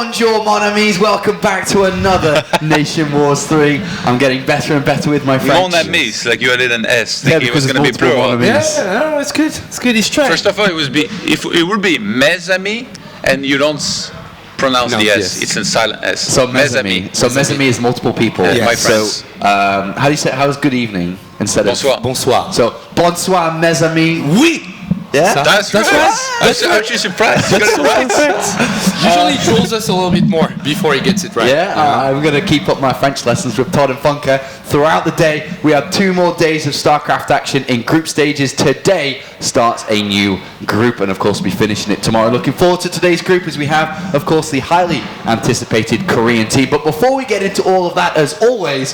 Bonjour, mon amis. Welcome back to another NationWars 3. I'm getting better and better with my French. Mon amis, like you added an S, Yeah, thinking it was going to be plural. Yeah, no, it's good. It's good. He's trying. First of all, it would be mes amis, and you don't pronounce the S. It's a silent S. So mes amis. So mes amis is multiple people. Yeah, my friends. So how do you say? How's good evening instead Bonsoir. of Bonsoir. So bonsoir, mes amis. Oui. Yeah. That's right. I'm actually surprised. You got it right. Usually he trolls us a little bit more before he gets it right. Yeah, I'm going to keep up my French lessons with Todd and Funker throughout the day. We have 2 more days of Starcraft action in group stages. Today starts a new group, and of course we'll be finishing it tomorrow. Looking forward to today's group as we have, of course, the highly anticipated Korean team. But before we get into all of that, as always,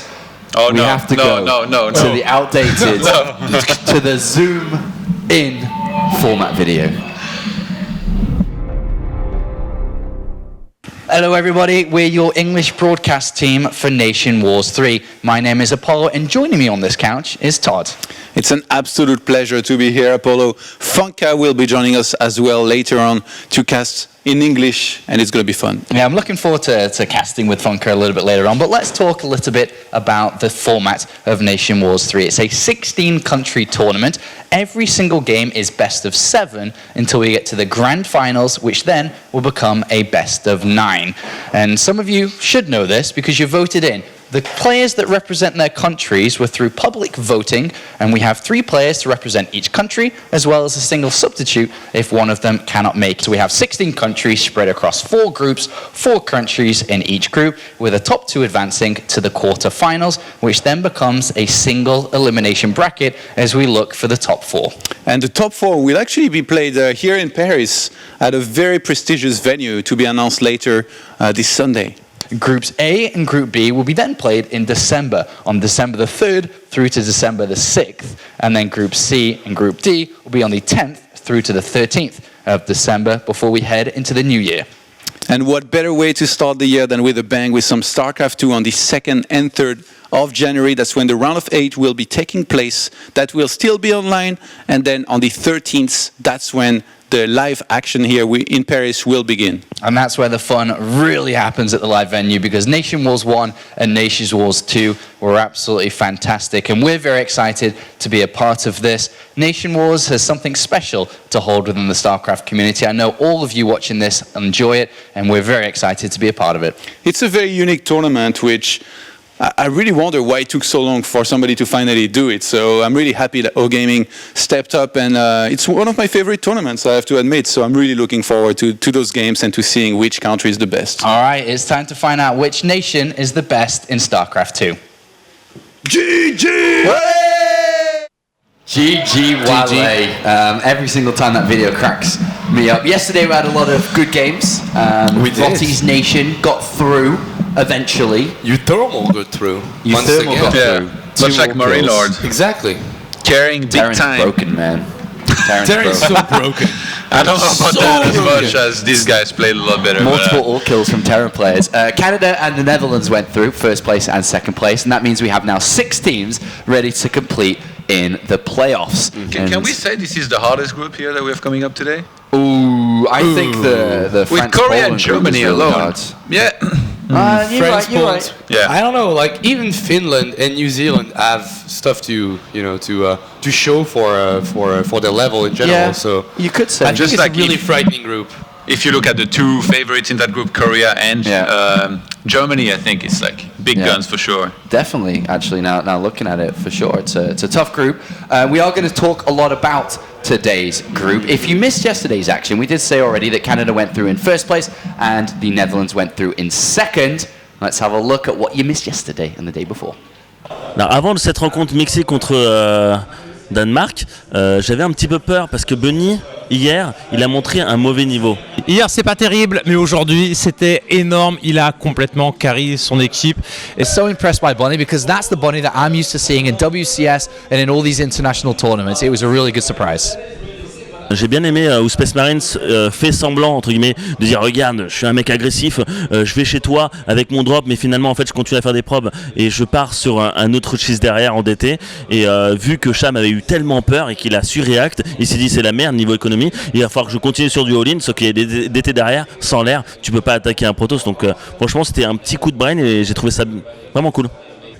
we have to go to the outdated, to the zoom in format video. Hello everybody, we're your English broadcast team for NationWars 3. My name is Apollo, and joining me on this couch is Todd. It's an absolute pleasure to be here, Apollo. Funka will be joining us as well later on to cast in English, and it's going to be fun. Yeah, I'm looking forward to casting with Funka a little bit later on, but let's talk a little bit about the format of NationWars 3. It's a 16-country tournament. Every single game is best of 7 until we get to the grand finals, which then will become a best of 9. And some of you should know this because you voted in. The players that represent their countries were through public voting, and we have 3 players to represent each country, as well as a single substitute if one of them cannot make it. So we have 16 countries spread across 4 groups, 4 countries in each group, with the top 2 advancing to the quarterfinals, which then becomes a single elimination bracket as we look for the top 4. And the top 4 will actually be played here in Paris at a very prestigious venue to be announced later this Sunday. Groups A and Group B will be then played in December, on December the 3rd through to December the 6th. And then Group C and Group D will be on the 10th through to the 13th of December before we head into the new year. And what better way to start the year than with a bang with some StarCraft 2 on the 2nd and 3rd of January. That's when the round of 8 will be taking place. That will still be online. And then on the 13th, that's when the live action here in Paris will begin. And that's where the fun really happens at the live venue, because NationWars 1 and NationWars 2 were absolutely fantastic, and we're very excited to be a part of this. NationWars has something special to hold within the StarCraft community. I know all of you watching this enjoy it, and we're very excited to be a part of it. It's a very unique tournament, which I really wonder why it took so long for somebody to finally do it. So I'm really happy that O-Gaming stepped up, and it's one of my favorite tournaments, I have to admit. So I'm really looking forward to those games and to seeing which country is the best. All right, it's time to find out which nation is the best in StarCraft 2. GG! GG Wale. Every single time that video cracks me up. Yesterday we had a lot of good games. Rotti's nation got through eventually. Uthermal got through. Uthermal got through. Much like Marine Lord. Exactly. Carrying big Terran's time. broken, man. Terran's so broken. I don't know about that as much as these guys played a lot better. Multiple all kills from Terran players. Canada and the Netherlands went through, first place and second place, and that means we have now 6 teams ready to complete in the playoffs. Can we say this is the hardest group here that we have coming up today? Ooh, I think the with Korea and Germany alone. Hard. Yeah. You're right. Yeah. I don't know. Like even Finland and New Zealand have stuff to show for their level in general. Yeah, so you could say. I think it's a really frightening group. If you look at the 2 favorites in that group, Korea and Germany, I think it's like big guns for sure. Definitely, actually, now looking at it, for sure, it's a tough group. We are going to talk a lot about today's group. If you missed yesterday's action, we did say already that Canada went through in first place and the Netherlands went through in second. Let's have a look at what you missed yesterday and the day before. Alors, avant de cette rencontre mixée contre Danemark, j'avais un petit peu peur parce que Bunny, hier, il a montré un mauvais niveau. Hier, c'est pas terrible, mais aujourd'hui, c'était énorme. Il a complètement carré son équipe. Is so impressed by Bunny because that's the Bunny that I'm used to seeing in WCS and in all these international tournaments. It was a really good surprise. J'ai bien aimé où Space Marines fait semblant entre guillemets de dire regarde, je suis un mec agressif, je vais chez toi avec mon drop, mais finalement en fait je continue à faire des probes et je pars sur un autre cheese derrière endetté. Et vu que Cham avait eu tellement peur et qu'il a surreact, il s'est dit c'est la merde niveau économie, il va falloir que je continue sur du all-in, sauf qu'il y a des DT derrière, sans l'air, tu peux pas attaquer un Protoss. Donc franchement c'était un petit coup de brain et j'ai trouvé ça vraiment cool.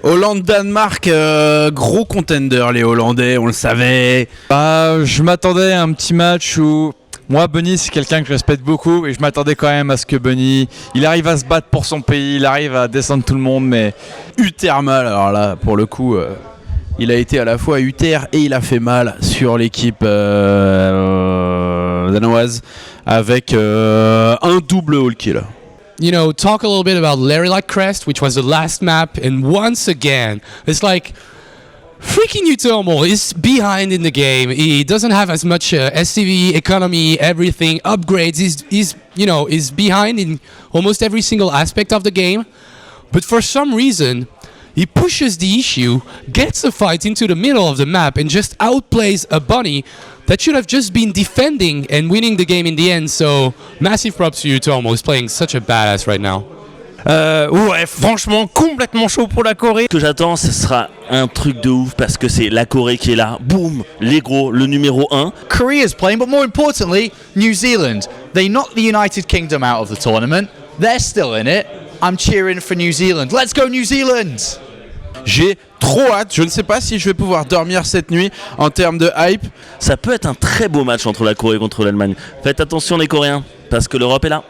Hollande-Danemark, gros contender, les Hollandais, on le savait. Je m'attendais à un petit match où moi, Bunny, c'est quelqu'un que je respecte beaucoup et je m'attendais quand même à ce que Bunny, il arrive à se battre pour son pays, il arrive à descendre tout le monde, mais Uther mal. Alors là, pour le coup, il a été à la fois Uther et il a fait mal sur l'équipe danoise avec un double all kill. You know, talk a little bit about Larry Like Crest, which was the last map, and once again, it's like freaking Utomo is behind in the game. He doesn't have as much SCV, economy, everything, upgrades. Is behind in almost every single aspect of the game. But for some reason, he pushes the issue, gets a fight into the middle of the map, and just outplays a bunny that should have just been defending and winning the game in the end. So massive props to Utomo. He's playing such a badass right now. Ouais, franchement, complètement chaud pour la Corée. Ce que j'attends, ce sera un truc de ouf parce que c'est la Corée qui est là. Boum, les gros, le numéro 1. Korea's playing, but more importantly, New Zealand. They knocked the United Kingdom out of the tournament. They're still in it. I'm cheering for New Zealand. Let's go New Zealand! J'ai trop hâte, je ne sais pas si je vais pouvoir dormir cette nuit en termes de hype. Ça peut être un très beau match entre la Corée contre l'Allemagne. Faites attention les Coréens, parce que l'Europe est là.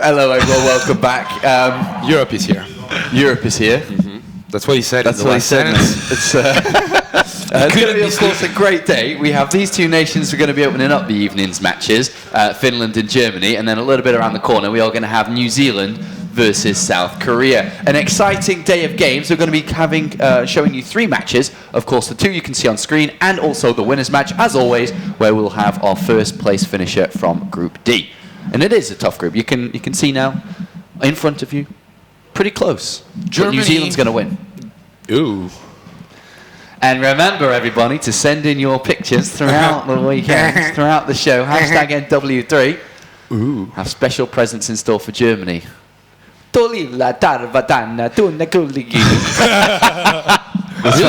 Hello everyone, welcome back. Europe is here. Europe is here. That's what he said. That's what he said. It's going to be, of course, a great day. We have these two nations who are going to be opening up the evening's matches, Finland and Germany, and then a little bit around the corner we are going to have New Zealand versus South Korea. An exciting day of games. We're going to be showing you 3 matches. Of course, the 2 you can see on screen, and also the winners match, as always, where we'll have our first place finisher from Group D. And it is a tough group. You can see now, in front of you, pretty close. Germany. But New Zealand's going to win. Ooh. And remember, everybody, to send in your pictures throughout the weekend, throughout the show. Hashtag NW3. Ooh. Have special presents in store for Germany. Really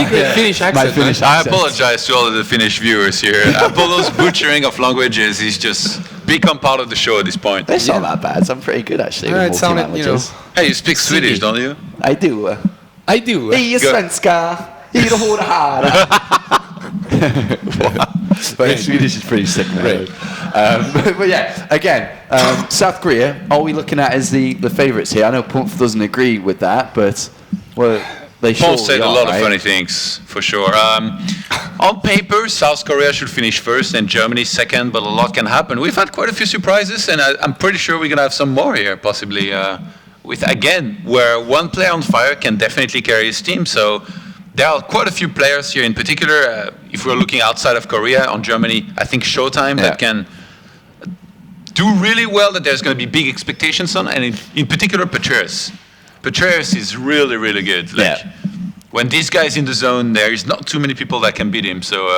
great Finnish accent. Finnish I accent. apologize to all of the Finnish viewers here. Apollo's butchering of languages is just become part of the show at this point. It's not that bad. I'm pretty good, actually, with multi-languages. Hey, you speak Swedish, don't you? I do. I do. Hej svenska, hej då hårda här. But Swedish is pretty sick, man. But yeah, again, South Korea, are we looking at as the favourites here? I know Pumph doesn't agree with that, but well, they Paul surely said a are, lot right? of funny things, for sure. On paper, South Korea should finish first and Germany second, but a lot can happen. We've had quite a few surprises, and I'm pretty sure we're going to have some more here, possibly. With again, where one player on fire can definitely carry his team. So there are quite a few players here in particular. If we're looking outside of Korea, on Germany, I think Showtime that can do really well, that there's going to be big expectations on, and in particular Petraeus. Petraeus is really, really good. When this guy's in the zone, there is not too many people that can beat him. So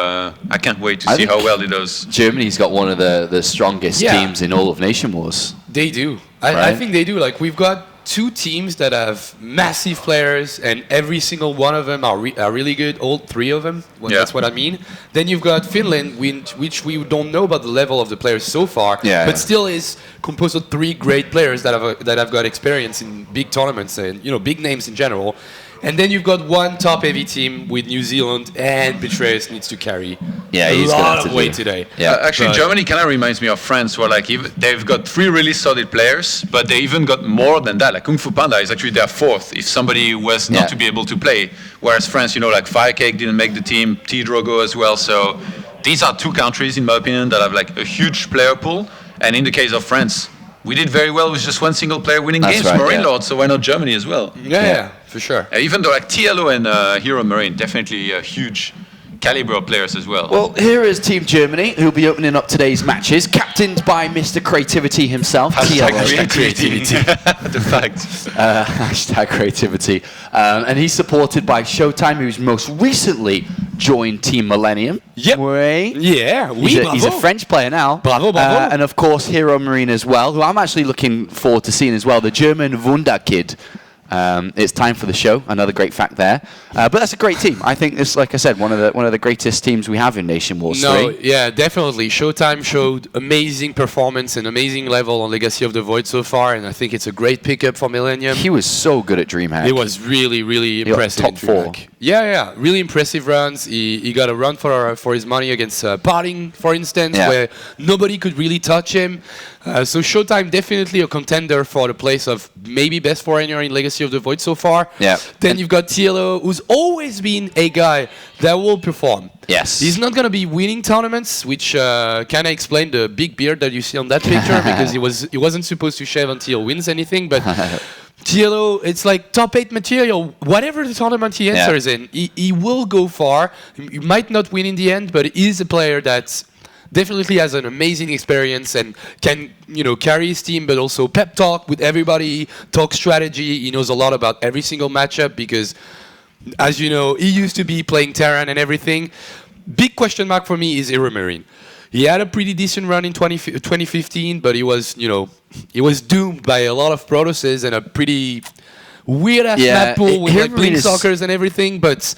I can't wait to see how well he does. Germany's got one of the strongest teams in all of NationWars. They do. Right? I think they do. Like, we've got 2 teams that have massive players, and every single one of them are really good. All 3 of them. That's what I mean. Then you've got Finland, which we don't know about the level of the players so far, but still is composed of 3 great players that have got experience in big tournaments and big names in general. And then you've got one top-heavy team with New Zealand, and Petraeus needs to carry a lot of weight today. Actually, Germany kind of reminds me of France, where they've got 3 really solid players, but they even got more than that. Like Kung Fu Panda is actually their 4th if somebody was not to be able to play. Whereas France, like Firecake didn't make the team, T-Drogo as well. So these are 2 countries, in my opinion, that have like a huge player pool. And in the case of France, we did very well with just one single player winning games, right, Marine Lord, so why not Germany as well? Yeah, for sure. Even though like TLO and Hero Marine, definitely a huge caliber of players as well. Well, here is Team Germany, who'll be opening up today's matches, captained by Mr. Creativity himself. Hashtag creativity. The fact. Hashtag creativity. And he's supported by Showtime, who's most recently joined Team Millennium. Yep. Oui. Yeah, He's a French player now. Bravo. And of course, Hero Marine as well, who I'm actually looking forward to seeing as well, the German Wunder Kid. It's time for the show. Another great fact there. But that's a great team. I think it's, like I said, one of the greatest teams we have in NationWars 3. Yeah, definitely. Showtime showed amazing performance and amazing level on Legacy of the Void so far, and I think it's a great pickup for Millennium. He was so good at DreamHack. It was really, really impressive. Top in 4. DreamHack. Yeah, really impressive runs. He got a run for his money against Parting, for instance, where nobody could really touch him. So Showtime definitely a contender for the place of maybe best foreigner in Legacy of the Void so far. Yeah. Then you've got TLO, who's always been a guy that will perform. Yes. He's not going to be winning tournaments, which kind of explain the big beard that you see on that picture, because he wasn't supposed to shave until he wins anything, but TLO, it's like top 8 material. Whatever the tournament he enters in, he will go far. He might not win in the end, but he is a player that's definitely has an amazing experience and can, carry his team, but also pep talk with everybody, talk strategy. He knows a lot about every single matchup because, as you know, he used to be playing Terran and everything. Big question mark for me is Hero Marine. He had a pretty decent run in 2015, but he was doomed by a lot of Protosses and a pretty weird-ass map pool with like Blink Stalkers and everything, but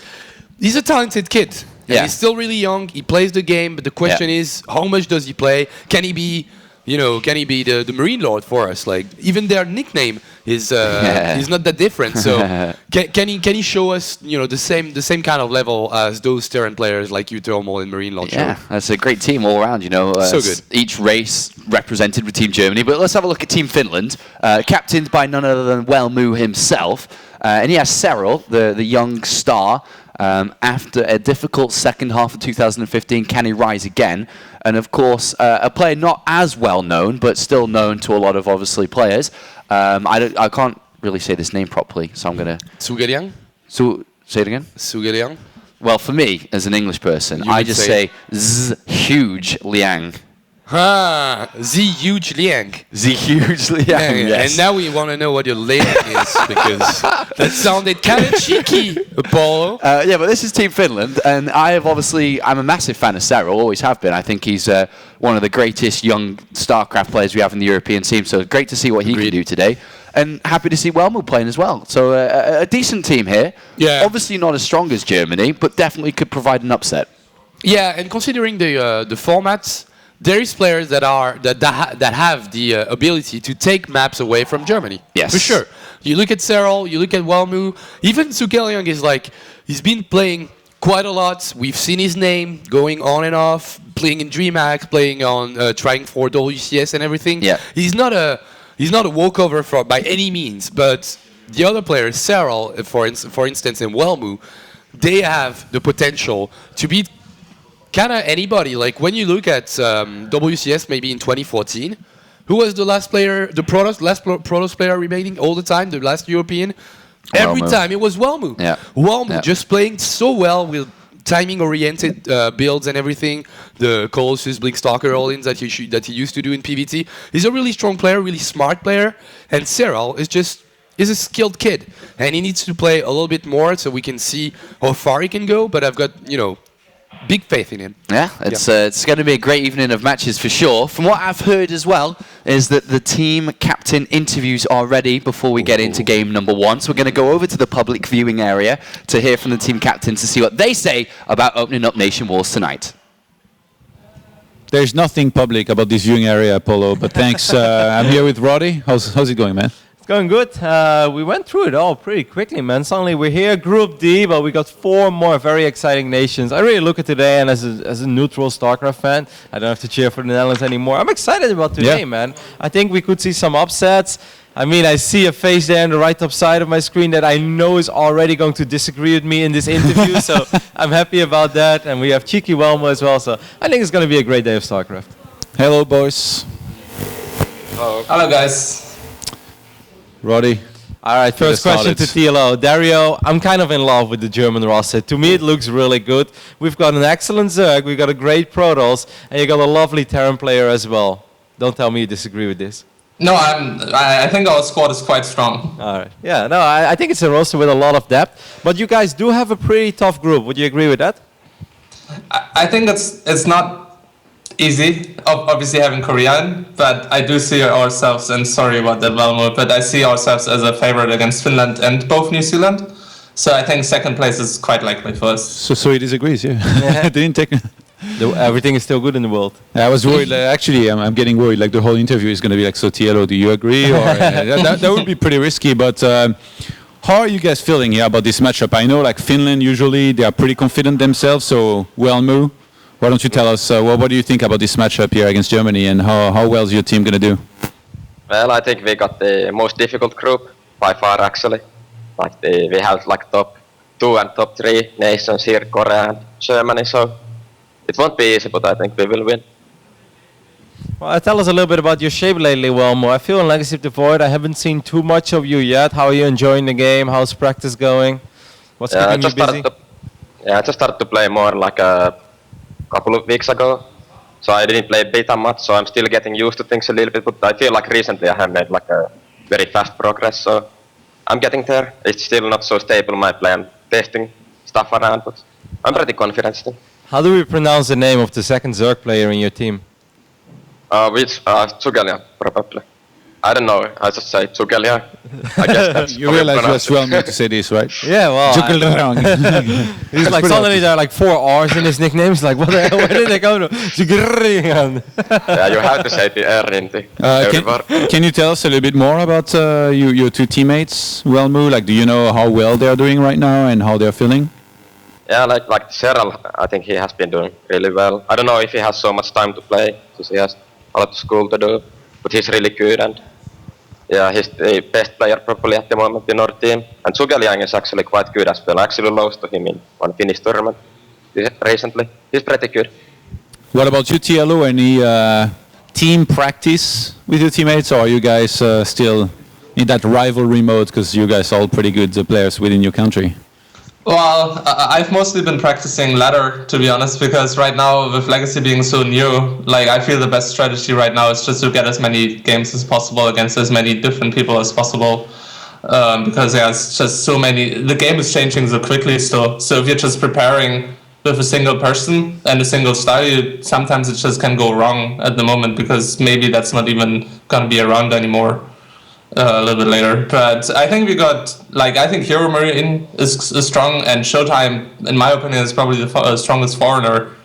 he's a talented kid. And he's still really young. He plays the game, but the question is, how much does he play? Can he be, the Marine Lord for us? Like, even their nickname is not that different. So can he show us, the same kind of level as those Terran players like you, Thermal and Marine Lord? Yeah, that's a great team all around. So good. Each race represented with Team Germany. But let's have a look at Team Finland, captained by none other than Welmu himself, and he has Cyril, the young star. After a difficult second half of 2015, can he rise again? And of course, a player not as well known, but still known to a lot of obviously players. I can't really say this name properly, so I'm gonna. Sugeliang? Say it again. Sugeliang? Well, for me, as an English person, I just say Z huge Liang. The huge Liang. The huge Liang, yes. And now we want to know what your Liang is, because that sounded kind of cheeky, Apollo. But this is Team Finland, and I'm a massive fan of Cyril, always have been. I think he's one of the greatest young Starcraft players we have in the European team, so great to see what he can do today. And happy to see Welmu playing as well. So a decent team here. Yeah. Obviously not as strong as Germany, but definitely could provide an upset. Yeah, and considering the formats, there is players that have the ability to take maps away from Germany. Yes. For sure. You look at Cyril, you look at Welmu, even Sugeliang is like, he's been playing quite a lot. We've seen his name going on and off, playing in DreamHack, playing on trying for WCS and everything. Yeah. He's not a walkover by any means, but the other players, Cyril, for instance, and Welmu, they have the potential to beat kind of anybody. Like when you look at WCS maybe in 2014, who was the last player, last Protoss player remaining all the time, the last European? Every time it was Welmu. Yeah. Welmu just playing so well with timing-oriented builds and everything. The Colossus, Blink Stalker all-ins that he used to do in PvT. He's a really strong player, really smart player. And Cyril is a skilled kid. And he needs to play a little bit more so we can see how far he can go. But I've got, big faith in him. Yeah, it's going to be a great evening of matches for sure. From what I've heard as well, is that the team captain interviews are ready before we get into game number 1. So we're going to go over to the public viewing area to hear from the team captains to see what they say about opening up NationWars tonight. There's nothing public about this viewing area, Apollo, but thanks. I'm here with Roddy. How's it going, man? Going good. We went through it all pretty quickly, man. Suddenly we're here, Group D, but we got 4 more very exciting nations. I really look at today, and as a neutral StarCraft fan, I don't have to cheer for the Netherlands anymore. I'm excited about today, man. I think we could see some upsets. I mean, I see a face there on the right top side of my screen that I know is already going to disagree with me in this interview, so I'm happy about that. And we have cheeky Welmo as well, so I think it's going to be a great day of StarCraft. Hello, boys. Hello, guys. Roddy. All right, first question to TLO. Dario, I'm kind of in love with the German roster. To me, it looks really good. We've got an excellent Zerg, we've got a great Protoss, and you got a lovely Terran player as well. Don't tell me you disagree with this. No, I think our squad is quite strong. All right. Yeah, no, I think it's a roster with a lot of depth. But you guys do have a pretty tough group. Would you agree with that? I think it's not easy, obviously having Korean, but I do see ourselves, and sorry about that, Valmo, but I see ourselves as a favorite against Finland and both New Zealand. So I think second place is quite likely for us. So he disagrees, yeah. Didn't take. Everything is still good in the world. I was worried. Actually, I'm getting worried. Like the whole interview is going to be like, so Tielo, do you agree? Or that would be pretty risky. But how are you guys feeling here about this matchup? I know like Finland usually they are pretty confident themselves. So Welmu, why don't you tell us what do you think about this matchup here against Germany, and how well is your team going to do? Well, I think we got the most difficult group by far actually. Like we have like top 2 and top 3 nations here, Korea and Germany. So it won't be easy, but I think we will win. Well, tell us a little bit about your shape lately, Wilmo. I feel in Legacy of the Void, I haven't seen too much of you yet. How are you enjoying the game? How's practice going? What's keeping you busy? I just started to play more like a couple of weeks ago. So I didn't play beta much, so I'm still getting used to things a little bit. But I feel like recently I have made like a very fast progress. So I'm getting there. It's still not so stable, my play. I'm testing stuff around, but I'm pretty confident still. How do we pronounce the name of the second Zerg player in your team? Tsugelia, probably. I don't know. I just say Tsugelia. I guess that's You realize you as well need to say this, right? Yeah, well. He's like, suddenly there are like 4 R's in his nickname. He's like, what the hell? Where did they go to? Yeah, you have to say the R in the Can you tell us a little bit more about your 2 teammates, Welmu? Like, do you know how well they are doing right now and how they are feeling? Yeah, like Cheryl, I think he has been doing really well. I don't know if he has so much time to play, because he has a lot of school to do, but he's really good, and yeah, he's the best player probably at the moment in our team. And Zugeliang is actually quite good as well. I actually lost to him in one Finnish tournament recently. He's pretty good. What about you, Tielo? Any team practice with your teammates, or are you guys still in that rivalry mode, because you guys are all pretty good players within your country? Well, I've mostly been practicing ladder, to be honest, because right now with Legacy being so new, like I feel the best strategy right now is just to get as many games as possible against as many different people as possible, because there's just so many. The game is changing so quickly still. So if you're just preparing with a single person and a single style, sometimes it just can go wrong at the moment, because maybe that's not even gonna be around anymore. A little bit later, but I think we got I think Hero Marine is strong, and Showtime, in my opinion, is probably the strongest foreigner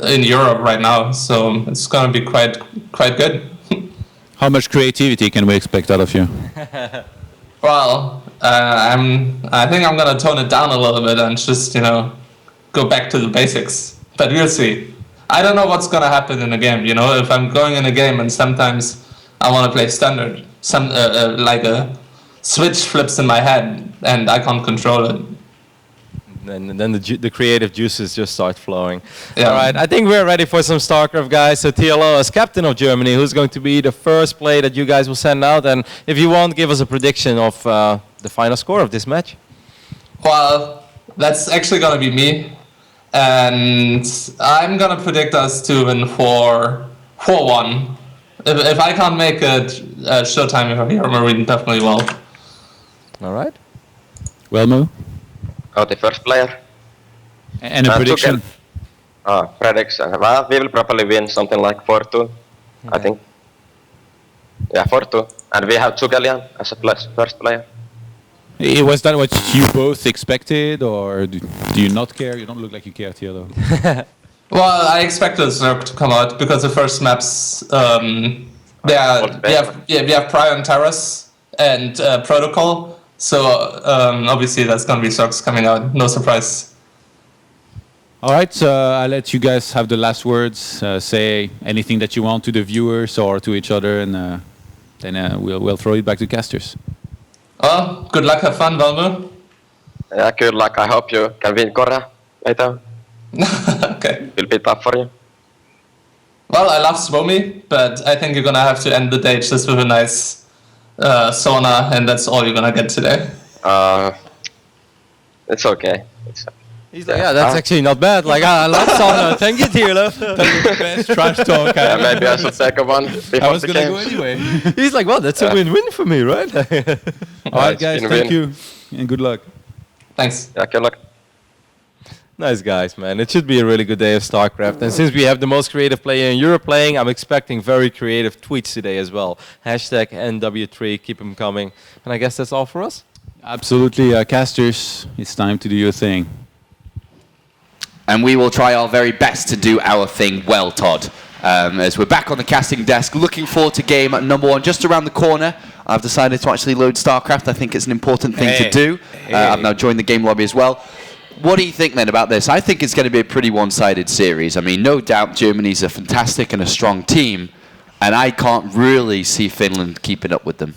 in Europe right now. So it's gonna be quite good. How much creativity can we expect out of you? Well, I think I'm gonna tone it down a little bit and just go back to the basics. But we'll see. I don't know what's gonna happen in a game. If I'm going in a game and sometimes I want to play standard. Like a switch flips in my head and I can't control it. And then the creative juices just start flowing. Yeah. All right, I think we're ready for some StarCraft, guys. So TLO, as captain of Germany, who's going to be the first play that you guys will send out? And if you want, give us a prediction of the final score of this match. Well, that's actually going to be me. And I'm going to predict us to win 4-1. If I can't make it Showtime, if I hear Marine, definitely will. All right. Welmo? The first player. And a prediction? Prediction. Well, we will probably win something like 4-2, I think. Yeah, 4-2. And we have Zugelian as a first player. Was that what you both expected, or do you not care? You don't look like you care, Tielo. Well, I expected Zerg to come out because the first maps we have Prion Terrace and Protocol, so obviously that's gonna be Zergs coming out. No surprise. All right, I'll let you guys have the last words. Say anything that you want to the viewers or to each other, and then we'll throw it back to casters. Well, good luck, have fun, Valmo. Yeah, good luck. I hope you can win Korea later. Okay. Will be tough for you. Well, I love Swomy, but I think you're gonna have to end the day just with a nice sauna, and that's all you're gonna get today. It's okay. He's like, yeah, that's actually not bad. Like, I love sauna. Thank you, Tielo. That's the best trash talk. Yeah, maybe I should take one. I was gonna go anyway. He's like, well, that's a win-win for me, right? All right, guys, thank you, and good luck. Thanks. Yeah, good luck. Nice guys, man. It should be a really good day of StarCraft. And since we have the most creative player in Europe playing, I'm expecting very creative tweets today as well. Hashtag NW3, keep them coming. And I guess that's all for us. Absolutely, casters, it's time to do your thing. And we will try our very best to do our thing well, Todd. As we're back on the casting desk, looking forward to game number 1 just around the corner. I've decided to actually load StarCraft. I think it's an important thing to do. I've now joined the game lobby as well. What do you think then about this? I think it's going to be a pretty one-sided series. I mean, no doubt Germany's a fantastic and a strong team, and I can't really see Finland keeping up with them.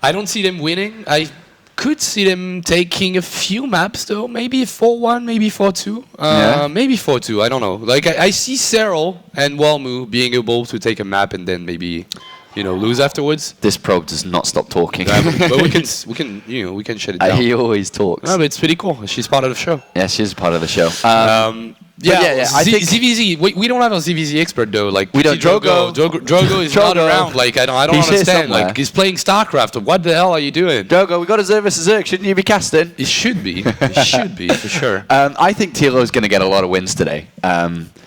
I don't see them winning. I could see them taking a few maps though, maybe 4-1, maybe 4-2, maybe 4-2. I don't know. Like I see Cyril and Walmu being able to take a map and then maybe, lose afterwards. This probe does not stop talking. But we can shut it down. He always talks. No, but it's pretty cool. She's part of the show. Yeah, she's part of the show. I think ZVZ. We don't have a ZVZ expert though. Like we don't. Drogo is not around. Like I don't understand. Like he's playing StarCraft. What the hell are you doing? Drogo, we got a Suivez Zerg. Shouldn't you be casting? It should be. It should be for sure. I think Tilo is going to get a lot of wins today.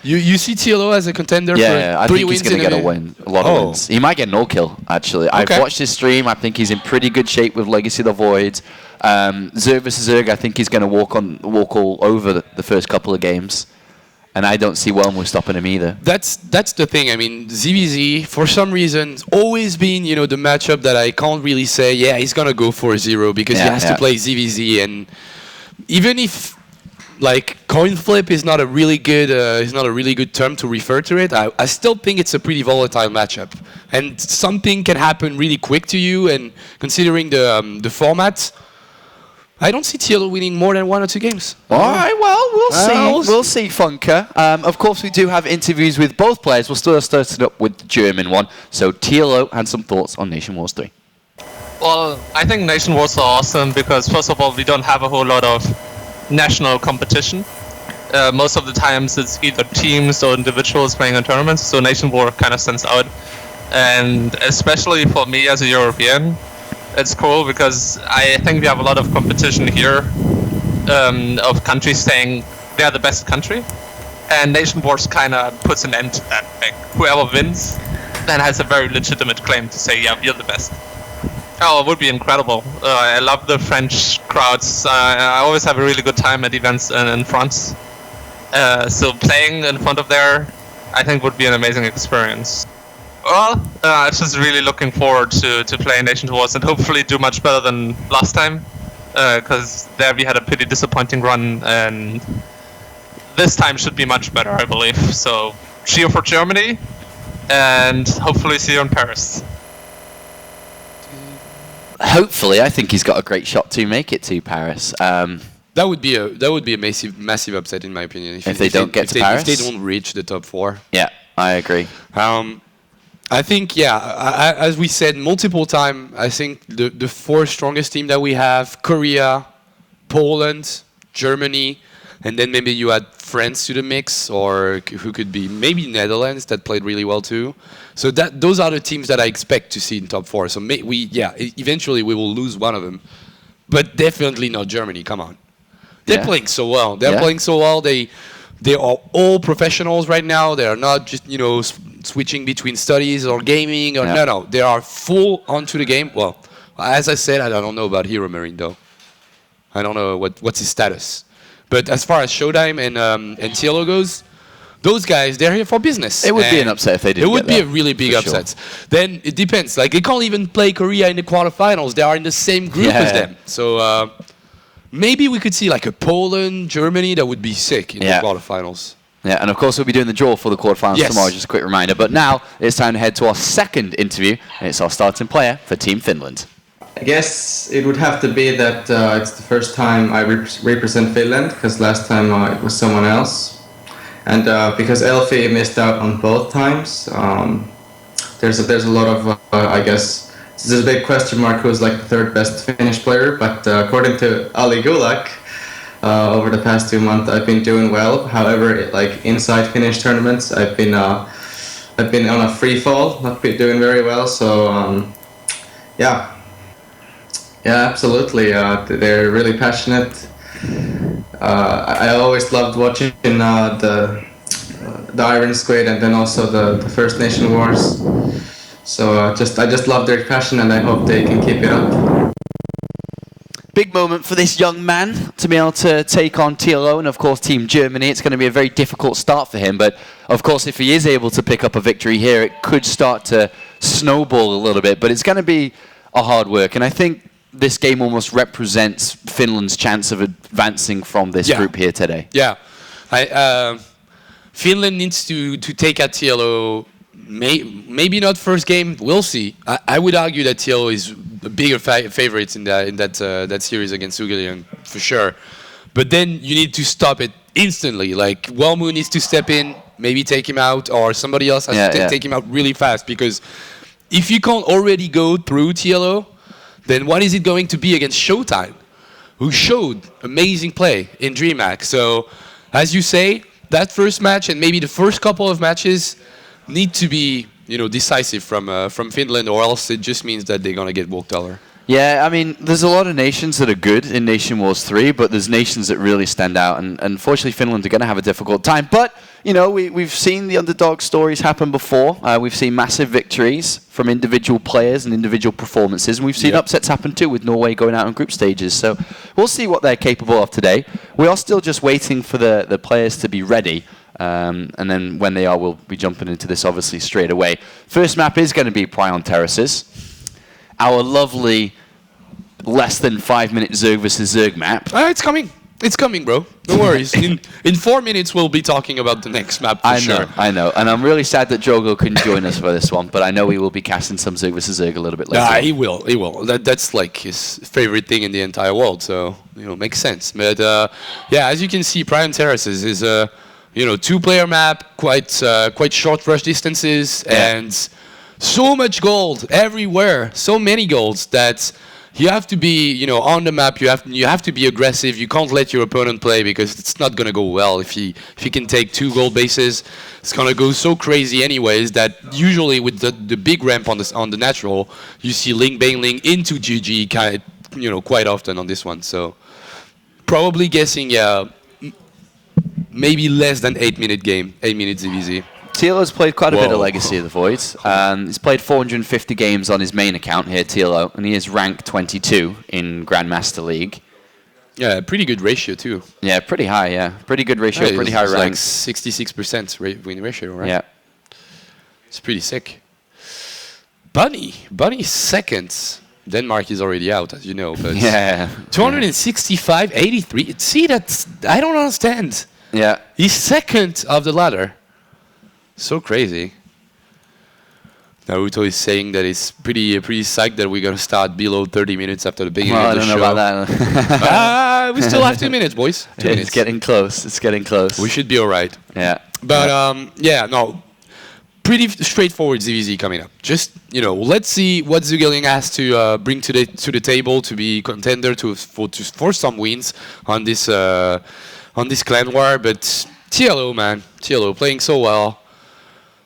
You see Tilo as a contender? Yeah, for I 3 think wins he's going to get a lot of wins. He might get no kill. Actually, I've watched his stream. I think he's in pretty good shape with Legacy of the Void. Suivez Zerg, I think he's going to walk all over the first couple of games. And I don't see Walmu stopping him either. That's the thing. I mean, ZVZ, for some reason, always been, the matchup that I can't really say, yeah, he's going to go for 0 because he has to play ZVZ. And even if, coin flip is not a really good term to refer to it, I still think it's a pretty volatile matchup. And something can happen really quick to you. And considering the format, I don't see Tilo winning more than 1 or 2 games. All right, well, we'll see. We'll see, Funker. Of course, we do have interviews with both players. We'll still start it up with the German one. So Tilo had some thoughts on NationWars 3. Well, I think NationWars are awesome because, first of all, we don't have a whole lot of national competition. Most of the times it's either teams or individuals playing in tournaments, so NationWars kind of stands out. And especially for me as a European, it's cool because I think we have a lot of competition here of countries saying they're the best country, and NationWars kind of puts an end to that. Like, whoever wins then has a very legitimate claim to say, yeah, we're the best. Oh, it would be incredible. I love the French crowds. I always have a really good time at events in France. So playing in front of there, I think would be an amazing experience. Well, I'm just really looking forward to playing NationWars and hopefully do much better than last time, because there we had a pretty disappointing run, and this time should be much better, I believe. So cheer for Germany, and hopefully see you in Paris. Hopefully, I think he's got a great shot to make it to Paris. That would be a massive upset in my opinion if they don't get to Paris. If they don't reach the top 4. Yeah, I agree. I think, as we said multiple times, I think the 4 strongest team that we have, Korea, Poland, Germany, and then maybe you add France to the mix, or who could be maybe Netherlands that played really well too. So those are the teams that I expect to see in top 4. So eventually we will lose one of them, but definitely not Germany. Come on, they're playing so well. They're playing so well. They are all professionals right now. They are not just switching between studies or gaming or no. They are full onto the game. Well, as I said, I don't know about Hero Marine though. I don't know what's his status. But as far as Showtime and Tilo goes, those guys, they're here for business. It would be an upset if they didn't. It would be a really big upset. Sure. Then it depends. Like they can't even play Korea in the quarterfinals. They are in the same group as them. So maybe we could see like a Poland, Germany. That would be sick in the quarterfinals. Yeah, and of course we'll be doing the draw for the quarterfinals tomorrow, just a quick reminder. But now it's time to head to our second interview, and it's our starting player for Team Finland. I guess it would have to be that it's the first time I represent Finland, because last time it was someone else. And because Elfie missed out on both times, there's a lot of, I guess, there's a big question mark who's like the 3rd best Finnish player, but according to Ali Gulak, over the past 2 months I've been doing well. However, like inside Finnish tournaments, I've been on a free fall, not been doing very well. So yeah, absolutely. They're really passionate. I always loved watching the Iron Squid and then also the first NationWars. So I just love their passion, and I hope they can keep it up. Big moment for this young man to be able to take on TLO and, of course, Team Germany. It's going to be a very difficult start for him, but, of course, if he is able to pick up a victory here, it could start to snowball a little bit, but it's going to be a hard work, and I think this game almost represents Finland's chance of advancing from this group here today. Yeah. Finland needs to take out TLO. Maybe not first game. We'll see. I would argue that TLO is a bigger favorite in that series against Suivez for sure. But then you need to stop it instantly. Like Wellmoon needs to step in, maybe take him out, or somebody else has to take him out really fast. Because if you can't already go through TLO, then what is it going to be against Showtime, who showed amazing play in DreamHack? So, as you say, that first match and maybe the first couple of matches need to be, decisive from Finland, or else it just means that they're gonna get walked over. Yeah, I mean, there's a lot of nations that are good in NationWars 3, but there's nations that really stand out, and unfortunately Finland are going to have a difficult time. But, we've seen the underdog stories happen before. We've seen massive victories from individual players and individual performances, and we've seen upsets happen too, with Norway going out on group stages. So we'll see what they're capable of today. We are still just waiting for the players to be ready. And then when they are, we'll be jumping into this obviously straight away. First map is going to be Prion Terraces. Our lovely less than 5-minute Zerg versus Zerg map. It's coming. It's coming, bro. No worries. in 4 minutes, we'll be talking about the next map for sure. I know. And I'm really sad that Drogo couldn't join us for this one, but I know he will be casting some Zerg versus Zerg a little bit later. He will. That's like his favorite thing in the entire world, so, makes sense. But, as you can see, Prion Terraces is a, 2-player map, quite short rush distances, and so much gold everywhere, so many golds that you have to be, on the map. You have to be aggressive. You can't let your opponent play because it's not gonna go well. If he can take 2 gold bases, it's gonna go so crazy anyways that usually with the big ramp on the natural, you see Ling bailing into GG quite often on this one. So probably guessing maybe less than 8-minute game, 8 minutes ZVZ. TLO's played quite a bit of Legacy of the Voids. He's played 450 games on his main account here, TLO, and he is ranked 22 in Grandmaster League. Yeah, pretty good ratio too. Yeah, pretty high, Pretty good ratio, pretty high rank. Like 66% win ratio, right? Yeah. It's pretty sick. Bunny's second. Denmark is already out, as you know. But 265, 83. See, I don't understand. Yeah. He's second of the ladder. So crazy. Naruto is saying that it's pretty psyched that we're gonna start below 30 minutes after the beginning of the show. I don't know about that. We still have 2 minutes, boys. 2 minutes. It's getting close. It's getting close. We should be all right. Yeah. But pretty straightforward ZVZ coming up. Just let's see what Zugelian has to bring to the table to be contender for some wins on this clan war. But TLO playing so well.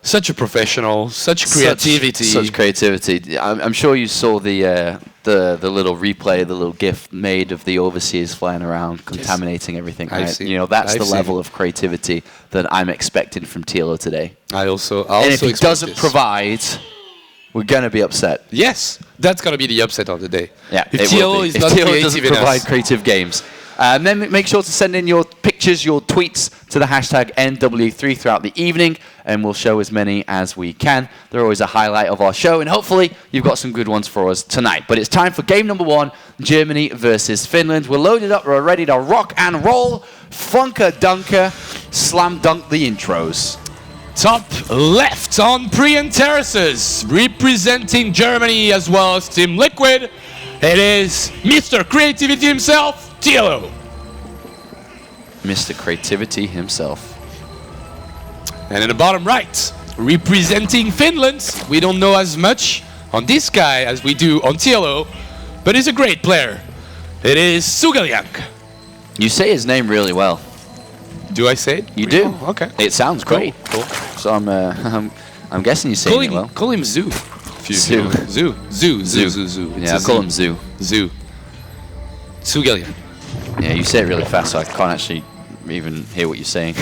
Such a professional, such creativity. Such creativity. I'm sure you saw the little replay, the little GIF made of the overseers flying around, contaminating everything. Right? That's the level of creativity that I'm expecting from TLO today. I also and if he doesn't provide, we're gonna be upset. Yes, that's gonna be the upset of the day. Yeah, if TLO is not creative doesn't provide creative games. And then make sure to send in your pictures, your tweets to the hashtag NW3 throughout the evening, and we'll show as many as we can. They're always a highlight of our show, and hopefully you've got some good ones for us tonight. But it's time for game number 1, Germany versus Finland. We're loaded up, we're ready to rock and roll. Funker Dunker, slam dunk the intros. Top left on Prion Terraces, representing Germany as well as Team Liquid. It is Mr. Creativity himself, TLO. Mr. Creativity himself. And in the bottom right, representing Finland, we don't know as much on this guy as we do on TLO, but he's a great player. It is Suivez. You say his name really well. Do I say it? You do. Oh, okay. It sounds great. Cool. So I'm guessing you say it well. Call him Zoo. Zoo. Yeah, I'll call him Zoo. Suivez. Yeah, you say it really fast, so I can't actually even hear what you're saying.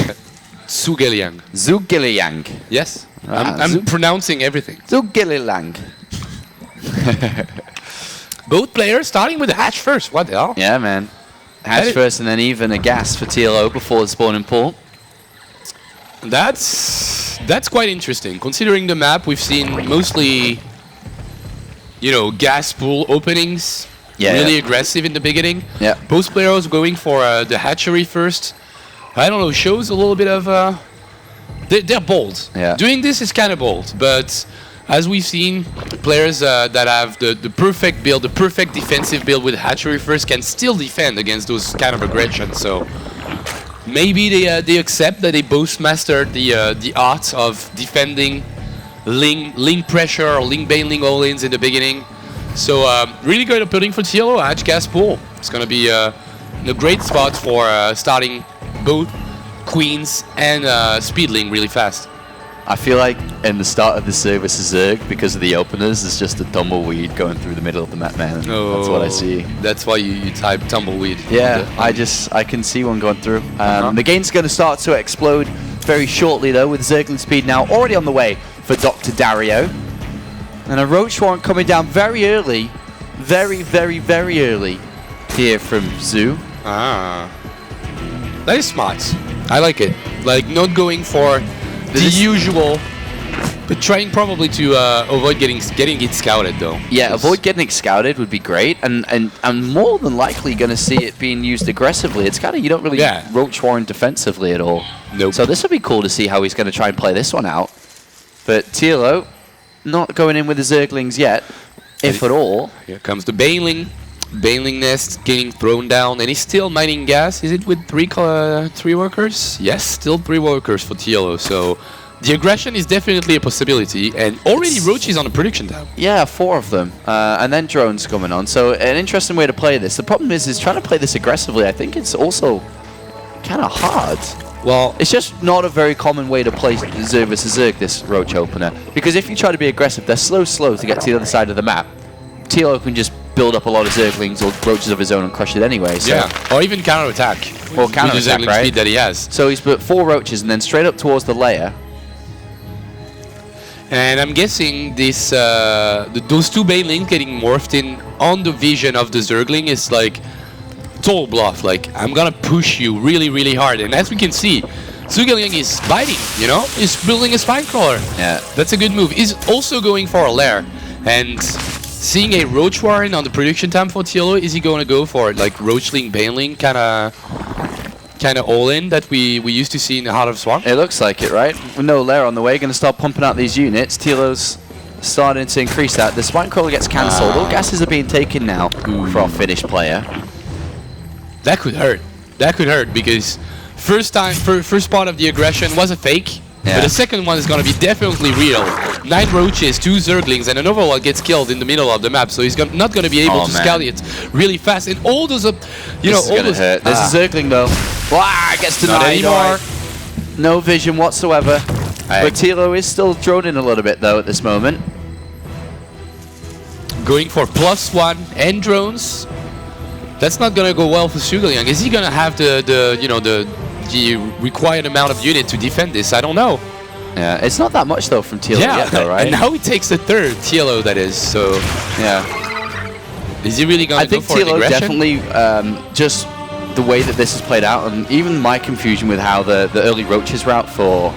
Zhuge Zhuge. Yes. I'm pronouncing everything. Zhuge. Both players starting with the hatch first. What the hell? Yeah, man. Hatch first and then even a gas for TLO before the spawning pool. That's quite interesting. Considering the map, we've seen mostly, gas pool openings. Yeah, really aggressive in the beginning. Yeah. Both players going for the hatchery first. I don't know, shows a little bit of... they're bold. Yeah. Doing this is kind of bold, but as we've seen, players that have the perfect build, the perfect defensive build with hatchery first can still defend against those kind of aggressions. So maybe they accept that they both mastered the art of defending ling pressure or ling bane, ling all-ins in the beginning. So really good opening for TLO, hatch gas pool. It's going to be a great spot for starting both queens and speedling really fast. I feel like in the start of the service Zerg, because of the openers, there's just a tumbleweed going through the middle of the map, man. That's what I see. That's why you type tumbleweed. Yeah, I can see one going through. The game's going to start to explode very shortly, though, with Zergling speed now already on the way for Dr. Dario. And a Roach Warrant coming down very early. Very, very, very early here from Zoo. That is smart. I like it. Like, not going for the usual, but trying probably to avoid getting it scouted, though. Yeah, avoid getting it scouted would be great, and I'm more than likely going to see it being used aggressively. It's kind of, you don't really Roach Warrant defensively at all. Nope. So this would be cool to see how he's going to try and play this one out. But TLO, not going in with the Zerglings yet, if at all. Here comes the Baneling. Baneling nest getting thrown down, and he's still mining gas. Is it with three workers? Yes, still 3 workers for TLO. So the aggression is definitely a possibility, and already Roach is on a prediction tab. Yeah, 4 of them, and then drones coming on. So an interesting way to play this. The problem is trying to play this aggressively. I think it's also kind of hard. Well, it's just not a very common way to play Zerg vs Zerg, this Roach opener. Because if you try to be aggressive, they're slow to get to the other side of the map. TLO can just build up a lot of Zerglings or Roaches of his own and crush it anyway. So. Yeah, or even counterattack. Or counterattack, with the Zergling right? speed that he has. So he's put 4 Roaches and then straight up towards the layer. And I'm guessing this those 2 Banelings getting morphed in on the vision of the Zergling is like total bluff. Like, I'm gonna push you really, really hard. And as we can see, Zhuge is biting, He's building a spine crawler. Yeah. That's a good move. He's also going for a lair. And seeing a Roach Warren on the prediction time for TLO, is he going to go for it? Like Roachling, Baneling, kind of all-in that we used to see in the Heart of Swamp? It looks like it, right? With no lair on the way, going to start pumping out these units. TLO's starting to increase that. The spine crawler gets cancelled. All gases are being taken now for our Finnish player. That could hurt. That could hurt because first part of the aggression was a fake. Yeah. But the second one is going to be definitely real. 9 Roaches, 2 Zerglings, and another one gets killed in the middle of the map. So he's not going to be able to scout it really fast. And all those, This is gonna hurt. There's a Zergling though. Wow, gets denied. Not anymore. No vision whatsoever. But TLO is still droning a little bit though at this moment. Going for +1 and drones. That's not going to go well for Zhuge. Is he going to have the required amount of unit to defend this? I don't know. Yeah, it's not that much though from TLO yet though, right? And now he takes the 3rd TLO, that is, so... Yeah. Is he really going to go for an TLO aggression? definitely, just the way that this is played out, and even my confusion with how the early Roaches route for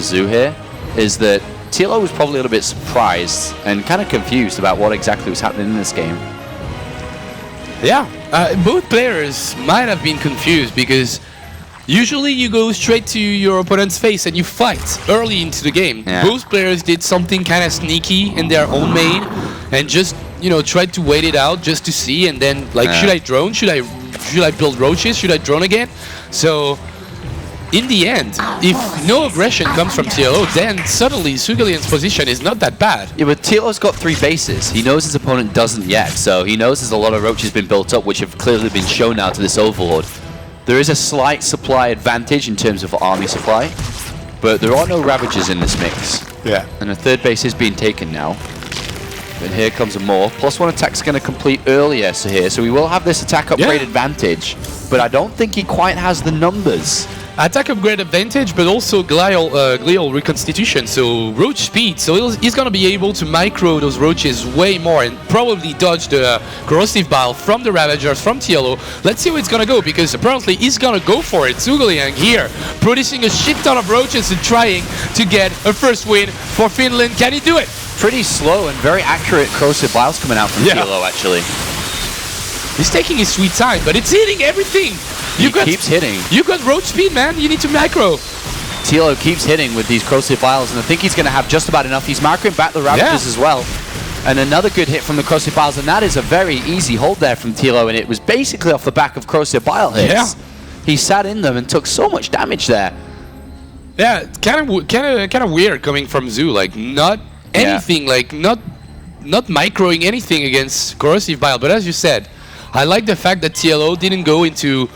Zoo here, is that TLO was probably a little bit surprised and kind of confused about what exactly was happening in this game. Yeah, both players might have been confused because usually you go straight to your opponent's face and you fight early into the game. Yeah. Both players did something kind of sneaky in their own main and just, tried to wait it out just to see, and then should I drone? Should I build Roaches? Should I drone again? So in the end, if no aggression comes from TLO, then suddenly Zhuge position is not that bad. Yeah, but TLO's got 3 bases. He knows his opponent doesn't yet, so he knows there's a lot of Roaches been built up, which have clearly been shown now to this Overlord. There is a slight supply advantage in terms of army supply, but there are no Ravagers in this mix. Yeah. And a 3rd base is being taken now. And here comes a more. +1 attack's going to complete earlier, so here. So we will have this attack upgrade advantage, but I don't think he quite has the numbers. Attack upgrade advantage, but also glial reconstitution, so roach speed. So he's gonna be able to micro those roaches way more and probably dodge the corrosive bile from the Ravagers, from TLO. Let's see where it's gonna go, because apparently he's gonna go for it. Zhuge here, producing a shit ton of roaches and trying to get a first win for Finland. Can he do it? Pretty slow and very accurate corrosive biles coming out from TLO, actually. He's taking his sweet time, but it's hitting everything. He keeps hitting. You got roach speed, man. You need to macro. TLO keeps hitting with these corrosive biles, and I think he's going to have just about enough. He's macroing back the Ravagers as well. And another good hit from the corrosive biles, and that is a very easy hold there from TLO, and it was basically off the back of corrosive bile hits. Yeah. He sat in them and took so much damage there. Yeah, kind of weird coming from Zoo. Like not anything, like not microing anything against corrosive bile. But as you said, I like the fact that TLO didn't go into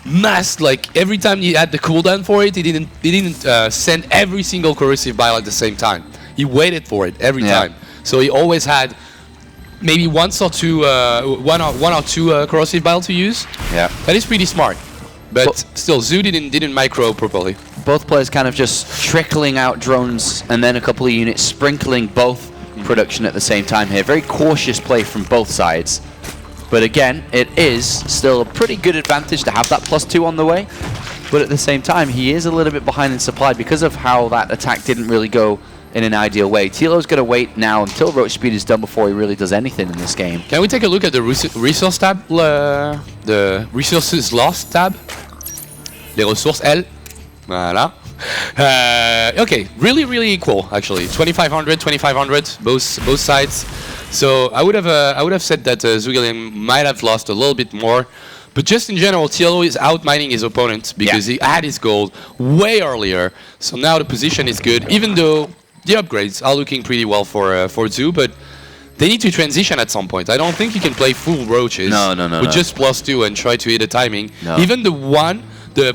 mass, like every time he had the cooldown for it, he didn't send every single corrosive bile at the same time. He waited for it every time. So he always had maybe one or two corrosive bile to use. Yeah, that is pretty smart. But still, Zoo didn't micro properly. Both players kind of just trickling out drones, and then a couple of units sprinkling both production at the same time here. Very cautious play from both sides. But again, it is still a pretty good advantage to have that +2 on the way. But at the same time, he is a little bit behind in supply because of how that attack didn't really go in an ideal way. TLO's going to wait now until roach speed is done before he really does anything in this game. Can we take a look at the resource tab? The resources lost tab? Les ressources L. Voilà. Okay, really equal actually. 2,500, 2,500, both sides. So I would have said that Zhuge might have lost a little bit more, but just in general, TLO is outmining his opponent because he had his gold way earlier. So now the position is good, even though the upgrades are looking pretty well for Zoo, but they need to transition at some point. I don't think you can play full roaches with just +2 and try to hit a timing. No. Even the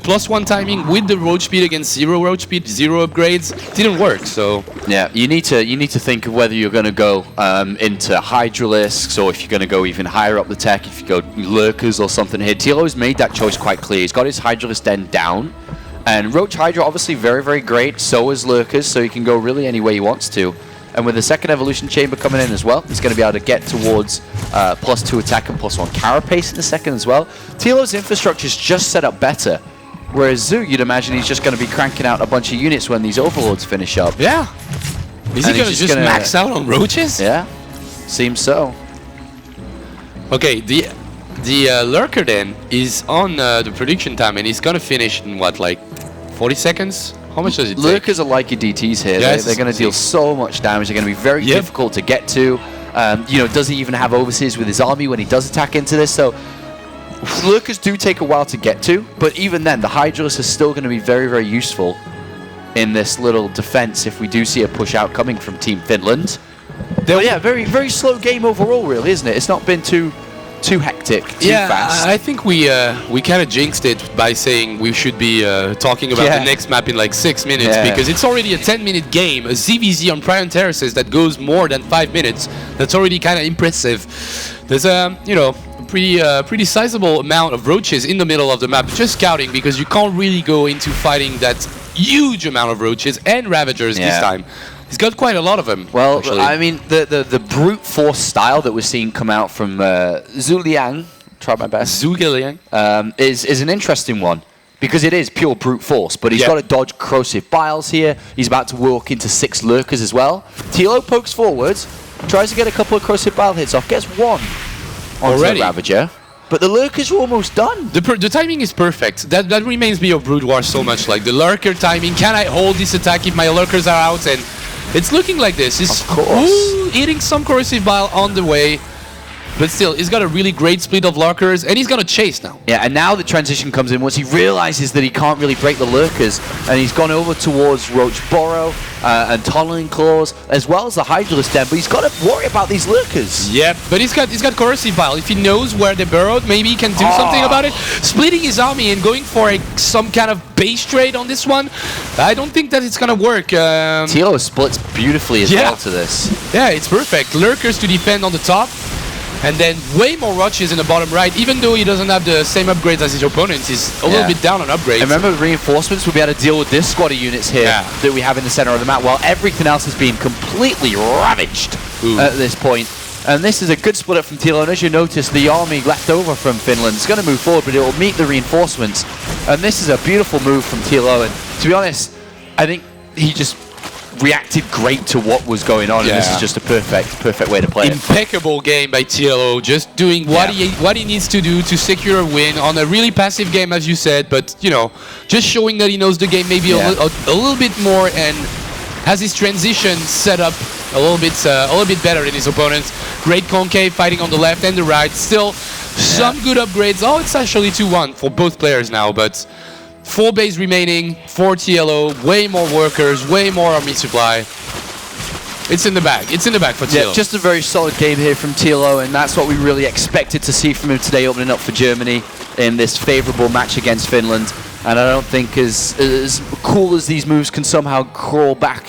+1 timing with the roach speed against 0 roach speed, 0 upgrades, didn't work. So yeah, you need to think of whether you're going to go into Hydralisks, or if you're going to go even higher up the tech, if you go Lurkers or something here. TLO's made that choice quite clear. He's got his Hydralisk den down, and Roach Hydra obviously very great. So is Lurkers, so he can go really any way he wants to. And with the second evolution chamber coming in as well, he's going to be able to get towards +2 attack and +1 carapace in the second as well. TLO's infrastructure is just set up better. Whereas Zoo, you'd imagine he's just going to be cranking out a bunch of units when these overlords finish up. Yeah. Is he going to just max out on roaches? Yeah, seems so. Okay, the Lurker then is on the prediction time, and he's going to finish in what, like 40 seconds? How much does it take? Lurkers are like your DTs here. Yes, they're going to deal so much damage. They're going to be very difficult to get to. You know, does he even have overseers with his army when he does attack into this? So Lurkers do take a while to get to, but even then, the Hydralis is still going to be very useful in this little defense if we do see a push out coming from Team Finland. But yeah, very slow game overall, really, isn't it? It's not been too hectic, too fast. I think we kind of jinxed it by saying we should be talking about the next map in like 6 minutes because it's already a 10-minute game, a ZVZ on Prion Terraces that goes more than 5 minutes. That's already kind of impressive. There's you know, pretty sizable amount of roaches in the middle of the map, just scouting, because you can't really go into fighting that huge amount of roaches and Ravagers this time. He's got quite a lot of them. Well, actually. I mean, the brute force style that we're seeing come out from Zhuge, try my best, Zhuge is an interesting one. Because it is pure brute force, but he's got to dodge corrosive biles here. He's about to walk into 6 Lurkers as well. TLO pokes forwards, tries to get a couple of corrosive bile hits off, gets one onto the Ravager. But the Lurkers are almost done. The timing is perfect. That reminds me of Brood War so much. Like the Lurker timing. Can I hold this attack if my Lurkers are out? And it's looking like this. He's eating some corrosive bile on the way. But still, he's got a really great split of lurkers, and he's gonna chase now. Yeah, and now the transition comes in once he realizes that he can't really break the lurkers, and he's gone over towards Roach Burrow and Tunneling Claws, as well as the Hydralisk Den, but he's got to worry about these lurkers. Yep, but he's got Corrosive Pile. If he knows where they burrowed, maybe he can do something about it. Splitting his army and going for some kind of base trade on this one, I don't think that it's gonna work. Tilo splits beautifully as well to this. Yeah, it's perfect. Lurkers to defend on the top, and then way more Roaches in the bottom right. Even though he doesn't have the same upgrades as his opponents, he's a little bit down on upgrades. And remember, reinforcements will be able to deal with this squad of units here that we have in the center of the map, while everything else has been completely ravaged at this point. And this is a good split up from Tilo, and as you notice, the army left over from Finland is going to move forward, but it will meet the reinforcements. And this is a beautiful move from Tilo, and to be honest, I think he just reacted great to what was going on, and this is just a perfect way to play it. Impeccable game by TLO, just doing what he needs to do to secure a win on a really passive game, as you said, but you know, just showing that he knows the game maybe a little bit more, and has his transition set up a little bit better than his opponents. Great concave fighting on the left and the right. Still some good upgrades. Oh, it's actually 2-1 for both players now, but 4 base remaining, 4 TLO, way more workers, way more army supply. It's in the bag. It's in the bag for TLO. Yeah, just a very solid game here from TLO, and that's what we really expected to see from him today, opening up for Germany in this favourable match against Finland. And I don't think as cool as these moves can somehow crawl back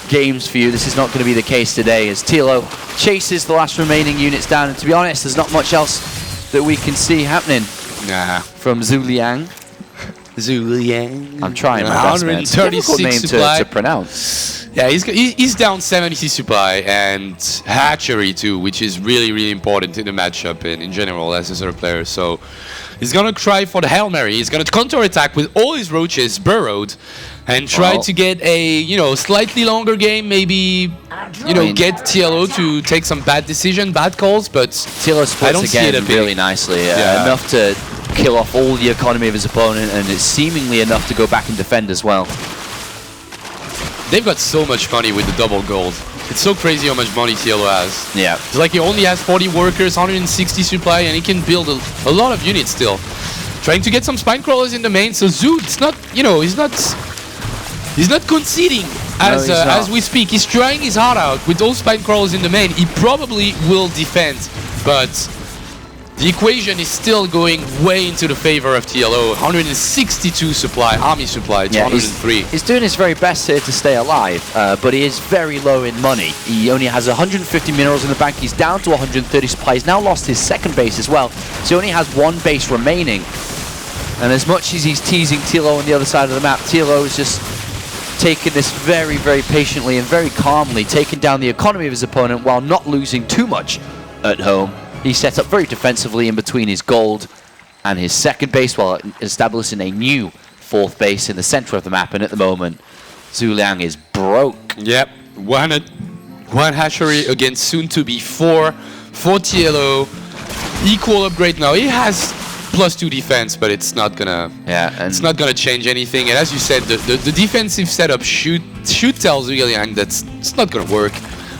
games for you, this is not going to be the case today, as TLO chases the last remaining units down. And to be honest, there's not much else that we can see happening from Zhu Liang. I'm trying my best, man. It's a difficult name to pronounce. Yeah, he's down 70 supply and hatchery too, which is really important in the matchup and in general as a sort of player. So he's gonna try for the Hail Mary. He's gonna counter-attack with all his roaches burrowed and try to get a slightly longer game, maybe get TLO to take some bad calls, but TLO splits again really nicely. Enough to kill off all the economy of his opponent, and it's seemingly enough to go back and defend as well. They've got so much money with the double gold. It's so crazy how much money TLO has. Yeah. It's like he only has 40 workers, 160 supply, and he can build a lot of units still. Trying to get some spine crawlers in the main, so Zhu, it's not, he's not conceding as we speak. He's trying his heart out with those spine crawlers in the main. He probably will defend, but the equation is still going way into the favor of TLO. 162 supply, army supply to 103. He's doing his very best here to stay alive, but he is very low in money. He only has 150 minerals in the bank. He's down to 130 supply. He's now lost his second base as well, so he only has 1 base remaining. And as much as he's teasing TLO on the other side of the map, TLO is just taking this very patiently and very calmly, taking down the economy of his opponent while not losing too much at home. He's set up very defensively in between his gold and his second base while establishing a new 4th base in the center of the map. And at the moment, Zhu Liang is broke. Yep, one hatchery against soon to be 4 for TLO. Equal upgrade now. He has +2 defense, but it's not gonna it's not gonna change anything. And as you said, the defensive setup should tell Zhu Liang that it's not gonna work.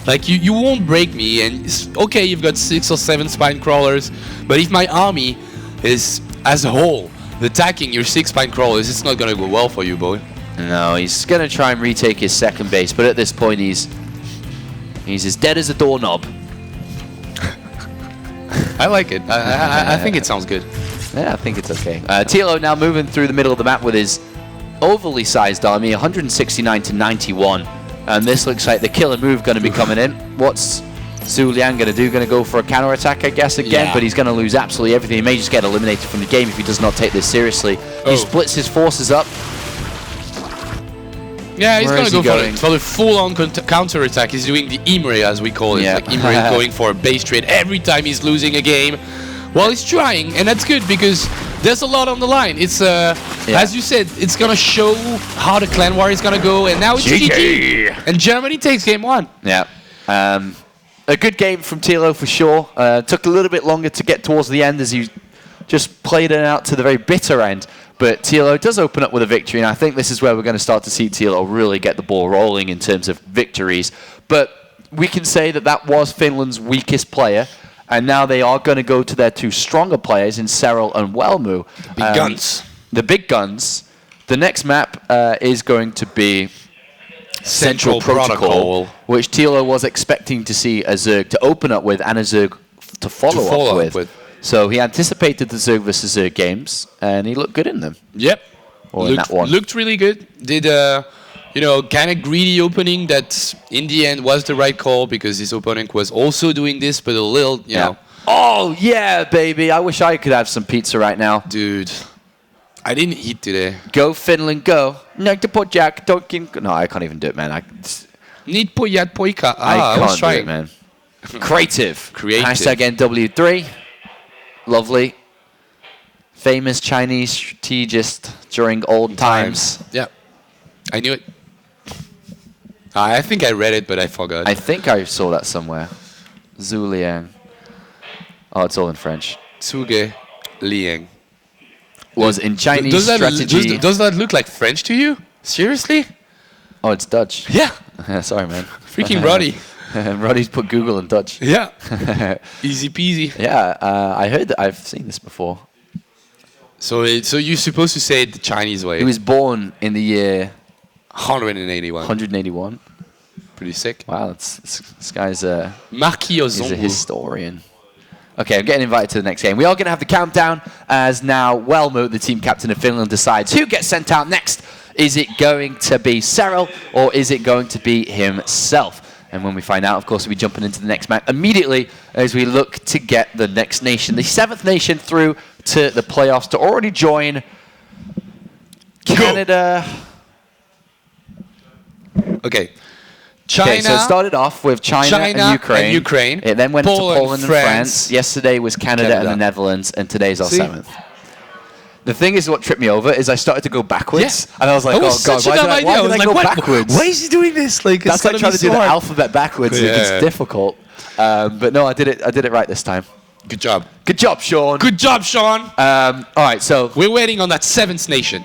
Like, you won't break me, and it's okay, you've got 6 or 7 spine crawlers, but if my army is, as a whole, attacking your 6 spine crawlers, it's not gonna go well for you, boy. No, he's gonna try and retake his second base, but at this point he's as dead as a doorknob. I like it. I think it sounds good. Yeah, I think it's okay. TLO now moving through the middle of the map with his overly sized army, 169 to 91. And this looks like the killer move going to be coming in. What's Zhu Liang going to do? Going to go for a counter-attack, I guess, again, but he's going to lose absolutely everything. He may just get eliminated from the game if he does not take this seriously. He splits his forces up. Yeah, he's going to go for the full-on counter-attack. He's doing the Imre, as we call it. Like Imre is going for a base trade every time he's losing a game. Well, he's trying, and that's good because there's a lot on the line. It's, as you said, it's going to show how the clan war is going to go, and now it's GG. And Germany takes game 1. Yeah. A good game from TLO for sure. Took a little bit longer to get towards the end as he just played it out to the very bitter end. But TLO does open up with a victory, and I think this is where we're going to start to see TLO really get the ball rolling in terms of victories. But we can say that was Finland's weakest player. And now they are going to go to their two stronger players in Serral and Welmu. Big guns. The big guns. The next map is going to be Central Protocol, which Tilo was expecting to see a Zerg to open up with and a Zerg to follow up with. So he anticipated the Zerg versus Zerg games, and he looked good in them. Yep. Or in that one. Looked really good. Did kind of greedy opening that in the end was the right call because his opponent was also doing this, but a little, you know. Oh, yeah, baby. I wish I could have some pizza right now. Dude, I didn't eat today. Go, Finland, go. No, I can't even do it, man. Need pojat pojka. I can't do it, man. Creative. Hashtag NW3. Lovely. Famous Chinese strategist during old times. Yeah. I knew it. I think I read it, but I forgot. I think I saw that somewhere. Zhu Liang. Oh, it's all in French. Zhuge Liang. Was in Chinese strategy. Does that look like French to you? Seriously? Oh, it's Dutch. Yeah. Sorry, man. Freaking Roddy. Roddy's put Google in Dutch. Yeah. Easy peasy. Yeah, I heard that. I've seen this before. So you're supposed to say it the Chinese way. He was born in the year 181. 181. Pretty sick. Wow, this guy's a He's a historian. Okay, I'm getting invited to the next game. We are going to have the countdown as now Welmu, the team captain of Finland, decides who gets sent out next. Is it going to be Serral or is it going to be himself? And when we find out, of course, we'll be jumping into the next match immediately as we look to get the next nation, the 7th nation, through to the playoffs to already join Canada. Okay. China. Okay, so it started off with China and Ukraine. It then went to Poland and France. Yesterday was Canada and the Netherlands, and today's our 7th. The thing is, what tripped me over is I started to go backwards, and I was like, "Oh God, why did I go backwards? Why is he doing this? Like, that's like trying to do the alphabet backwards. Yeah. It's difficult." But no, I did it right this time. Good job. Good job, Sean. Good job, Sean. All right, so we're waiting on that 7th nation.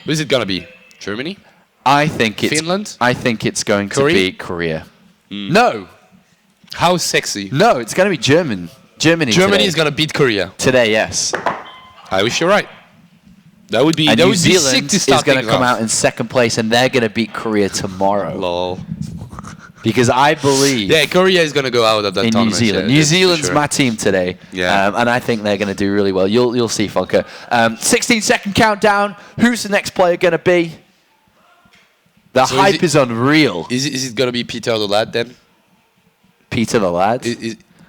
Who is it gonna be? Germany? I think it's Finland. I think it's going to be Korea. No. How sexy? No, it's going to be Germany. Germany is gonna beat Korea today. Yes. I wish you're right. That would be New sick Zealand to start is going to come out in 2nd place, and they're going to beat Korea tomorrow. Lol. Because I believe. Yeah, Korea is going to go out of that in tournament. New Zealand. Yeah, New Zealand's my team today. Yeah. And I think they're going to do really well. You'll see, Funker. 16-second countdown. Who's the next player going to be? The hype is unreal. Is it going to be Peter the Lad then? Peter the Lad?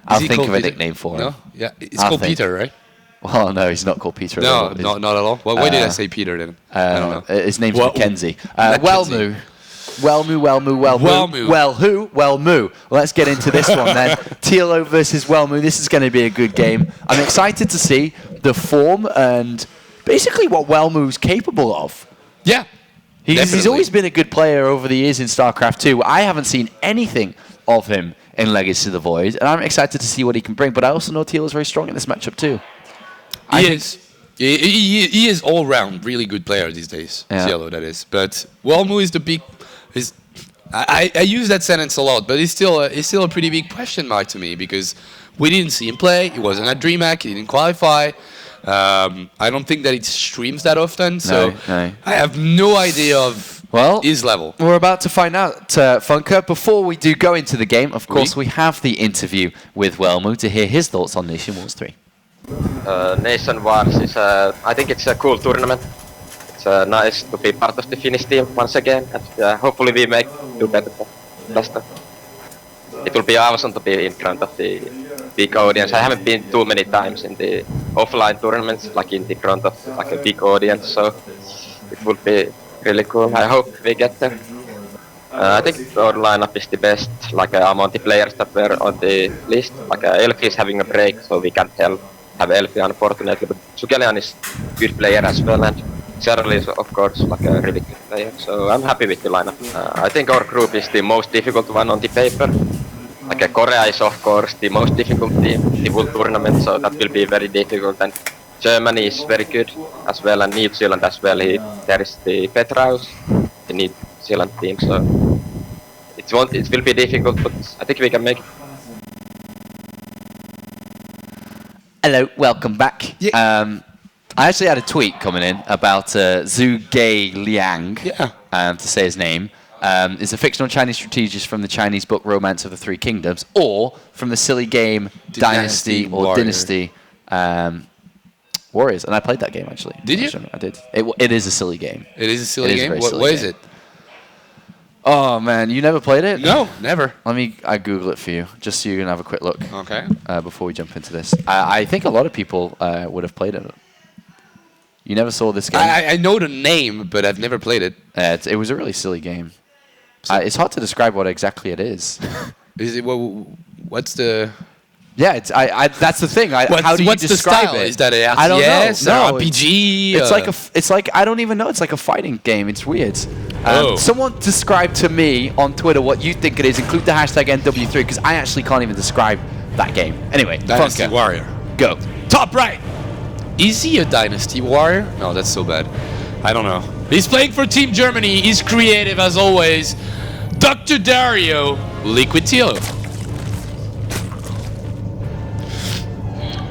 I'll think of a Peter? nickname for him. No? Yeah, it's called Peter, right? Well, no, he's not called Peter at all. No, not at all. Why did I say Peter then? I don't know. His name's Mackenzie. Welmu. Well, who? Welmu. Let's get into this one then. Tilo versus Welmu. This is going to be a good game. I'm excited to see the form and basically what Welmu's capable of. Yeah. He's always been a good player over the years in Starcraft 2. I haven't seen anything of him in Legacy of the Void, and I'm excited to see what he can bring. But I also know Teal is very strong in this matchup too. He is all round really good player these days. Yeah. Cielo, that is. But Welmu is the big. I use that sentence a lot, but it's still a pretty big question mark to me because we didn't see him play. He wasn't at DreamHack. He didn't qualify. I don't think that it streams that often, so no. I have no idea of his level. We're about to find out, Funker. Before we do go into the game, of course, we have the interview with Welmu to hear his thoughts on NationWars 3. NationWars is I think it's a cool tournament. It's nice to be part of the Finnish team once again, and hopefully we do better than last time. It will be awesome to be in front of the big audience. I haven't been too many times in the offline tournaments, like in the front of like a big audience, so it will be really cool. I hope we get there. I think our lineup is the best, like among the players that were on the list. Like Elfi is having a break, so we can't have Elfi unfortunately, but Sukelian is a good player as well, and Cheryl is of course like a really good player, so I'm happy with the lineup. I think our group is the most difficult one on the paper. Like Korea is of course the most difficult team in the whole tournament, so that will be very difficult, and Germany is very good as well, and New Zealand as well. There is the Petraeus, the New Zealand team, so it will be difficult, but I think we can make it. Hello, welcome back. I actually had a tweet coming in about Zhu Gei Liang, to say his name. Is a fictional Chinese strategist from the Chinese book Romance of the Three Kingdoms, or from the silly game Dynasty or Dynasty Warriors. And I played that game, actually. Did you? I did. It is a silly game. It is a silly game? What is it? Oh, man, you never played it? No, never. I Google it for you, just so you can have a quick look. Okay. Before we jump into this. I think a lot of people would have played it. You never saw this game? I know the name, but I've never played it. It was a really silly game. It's hard to describe what exactly it is. Is it what's the? Yeah, that's the thing. How do you what's describe the style? it? Is that an RTS? I don't know. No, RPG? It's like I don't even know. It's like a fighting game. It's weird. Oh. Someone describe to me on Twitter what you think it is. Include the hashtag NW3 because I actually can't even describe that game. Anyway, Dynasty Warrior. Go. Top right. Is he a Dynasty Warrior? No, that's so bad. I don't know. He's playing for Team Germany. He's creative as always. Dr. Dario Liquidtillo.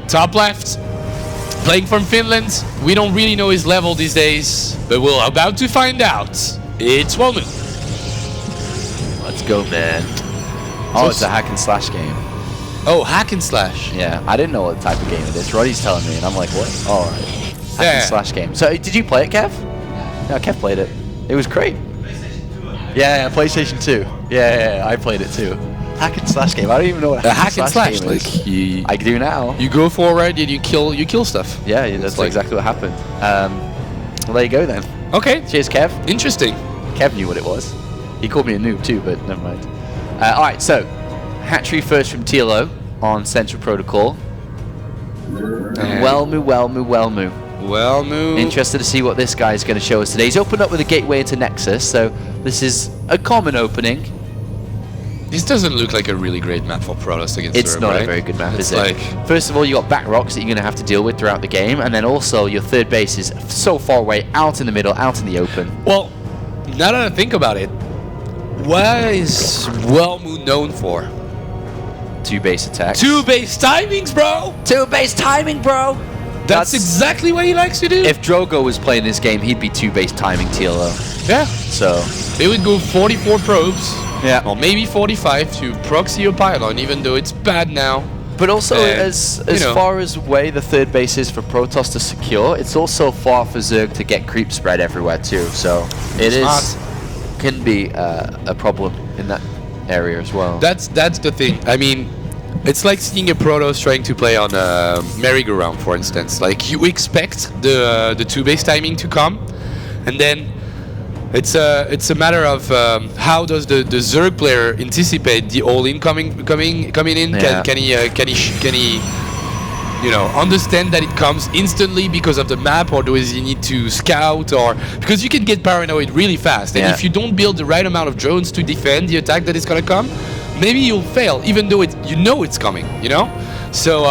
Top left. Playing from Finland. We don't really know his level these days, but we're about to find out. It's Walmu. Let's go, man. Oh, it's a hack and slash game. Oh, hack and slash. Yeah, I didn't know what type of game it is. Roddy's telling me, and I'm like, what? All right. Hack and slash game. So, did you play it, Kev? Yeah, Kev played it. It was great. Yeah, PlayStation 2. Yeah, I played it too. Hack and slash game. I don't even know what a hack and slash game is. I do now. You go forward and you kill stuff. Yeah, that's exactly what happened. Well, there you go then. Okay. Cheers, Kev. Interesting. Kev knew what it was. He called me a noob too, but never mind. All right, so hatchery first from Tilo on Central Protocol. Welmu. Interested to see what this guy is going to show us today. He's opened up with a gateway into Nexus, so this is a common opening. This doesn't look like a really great map for Protoss against It's Zerg, not right? a very good map, It's is it? First of all, you got back rocks that you're going to have to deal with throughout the game, and then also your third base is so far away, out in the middle, out in the open. Well, now that I think about it, what is Welmu known for? 2 base attacks. 2 base timings, bro! 2 base timing, bro! That's exactly what he likes to do. If Drogo was playing this game, he'd be 2 base timing TLO. Yeah. So they would go 44 probes. Yeah. Or maybe 45 to proxy your pylon, even though it's bad now. But also, as far as way the third base is for Protoss to secure, it's also far for Zerg to get creep spread everywhere too. So can be a problem in that area as well. That's the thing. I mean, it's like seeing a Protoss trying to play on a merry-go-round, for instance. Like, you expect the 2 base timing to come, and then it's a matter of how does the Zerg player anticipate the all-in coming in? Yeah. Can he understand that it comes instantly because of the map, or does he need to scout, or because you can get paranoid really fast, and if you don't build the right amount of drones to defend the attack that is gonna come, maybe you'll fail, even though it's coming, So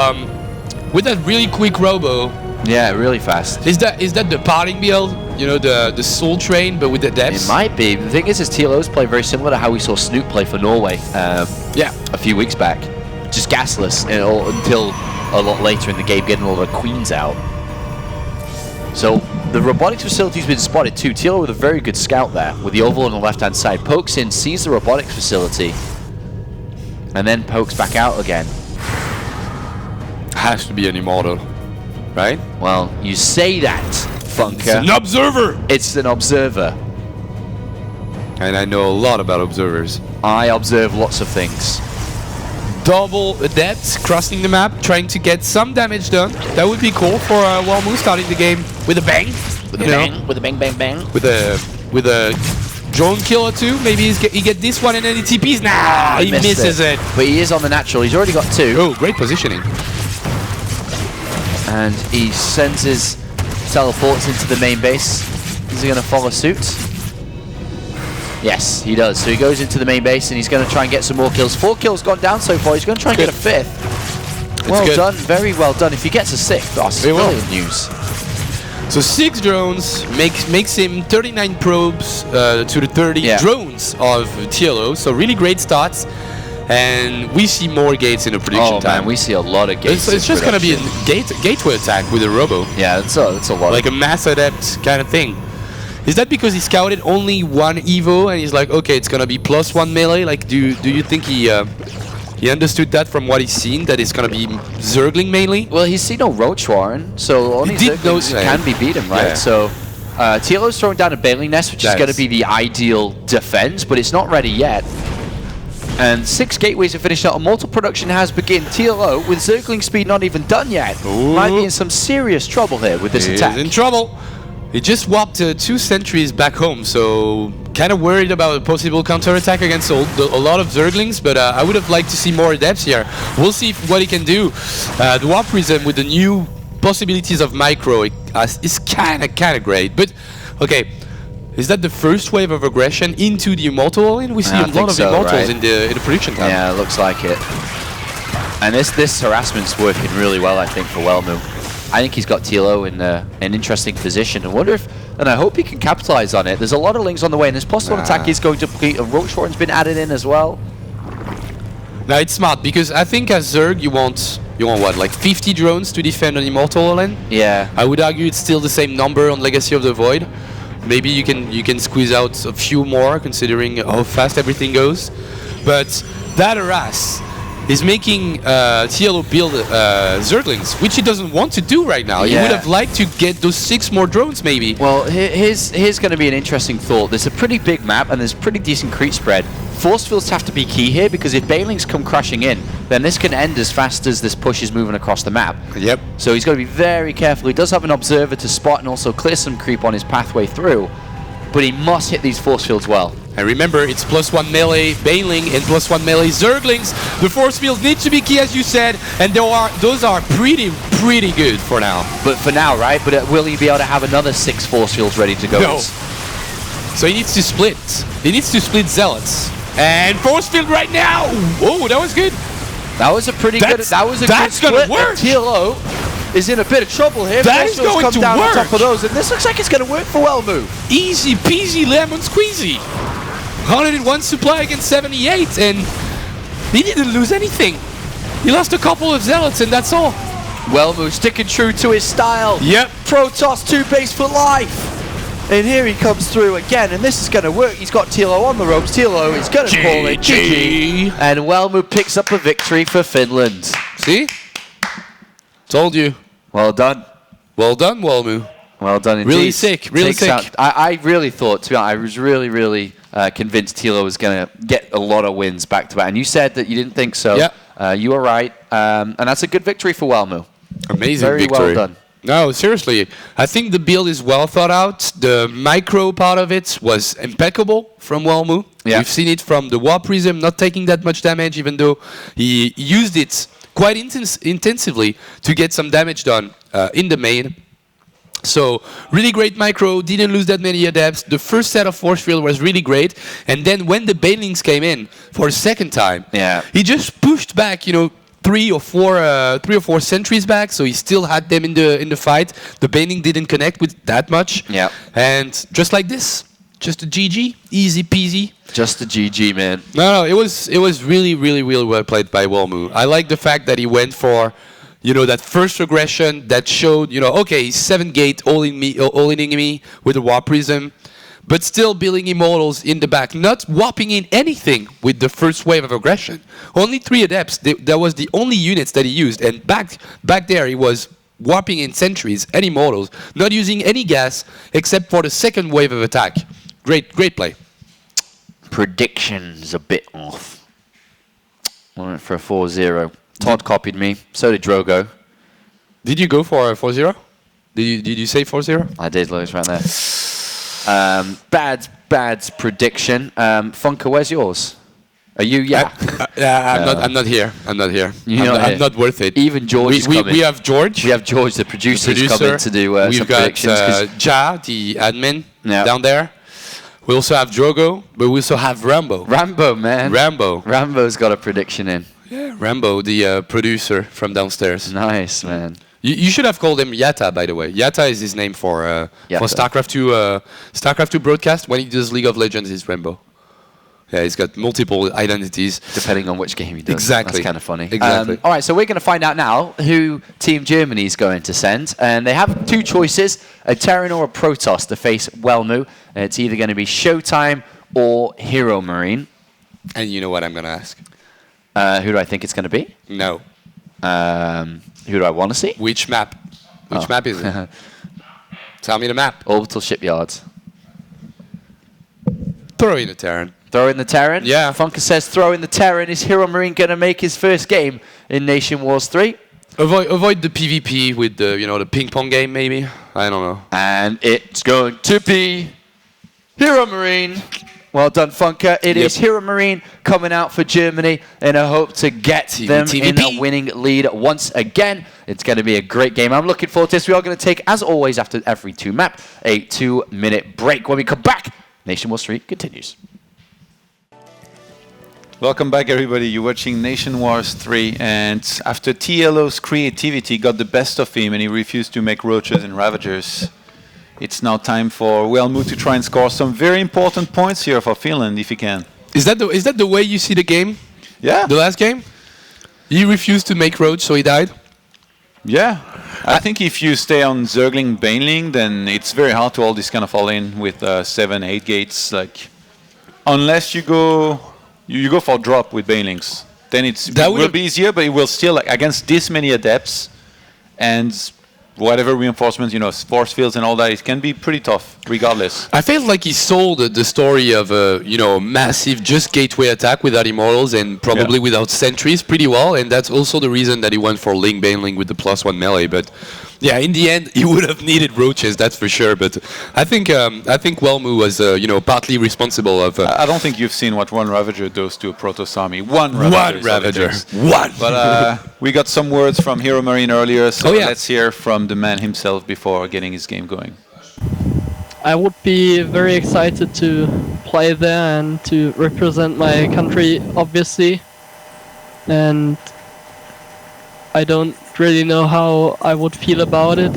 with that really quick robo, really fast. Is that the parting build? The Soul Train, but with the depths? It might be. The thing is TLOs play very similar to how we saw Snoop play for Norway. A few weeks back, just gasless until a lot later in the game, getting all the queens out. So the robotics facility's been spotted too. TLO with a very good scout there, with the oval on the left-hand side. Pokes in, sees the robotics facility, and then pokes back out again. Has to be an immortal, right? Well, you say that, Funker. It's an observer! It's an observer. And I know a lot about observers. I observe lots of things. Double depths, crossing the map, trying to get some damage done. That would be cool for Walmu starting the game with a bang. With a bang, with a bang, bang, bang. With a drone kill or 2. Maybe he get this one and then he TPs. Nah, he misses it. But he is on the natural. He's already got 2. Oh, great positioning. And he sends his teleports into the main base. Is he going to follow suit? Yes, he does. So he goes into the main base and he's going to try and get some more kills. 4 kills gone down so far. He's going to try and get a 5th. Well done. Very well done. If he gets a 6th, that's brilliant news. So 6 drones makes him 39 probes to the 30 drones of TLO. So really great stats. and we see more gates in the prediction time. Man, we see a lot of gates. It's just gonna be a gateway attack with a robo. Yeah, it's a lot. Like a mass adept kind of thing. Is that because he scouted only one Evo and he's like, okay, it's gonna be +1 melee? Like, do you think he understood that from what he's seen, that it's gonna be Zergling mainly? Well, he's seen no Roach Warren, so only Zerglings can be beaten, right? Yeah. So TLO's throwing down a Baneling Nest, which is going to be the ideal defense, but it's not ready yet. And 6 gateways are finished out. Immortal production has begun. TLO, with Zergling speed not even done yet, might be in some serious trouble here with this attack. He's in trouble. He just swapped 2 sentries back home, so kind of worried about a possible counterattack against a lot of Zerglings, but I would have liked to see more adepts here. We'll see what he can do. The Warp Prism with the new possibilities of micro is kind of great, but okay. Is that the first wave of aggression into the Immortal all-in? We see a lot of Immortals in the prediction time. Yeah, it looks like it. And this harassment's working really well, I think, for Wellmu. I think he's got TLO in an interesting position. I wonder if, and I hope he can capitalize on it. There's a lot of links on the way, and this possible attack is going to be, Roach Warren's been added in as well. Now it's smart, because I think as Zerg you want what, like 50 drones to defend an Immortal all-in? Yeah. I would argue it's still the same number on Legacy of the Void. Maybe you can squeeze out a few more considering how fast everything goes. But that harass is making TLO build Zerglings, which he doesn't want to do right now. Yeah. He would have liked to get those 6 more drones, maybe. Well, here's going to be an interesting thought. There's a pretty big map, and there's pretty decent creep spread. Force fields have to be key here, because if Banelings come crashing in, then this can end as fast as this push is moving across the map. Yep. So he's got to be very careful. He does have an observer to spot and also clear some creep on his pathway through, but he must hit these force fields well. And remember, it's +1 melee Baneling and +1 melee Zerglings. The force fields need to be key, as you said, and those are pretty good for now. But for now, right? But will he be able to have another 6 force fields ready to go? No. So he needs to split. He needs to split Zealots. And force field right now. Oh, that was good. That was a pretty good. That was a good split. Gonna work. TLO is in a bit of trouble here. That is going to down work. On top of those, and this looks like it's going to work for Wellmu. Easy peasy lemon squeezy. 101 supply against 78, and he didn't lose anything. He lost a couple of Zealots, and that's all. Wellmu sticking true to his style. Yep. Protoss 2 base for life. And here he comes through again, and this is going to work. He's got TLO on the ropes. TLO is going to call it GG. And Wellmu picks up a victory for Finland. See? Told you. Well done. Well done, Wellmu. Well done indeed. Really sick. Really sick. I really thought, to be honest, I was really convinced TLO was going to get a lot of wins back to back. And you said that you didn't think so. Yeah. You were right. And that's a good victory for Wellmu. Amazing Very victory. well done. No, seriously. I think the build is well thought out. The micro part of it was impeccable from Wellmu. Yeah. We've seen it from the Warp Prism not taking that much damage, even though he used it quite intensively to get some damage done in the main. So really great micro, didn't lose that many adepts. The first set of force field was really great, and then when the Banelings came in for a second time, he just pushed back, 3 or 4 sentries back, so he still had them in the fight. The Baneling didn't connect with that much. Yeah. And just like this, just a GG, easy peasy. Just a GG, man. No, it was really well played by Wellmu. I like the fact that he went for, that first aggression that showed, okay, he's 7 gate all-inning me with the Warp Prism, but still building Immortals in the back, not whopping in anything with the first wave of aggression. Only 3 adepts, that was the only units that he used, and back there he was warping in sentries and Immortals, not using any gas except for the second wave of attack. Great play. Predictions a bit off. I went for a 4-0. Todd copied me, so did Drogo. Did you go for a 4-0? Did you say 4-0? I did, Lewis, right there. Bad prediction. Funker, where's yours? Are you? Yeah. I'm not here. I'm not worth it. Even George is coming. We have George. We have George, the producer, coming to do some predictions. We've got the admin down there. We also have Drogo, but we also have Rambo. Rambo, man. Rambo's got a prediction in. Yeah, Rambo, the producer from downstairs. Nice, man. You should have called him Yatta, by the way. Yatta is his name for Starcraft 2 broadcast. When he does League of Legends, he's Rambo. Yeah, he's got multiple identities. Depending on which game he does. Exactly. That's kind of funny. Exactly. All right, so we're going to find out now who Team Germany is going to send. And they have two choices, a Terran or a Protoss to face Welmu. And it's either going to be Showtime or Hero Marine. And you know what I'm going to ask? Who do I think it's going to be? No. Who do I want to see? Which map? Which map is it? Tell me the map. Orbital Shipyards. Throw in the Terran. Throw in the Terran? Yeah. Funker says throw in the Terran. Is Hero Marine going to make his first game in NationWars 3? Avoid the PvP with the the ping pong game maybe. I don't know. And it's going to be Hero Marine. Well done, Funker. It is Hero Marine coming out for Germany in a hope to get them in a winning lead once again. It's going to be a great game. I'm looking forward to this. We are going to take, as always, after every 2 map, a 2-minute break. When we come back, NationWars 3 continues. Welcome back, everybody. You're watching NationWars 3, and after TLO's creativity got the best of him and he refused to make roaches and ravagers, it's now time for Welmu to try and score some very important points here for Finland, if he can. Is that the way you see the game? Yeah. The last game? He refused to make roads, so he died? Yeah. I think if you stay on Zergling, Baneling, then it's very hard to all this kind of all in with 7, 8 gates. Like, unless you go for drop with Banelings, then it will be easier, but it will still, like, against this many adepts and whatever reinforcements, force fields and all that, it can be pretty tough, regardless. I felt like he sold the story of a massive just gateway attack without immortals and probably without sentries pretty well, and that's also the reason that he went for Ling Baneling with the +1 melee. But yeah, in the end, he would have needed roaches, that's for sure. But I think Welmu was partly responsible of. I don't think you've seen what one Ravager does to a Protoss army. One Ravager. One. But we got some words from Hero Marine earlier, so let's hear from the man himself before getting his game going. I would be very excited to play there and to represent my country, obviously. And I don't really know how I would feel about it.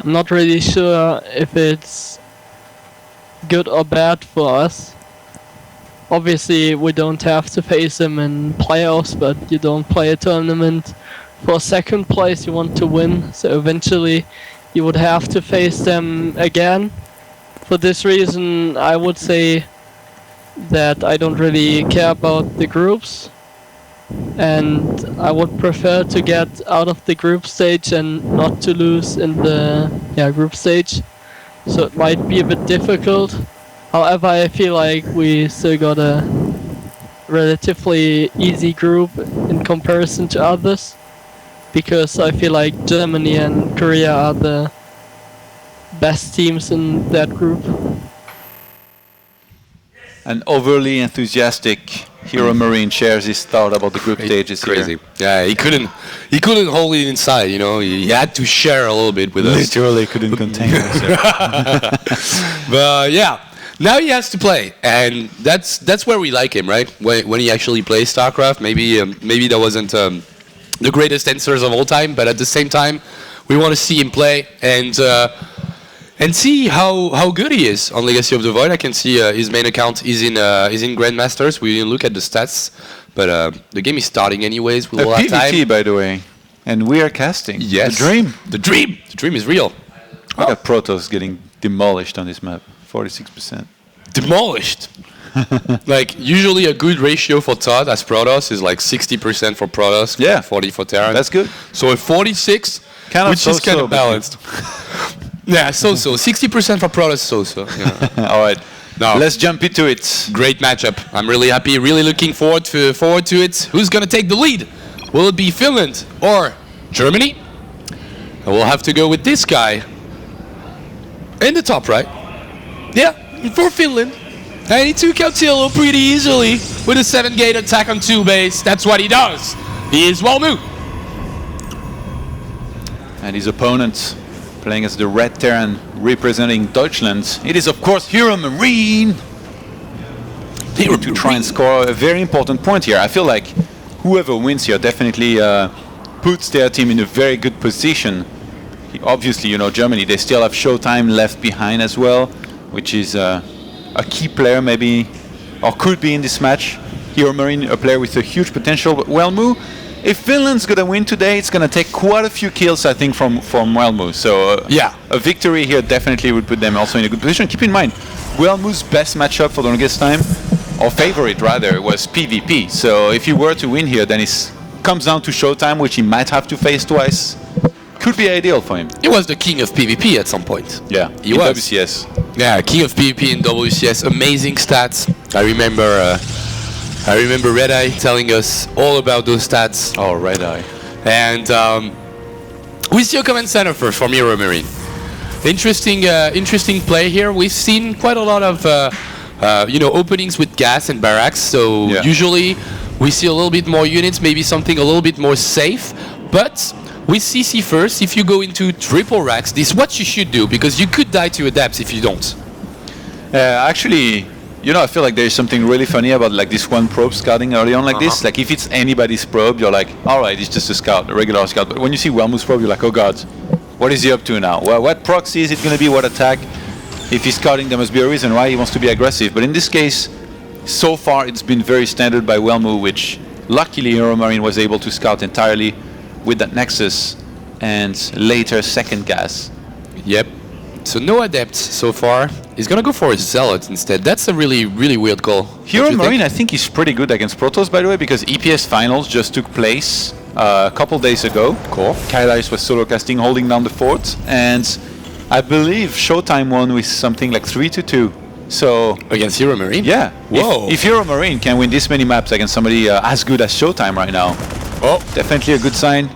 I'm not really sure if it's good or bad for us. Obviously, we don't have to face them in playoffs, but you don't play a tournament for second place, you want to win. So eventually, you would have to face them again. For this reason, I would say that I don't really care about the groups. And I would prefer to get out of the group stage and not to lose in the group stage. So it might be a bit difficult. However, I feel like we still got a relatively easy group in comparison to others, because I feel like Germany and Korea are the best teams in that group. An overly enthusiastic Hero Marine shares his thought about the group stages. Crazy. Yeah, he couldn't hold it inside, He had to share a little bit with us. Literally couldn't contain himself. But yeah, now he has to play, and that's where we like him, right? When he actually plays StarCraft, maybe that wasn't the greatest answers of all time, but at the same time, we want to see him play and see how good he is on Legacy of the Void. I can see his main account is in Grandmasters. We didn't look at the stats, but the game is starting anyways. We'll have time. PvP, by the way, and we are casting. Yes, the dream is real. Look at Protoss getting demolished on this map. 46%. Demolished. Like usually a good ratio for Todd as Protoss is like 60% for Protoss, 40 for Terran. That's good. So a 46, which is kind of balanced. Yeah, so 60% for Protoss, so. Yeah. All right. Now let's jump into it. Great matchup. I'm really happy. Really looking forward to it. Who's gonna take the lead? Will it be Finland or Germany? And we'll have to go with this guy in the top right. Yeah, for Finland. And he took out Tilo pretty easily with a 7-gate attack on 2 base. That's what he does. He is Welmu. And his opponent, playing as the Red Terran representing Deutschland, it is of course Hero Marine. To try and score a very important point here. I feel like whoever wins here definitely puts their team in a very good position. Obviously, Germany, they still have Showtime left behind as well, which is a key player maybe or could be in this match. Hero Marine, a player with a huge potential, but Wellmu, if Finland's gonna win today, it's gonna take quite a few kills, I think, from Wellmu. So a victory here definitely would put them also in a good position. Keep in mind, Wellmu's best matchup for the longest time, or favorite rather, was PvP. So if he were to win here, then it comes down to Showtime, which he might have to face twice. Could be ideal for him. He was the king of PvP at some point. Yeah, he was. WCS. Yeah, king of PvP in WCS. Amazing stats. I remember Red Eye telling us all about those stats. Oh, Red Eye. And we see a command center first from Hero Marine. Interesting play here. We've seen quite a lot of openings with gas and barracks. So usually we see a little bit more units, maybe something a little bit more safe. But with CC first, if you go into triple racks, this is what you should do, because you could die to adapts if you don't. Actually, I feel like there's something really funny about like this one probe scouting early on like this. Like if it's anybody's probe, you're like, all right, it's just a scout, a regular scout. But when you see Wellmu's probe, you're like, oh god, what is he up to now? Well, what proxy is it going to be? What attack? If he's scouting, there must be a reason why he wants to be aggressive. But in this case, so far it's been very standard by Wellmu, which luckily Hero Marine was able to scout entirely with that Nexus and later second gas. Yep. So no adepts so far. He's gonna go for a Zealot instead. That's a really weird call. Hero Marine, I think he's pretty good against Protoss, by the way, because EPS finals just took place a couple days ago. Cool. Kailash was solo casting, holding down the fort, and I believe Showtime won with something like 3-2. So against Hero Marine? Yeah. Whoa. If Hero Marine can win this many maps against somebody as good as Showtime right now, definitely a good sign.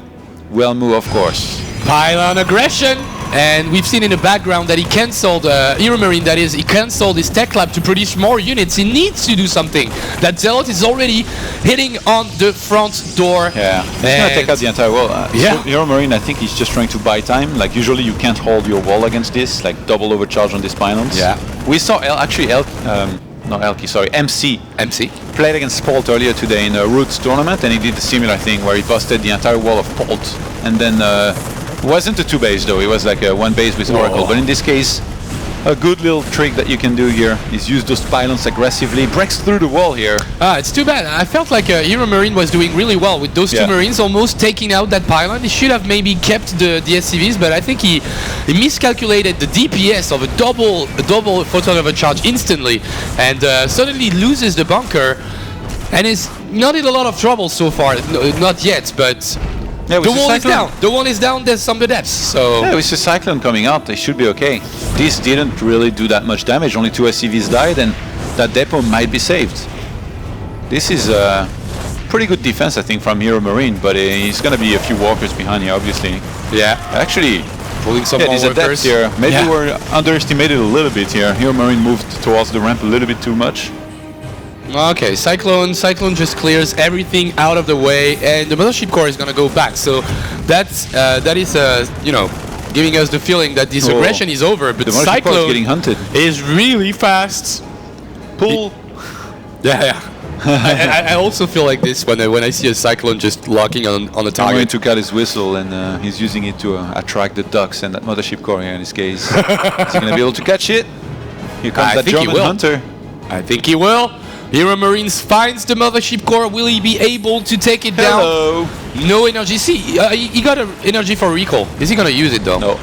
Wellmu, of course. Pylon aggression. And we've seen in the background that he cancelled, Hero Marine that is, he cancelled his tech lab to produce more units. He needs to do something. That Zealot is already hitting on the front door. Yeah, he's going to take out the entire wall. So Hero Marine, I think he's just trying to buy time. Like usually you can't hold your wall against this, like double overcharge on these pylons. Yeah. We saw MC played against Polt earlier today in a Roots tournament, and he did a similar thing where he busted the entire wall of Polt, and then wasn't a 2-base though, it was like a 1-base with Oracle. But in this case, a good little trick that you can do here is use those pylons aggressively, breaks through the wall here. It's too bad. I felt like Hero Marine was doing really well with those two Marines almost taking out that pylon. He should have maybe kept the SCVs, but I think he miscalculated the DPS of a double photon overcharge instantly, and suddenly loses the bunker and is not in a lot of trouble so far. No, not yet, but the wall is down. The wall is down. There's some adepts. So with the Cyclone coming out, they should be okay. This didn't really do that much damage. Only 2 SCVs died, and that depot might be saved. This is a pretty good defense, I think, from Hero Marine, but he's going to be a few walkers behind here, obviously. Yeah. Actually, pulling some more these adepts here. Maybe we're underestimated a little bit here. Hero Marine moved towards the ramp a little bit too much. Okay, Cyclone just clears everything out of the way, and the Mothership Core is gonna go back. So that is giving us the feeling that this aggression is over. But the Mothership Core is getting hunted. Is really fast. Pull. I also feel like this when I see a Cyclone just locking on the target. He took out his whistle and he's using it to attract the ducks and that Mothership Core here in this case. Is he gonna be able to catch it? Here comes that German hunter. I think he will. Hero Marines finds the Mothership Core. Will he be able to take it down? No energy. See, he got energy for recall. Is he gonna use it though? No.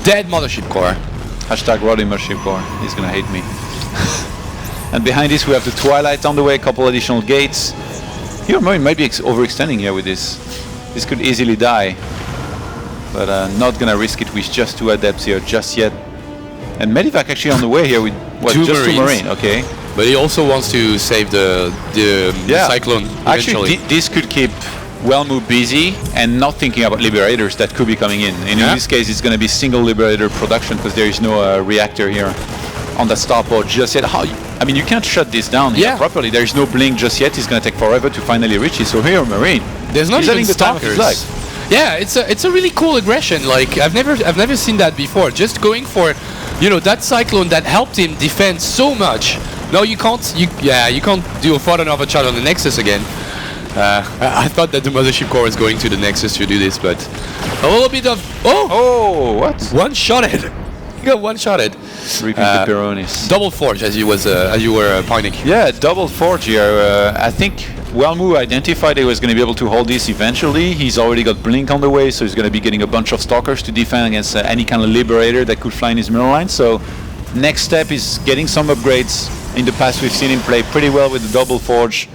Dead Mothership Core. Hashtag Roddy Mothership Core. He's gonna hate me. And behind this we have the Twilight on the way, a couple additional gates. Hero Marine might be overextending here with this. This could easily die. But not gonna risk it with just 2 adepts here just yet. And Medivac actually on the way here with just 2 Marine, okay. But he also wants to save the Cyclone eventually. Actually, this could keep Wellmu busy and not thinking about Liberators that could be coming in. And in this case, it's going to be single Liberator production because there is no reactor here on the starport just yet. I mean, you can't shut this down properly. There is no blink just yet. It's going to take forever to finally reach it. So here, Marine, there's not even stalkers. Yeah, it's a really cool aggression. Like I've never seen that before. Just going for, that Cyclone that helped him defend so much. No, you can't. You can't do a photon overcharge on the Nexus again. I thought that the Mothership Core was going to the Nexus to do this, but a little bit of what? One-shotted. got one-shotted. Reaping the pepperonis. Double forge, as you were pointing. Yeah, double forge here. I think Wellmu identified he was going to be able to hold this eventually. He's already got Blink on the way, so he's going to be getting a bunch of Stalkers to defend against any kind of Liberator that could fly in his middle line. So next step is getting some upgrades. In the past, we've seen him play pretty well with the double forge.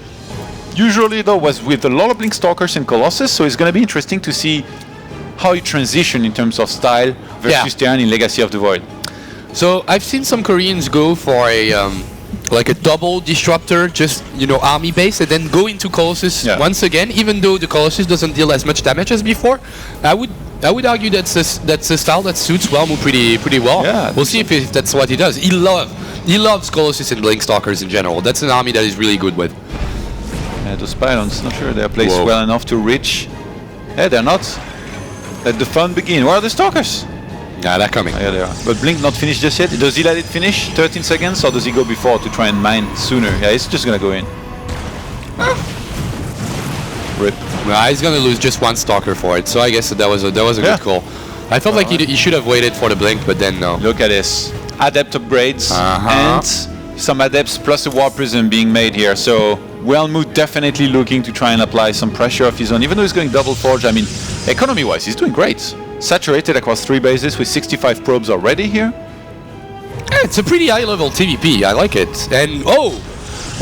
Usually, though, was with a lot of Blink Stalkers and Colossus, so it's going to be interesting to see how he transition in terms of style versus Terran in Legacy of the Void. So I've seen some Koreans go for a like a double disruptor, just army base, and then go into Colossus once again. Even though the Colossus doesn't deal as much damage as before, I would argue that's a style that suits Wellmu pretty well. Yeah, we'll see if that's what he does. He loves Colossus and Blink Stalkers in general. That's an army that he's really good with. Those pylons, not sure they're placed well enough to reach. Yeah, they're not. Let the fun begin. Where are the Stalkers? Yeah, they're coming. Yeah, they are. But Blink not finished just yet. Does he let it finish 13 seconds, or does he go before to try and mine sooner? Yeah, he's just gonna go in. Rip. Nah, he's gonna lose just one Stalker for it. So I guess that was a good call. I felt like he should have waited for the Blink, but then no. Look at this. Adept upgrades and some Adepts plus a War Prism being made here. So Wellmu definitely looking to try and apply some pressure of his own. Even though he's going double forge, I mean, economy-wise, he's doing great. Saturated across 3 bases with 65 probes already here. Yeah, it's a pretty high-level TVP. I like it. And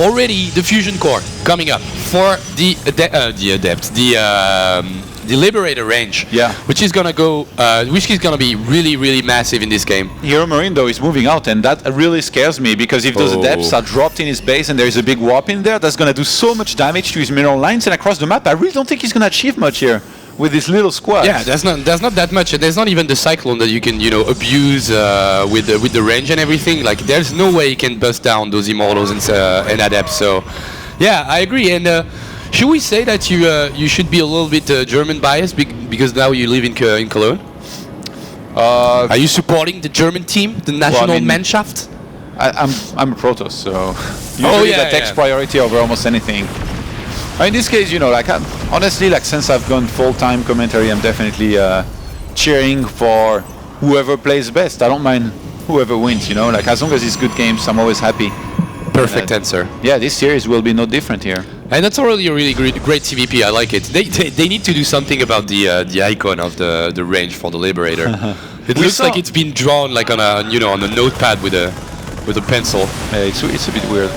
already the Fusion Core coming up for the Adept, the Liberator range. Yeah. Which is gonna be really massive in this game. Hero Marine though is moving out, and that really scares me, because if those Adepts are dropped in his base and there is a big warp in there, that's gonna do so much damage to his mineral lines and across the map. I really don't think he's gonna achieve much here with this little squad. Yeah, there's not that much. There's not even the Cyclone that you can abuse with the range and everything. Like there's no way you can bust down those Immortals and Adepts. So yeah, I agree. And should we say that you should be a little bit German biased because now you live in Cologne? Are you supporting the German team, the national Mannschaft? I'm a Protoss, so usually that takes priority over almost anything. In this case, honestly, since I've gone full-time commentary, I'm definitely cheering for whoever plays best. I don't mind whoever wins, as long as it's good games, I'm always happy. Perfect answer. Yeah, this series will be no different here. And that's already a really great TVP. I like it. They need to do something about the icon of the range for the Liberator. It looks like it's been drawn like on a on a notepad with a pencil. Yeah, it's a bit weird.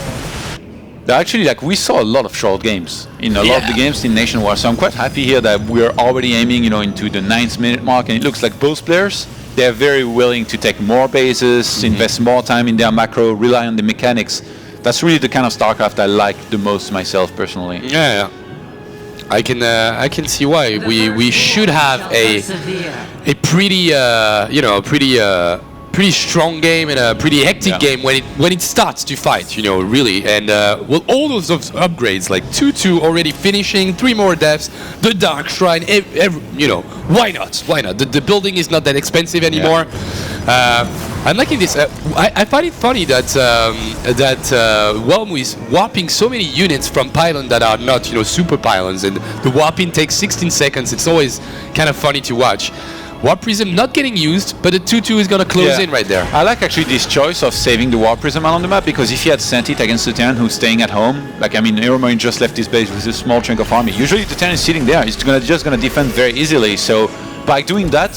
Actually, we saw a lot of short games in a lot of the games in NationWars. So I'm quite happy here that we're already aiming, into the 9th minute mark, and it looks like both players, they're very willing to take more bases, invest more time in their macro, rely on the mechanics. That's really the kind of Starcraft I like the most myself personally. Yeah. I can see why we should have a pretty pretty strong game and a pretty hectic game when it starts to fight, really. And all those upgrades, like 2-2 already finishing, 3 more deaths, the Dark Shrine, why not? Why not? The building is not that expensive anymore. I'm liking this. I find it funny that Wellmu is warping so many units from pylon that are not super pylons, and the warping takes 16 seconds. It's always kind of funny to watch. Warp Prism not getting used, but the 2-2 is going to close in right there. I like actually this choice of saving the Warp Prism on the map, because if he had sent it against the Terran who's staying at home, Hero Marine just left his base with a small chunk of army. Usually the Terran is sitting there, he's just going to defend very easily. So by doing that,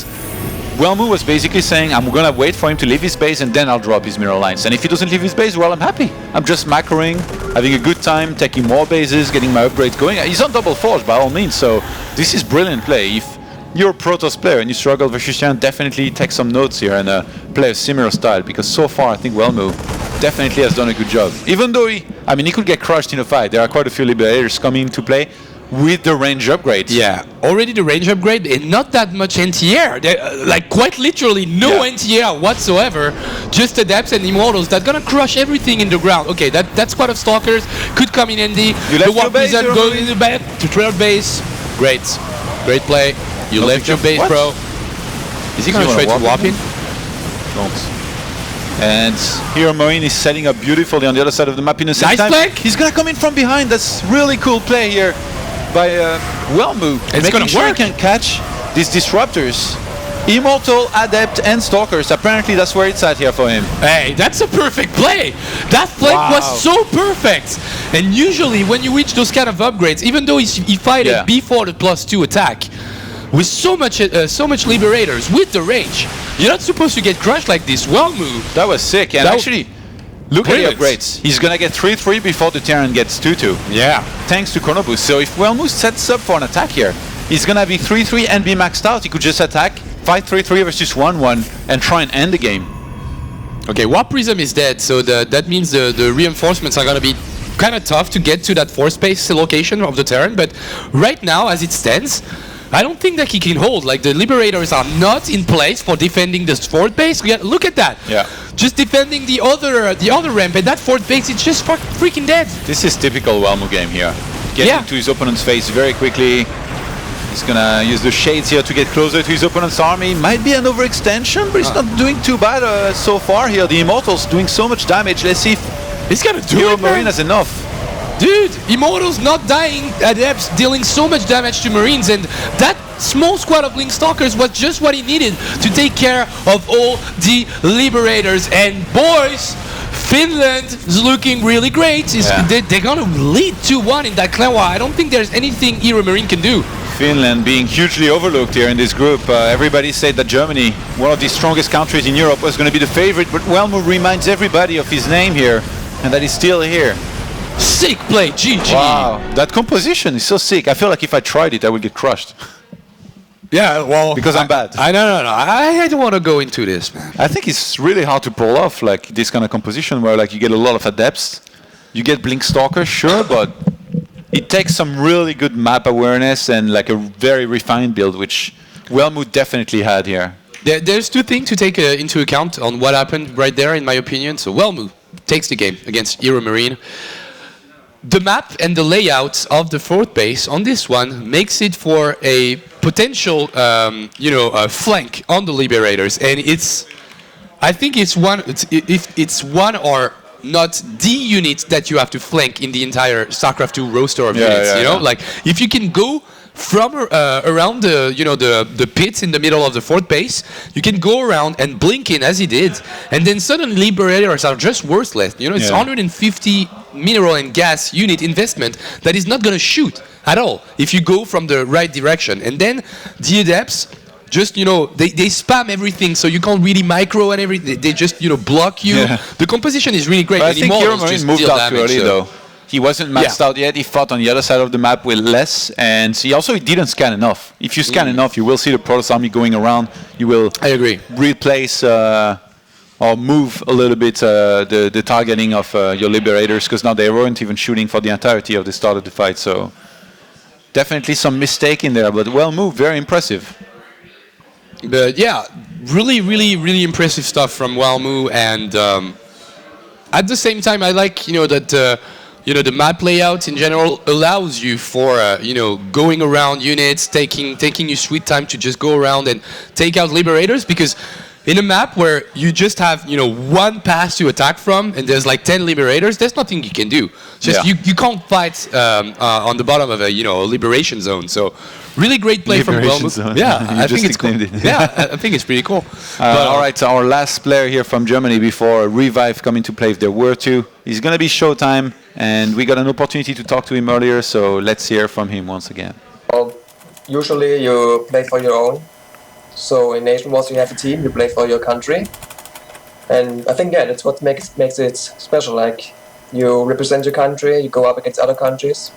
Wellmu was basically saying, I'm going to wait for him to leave his base and then I'll drop his mineral lines. And if he doesn't leave his base, well, I'm happy. I'm just macroing, having a good time, taking more bases, getting my upgrades going. He's on double forge by all means, so this is brilliant play. If you're a Protoss player and you struggle versus Terran, definitely take some notes here and play a similar style, because so far I think Wellmu definitely has done a good job. Even though he could get crushed in a fight. There are quite a few Liberators coming into play with the range upgrades. Yeah, already the range upgrade and not that much anti-air. Like quite literally no anti-air whatsoever. Just Adepts and Immortals that gonna crush everything in the ground. Okay, that squad of Stalkers could come in handy. The Warp Prism goes in the back to third base. Great play. You left your base, bro. Is he going to try to warp in? Don't. And Hero Marine is setting up beautifully on the other side of the map in the same time. Nice flank! He's going to come in from behind. That's really cool play here by Wellmu. It's going to work. He can catch these disruptors. Immortal, Adept, and Stalkers. Apparently, that's where it's at here for him. Hey, that's a perfect play. That flank was so perfect. And usually, when you reach those kind of upgrades, even though he fight it before the +2 attack, with so much liberators with the range, you're not supposed to get crushed like this. Well moved. That was sick. And actually, look at the upgrades. He's gonna get 3-3 before the Terran gets 2-2. Yeah. Thanks to Chrono Boost. So if Wellmoose sets up for an attack here, he's gonna be 3-3 and be maxed out. He could just attack, fight 3-3 versus 1-1, and try and end the game. Okay, Warp Prism is dead, so that means the reinforcements are gonna be kind of tough to get to that force space location of the Terran. But right now, as it stands, I don't think that he can hold. Like, the Liberators are not in place for defending this fort base. Look at that. Yeah. Just defending the other ramp, and that fort base is just freaking dead. This is typical Wellmo game here. Getting to his opponent's face very quickly. He's gonna use the shades here to get closer to his opponent's army. Might be an overextension, but he's not doing too bad so far here. The Immortals doing so much damage. Let's see if he's gonna do it, Marine has enough. Dude, Immortals not dying, Adepts dealing so much damage to Marines, and that small squad of Link Stalkers was just what he needed to take care of all the Liberators. And boys, Finland is looking really great. They're gonna lead 2-1 in that clan war. I don't think there's anything Hero Marine can do. Finland being hugely overlooked here in this group. Everybody said that Germany, one of the strongest countries in Europe, was going to be the favorite, but Wellmo reminds everybody of his name here, and that he's still here. Sick play, GG. Wow, that composition is so sick. I feel like if I tried it, I would get crushed. Yeah, well, because I'm bad. I don't want to go into this, man. I think it's really hard to pull off like this kind of composition where like you get a lot of adepts, you get Blink Stalker, sure, but it takes some really good map awareness and like a very refined build, which Wellmo definitely had here. There's two things to take into account on what happened right there, in my opinion. So Wellmo takes the game against Hero Marine. The map and the layout of the fort base on this one makes it for a potential, flank on the Liberators, and I think it's one or not the unit that you have to flank in the entire StarCraft 2 roster of units. Like if you can go from around the pits in the middle of the fort base, you can go around and blink in as he did, and then suddenly Liberators are just worthless. It's 150 mineral and gas unit investment that is not going to shoot at all if you go from the right direction. And then the Adepts just, they spam everything, so you can't really micro and everything. They just, block you. Yeah. The composition is really great. But I think Hero Marine moved out too early, though. He wasn't maxed out yet. He fought on the other side of the map with less, and he didn't scan enough. If you scan enough, you will see the Protoss army going around. You will replace or move a little bit the targeting of your Liberators, because now they weren't even shooting for the entirety of the start of the fight. So definitely some mistake in there, but well moved, very impressive. But yeah, really, really, really impressive stuff from Wellmo, and at the same time, I like that the map layout in general allows you for going around units, taking you sweet time to just go around and take out Liberators, because in a map where you just have one pass to attack from and there's like 10 Liberators, there's nothing you can do. Just you can't fight on the bottom of a liberation zone. So really great play from Wellmo. Yeah, I think it's cool. Yeah, I think it's pretty cool. All right, so our last player here from Germany before Revive come into play, if there were to, is going to be Showtime, and we got an opportunity to talk to him earlier, so let's hear from him once again. Well, usually you play for your own. So in NationWars you have a team, you play for your country. And I think, that's what makes it special. Like, you represent your country, you go up against other countries.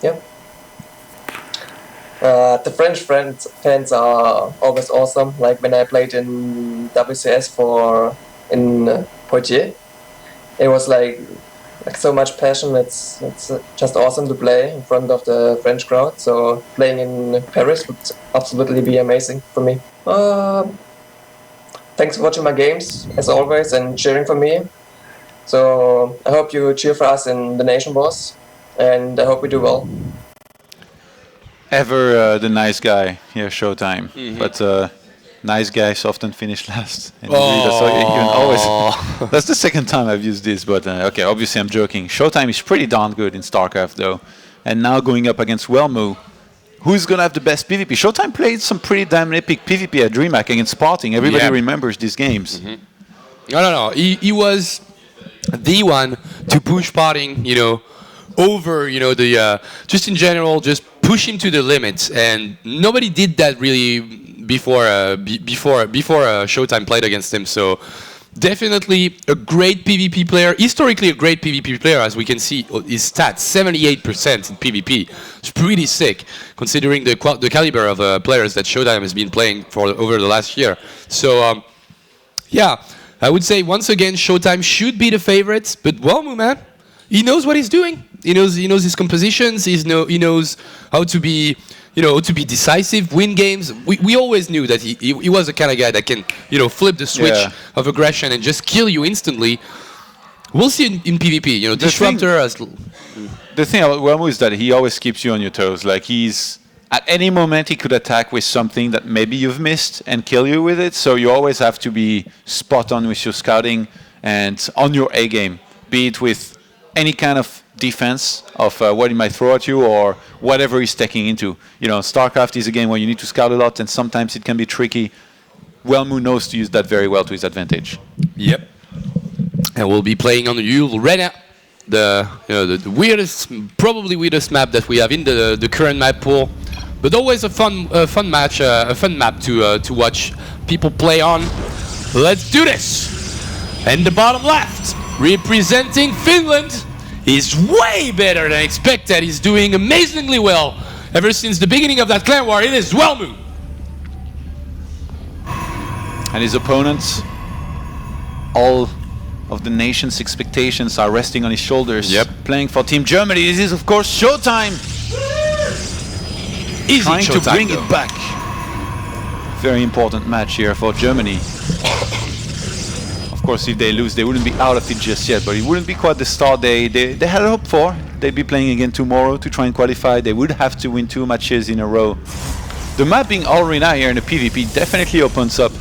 Yeah. The French fans are always awesome. Like when I played in WCS in Poitiers, it was like so much passion. It's just awesome to play in front of the French crowd. So playing in Paris would absolutely be amazing for me. Thanks for watching my games as always and cheering for me. So I hope you cheer for us in the NationWars, and I hope we do well. Ever the nice guy here, Showtime, but nice guys often finish last. And that's the second time I've used this, but okay, obviously I'm joking. Showtime is pretty darn good in StarCraft though, and now going up against Wellmo, who's going to have the best PvP. Showtime played some pretty damn epic PvP at DreamHack against Sparting. Everybody remembers these games. No. He was the one to push Sparting, over, the just in general, just push him to the limits, and nobody did that really before Showtime played against him. So definitely a great PvP player, historically a great PvP player, as we can see his stats, 78% in PvP. It's pretty sick considering the caliber of players that Showtime has been playing for over the last year. So yeah, I would say once again Showtime should be the favorites, but Wellmu, man, he knows what he's doing. He knows his compositions. He knows how to be, to be decisive, win games. We always knew that he was the kind of guy that can, flip the switch of aggression and just kill you instantly. We'll see in PvP. Disruptor as. The thing about Wellmu is that he always keeps you on your toes. Like he's at any moment he could attack with something that maybe you've missed and kill you with it. So you always have to be spot on with your scouting and on your A game, be it with any kind of defense of what he might throw at you or whatever he's taking into. Starcraft is a game where you need to scout a lot and sometimes it can be tricky. Wellmu knows to use that very well to his advantage. Yep. And we'll be playing on the Yule Arena, the weirdest, probably weirdest map that we have in the current map pool. But always a fun match, a fun map to watch people play on. Let's do this. And the bottom left, representing Finland. He's way better than expected. He's doing amazingly well ever since the beginning of that clan war. It is Wellmu. And his opponents, all of the nation's expectations are resting on his shoulders. Yep. Playing for Team Germany. This is, of course, Showtime. Easy trying Showtime, to bring though. it back. Very important match here for Germany. Of course, if they lose, they wouldn't be out of it just yet, but it wouldn't be quite the start they had hoped for. They'd be playing again tomorrow to try and qualify. They would have to win 2 matches in a row. The map being all arena here in the PvP definitely opens up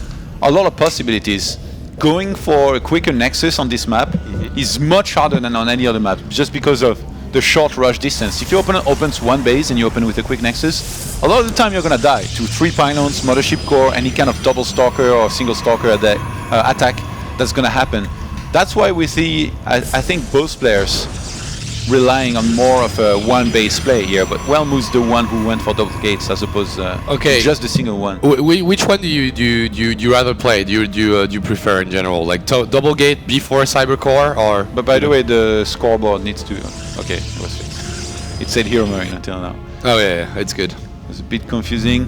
a lot of possibilities. Going for a quicker nexus on this map is much harder than on any other map, just because of the short rush distance. If your opponent opens one base and you open with a quick nexus, a lot of the time you're gonna die to 3 pylons, mothership core, any kind of double stalker or single stalker attack that's gonna happen. That's why we see, I think, both players relying on more of a one base play here, but Wellmu's the one who went for double gates as opposed to just the single one. Which one do you rather play? Do you prefer in general, like double gate before cybercore, or? But by the way, the scoreboard needs to. Okay, it was fixed. It said Hero Marine until now. Oh yeah, it's good. It's a bit confusing.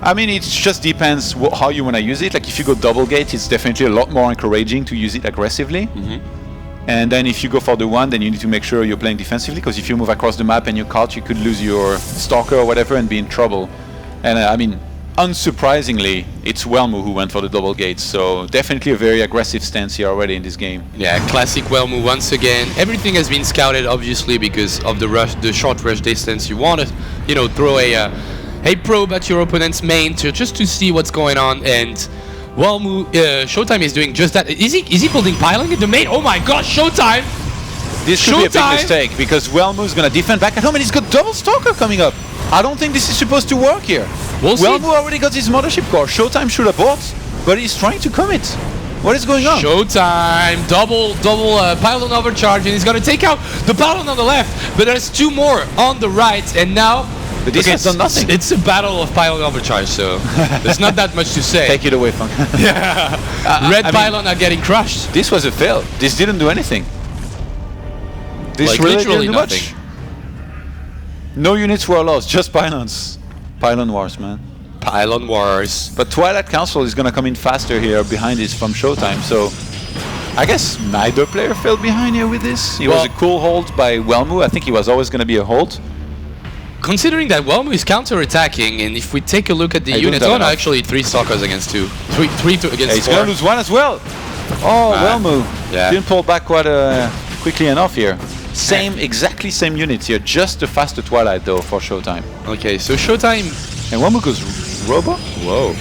I mean, it just depends how you want to use it. Like if you go double gate, it's definitely a lot more encouraging to use it aggressively. And then if you go for the one, then you need to make sure you're playing defensively, because if you move across the map and you're caught, you could lose your stalker or whatever and be in trouble. And I mean, unsurprisingly, it's Wellmu who went for the double gates, so definitely a very aggressive stance here already in this game. Yeah, classic Wellmu once again. Everything has been scouted, obviously, because of the short rush distance. You want to, throw a probe at your opponent's main just to see what's going on, and Wellmu, Showtime is doing just that. Is he building pylon in the main? Oh my gosh, Showtime! This could be a big mistake, because Wellmu's gonna defend back at home and he's got double stalker coming up. I don't think this is supposed to work here. Wellmu already got his mothership core. Showtime should abort, but he's trying to commit. What is going on? Showtime, double pylon overcharge, and he's gonna take out the pylon on the left, but there's 2 more on the right, and now but this has done nothing. It's a battle of pylon overcharge, so there's not that much to say. Take it away, Funk. Yeah. Red pylon are getting crushed. This was a fail. This didn't do anything. This like really literally didn't do nothing. Much. No units were lost, just pylons. Pylon wars, man. Pylon wars. But Twilight Council is gonna come in faster here behind this from Showtime, so I guess neither player fell behind here with this. It was a cool hold by Wellmu. I think he was always gonna be a hold. Considering that Wellmu is counter-attacking, and if we take a look at the units, no, actually 3 stalkers against 2. 3 against 4. He's gonna lose 1 as well. Oh, Wellmu didn't pull back quite quickly enough here. Exactly same units here, just the faster Twilight though for Showtime. Okay, so Showtime and Wellmu goes Robo. Whoa.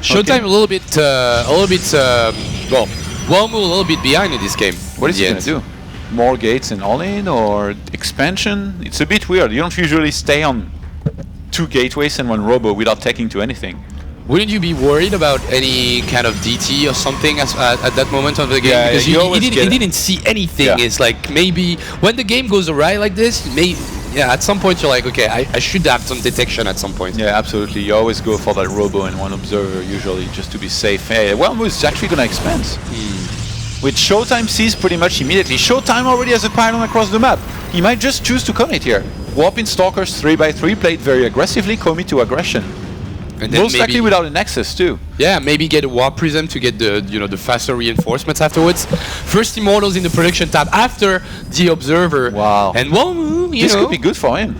Showtime a little bit, well, Wellmu a little bit behind in this game. What is he gonna do? more gates and all-in or expansion? It's a bit weird. You don't usually stay on 2 gateways and 1 robo without taking to anything. Wouldn't you be worried about any kind of DT or something at that moment of the game? Yeah, because you he didn't see anything. Yeah. It's like maybe when the game goes awry like this, at some point you're like, okay, I should have some detection at some point. Yeah, absolutely. You always go for that robo and 1 observer usually just to be safe. Hey, Wellmo is actually going to expand. With Showtime sees pretty much immediately. Showtime already has a pylon across the map. He might just choose to commit here. Warp in Stalkers 3x3, played very aggressively, commit to aggression. And then most likely without a Nexus too. Yeah, maybe get a Warp Prism to get the faster reinforcements afterwards. First Immortals in the production tab after the Observer. Wow. And Wellmo, this could be good for him.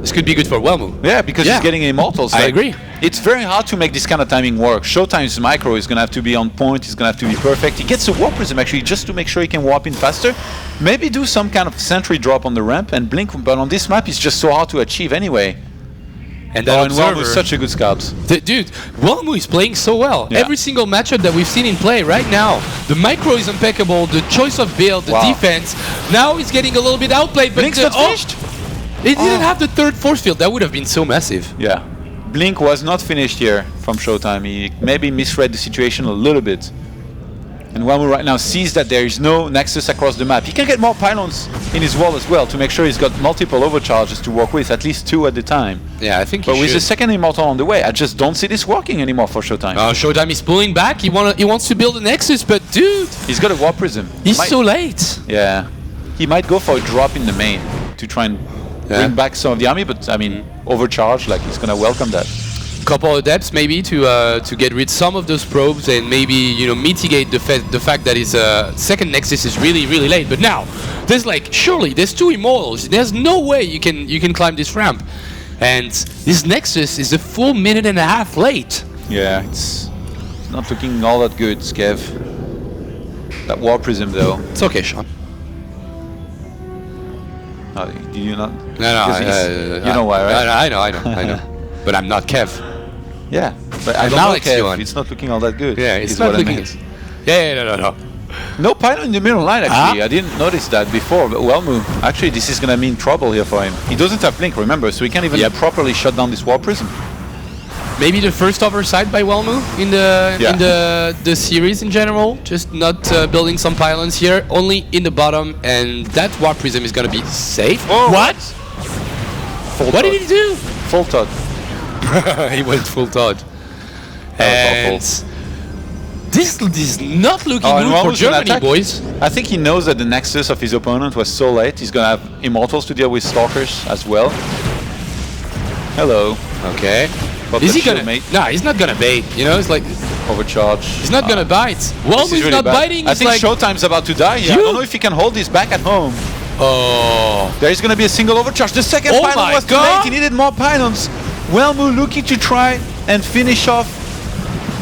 This could be good for Wellmo. Yeah, because he's getting Immortals. I agree. It's very hard to make this kind of timing work. Showtime's micro is going to have to be on point, he's going to have to be perfect. He gets a Warp Prism actually just to make sure he can warp in faster. Maybe do some kind of sentry drop on the ramp and blink, but on this map it's just so hard to achieve anyway. And that Observer, Wellmo is such a good scout. Dude, Wellmo is playing so well. Yeah. Every single matchup that we've seen in play right now, the micro is impeccable, the choice of build, the defense. Now he's getting a little bit outplayed, but Blink's not finished. He didn't have the 3rd force field. That would have been so massive. Yeah. Blink was not finished here from Showtime. He maybe misread the situation a little bit. And Wellmo right now sees that there is no Nexus across the map. He can get more pylons in his wall as well to make sure he's got multiple overcharges to work with, at least 2 at the time. Yeah, I think But with the second Immortal on the way, I just don't see this working anymore for Showtime. Showtime is pulling back. He wants to build a Nexus, but dude, he's got a Warp Prism. He's so late. Yeah. He might go for a drop in the main to try and bring back some of the army, but I mean, overcharge, like he's gonna welcome that. Couple of depths maybe to get rid some of those probes and maybe mitigate the fact that his second Nexus is really late. But now there's surely there's 2 Immortals. There's no way you can climb this ramp, and this Nexus is a full minute and a half late. Yeah, it's not looking all that good, Skev. That Warp Prism though. It's okay, Sean. Do you not? No, you know why, right? I know. But I'm not Kev. Yeah, but I don't know Kev. It's not looking all that good. Yeah, it's not looking. No. No pylon in the middle line actually. I didn't notice that before, but Wellmo, actually this is gonna mean trouble here for him. He doesn't have Blink, remember, so he can't even properly shut down this Warp Prism. Maybe the first oversight by Wellmo in the series in general, just not building some pylons here, only in the bottom, and that Warp Prism is gonna be safe. Whoa. What? What did he do? Full Todd. He went full Todd. And this is not looking good for Germany, boys. I think he knows that the Nexus of his opponent was so late, he's gonna have Immortals to deal with Stalkers as well. Hello. Okay. Is he gonna? Nah, he's not gonna bait. It's like overcharge. He's not gonna bite. Wellmo is not biting. I think Showtime's about to die here. I don't know if he can hold this back at home. Oh. There is gonna be a single overcharge. The second pylon was too late. He needed more pylons. Wellmo looking to try and finish off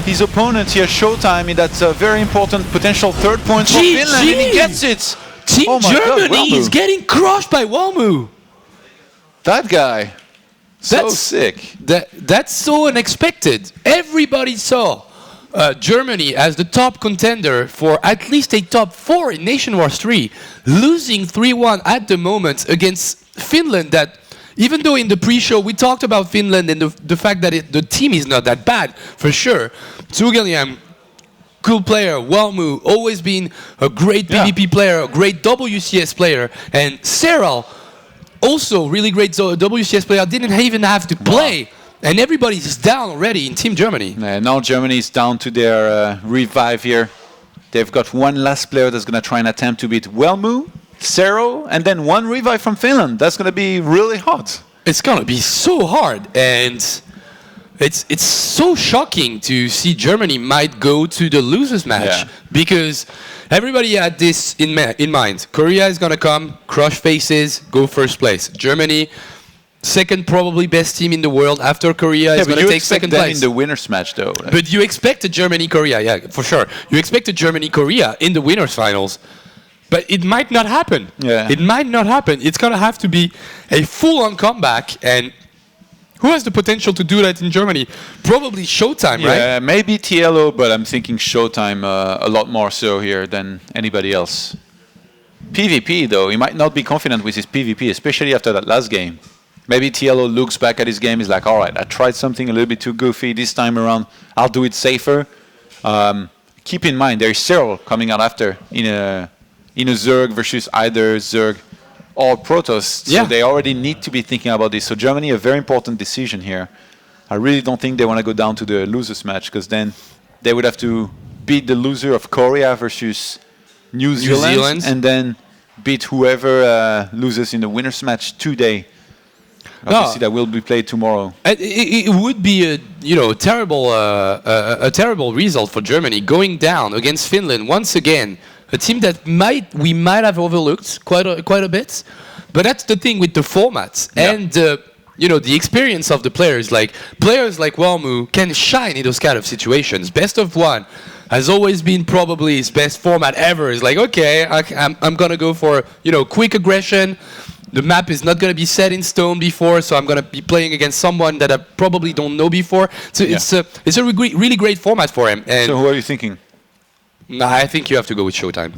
his opponent here, Showtime, in that very important potential 3rd point for Finland, and he gets it. Team Germany is getting crushed by Wellmo. That guy. So sick. That's so unexpected. Everybody saw Germany as the top contender for at least a top 4 in NationWars 3, losing 3-1 at the moment against Finland. That even though in the pre-show we talked about Finland and the fact that the team is not that bad for sure. Zugeliam, cool player. Wellmo, always been a great PvP player, a great WCS player, and Serral, also really great WCS player, didn't even have to play. And everybody's down already in Team Germany. Now Germany is down to their revive here. They've got one last player that's going to try and attempt to beat Wellmo, Zero, and then 1 revive from Finland. That's going to be really hot. It's going to be so hard. And it's so shocking to see Germany might go to the losers match. Because everybody had this in mind. Korea is going to come, crush faces, go first place. Germany, second probably best team in the world after Korea is going to take second place. In the winners match though. But you expect a Germany-Korea, for sure. You expect a Germany-Korea in the winners finals. But it might not happen. It might not happen. It's going to have to be a full-on comeback. And who has the potential to do that in Germany? Probably Showtime, right? Yeah, maybe TLO, but I'm thinking Showtime a lot more so here than anybody else. PvP, though, he might not be confident with his PvP, especially after that last game. Maybe TLO looks back at his game, he's like, all right, I tried something a little bit too goofy this time around. I'll do it safer. Keep in mind, there's Cyril coming out after in a Zerg versus either Zerg or Protoss. So they already need to be thinking about this. So Germany, a very important decision here. I really don't think they want to go down to the losers match, because then they would have to beat the loser of Korea versus New Zealand, and then beat whoever loses in the winners match today. Obviously, that will be played tomorrow. It would be a terrible result for Germany going down against Finland once again. A team that we might have overlooked quite a bit, but that's the thing with the format and the experience of the players. Like players like Walmu can shine in those kind of situations. Best of one has always been probably his best format ever. It's like, okay, I'm gonna go for quick aggression. The map is not going to be set in stone before, so I'm going to be playing against someone that I probably don't know before. So it's a really great format for him. And so who are you thinking? I think you have to go with Showtime.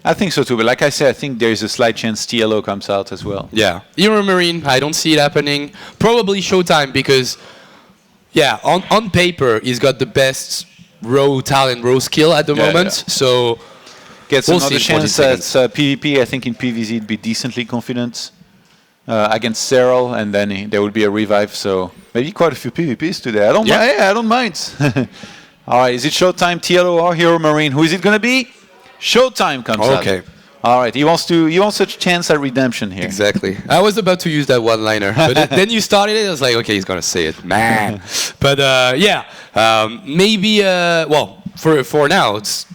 I think so too, but like I said, I think there is a slight chance TLO comes out as well. Yeah. Hero Marine, I don't see it happening. Probably Showtime because, on paper, he's got the best raw talent, raw skill at the moment. So gets another chance at PvP. I think in PvZ it'd be decently confident against Cyril, and then there would be a revive. So maybe quite a few PvPs today. I don't mind. All right, is it Showtime, TLO, or Hero Marine? Who is it going to be? Showtime comes out. Okay. All right, he wants a chance at redemption here. Exactly. I was about to use that one-liner, but then you started it. I was like, okay, he's gonna say it, man. But maybe. For now, it's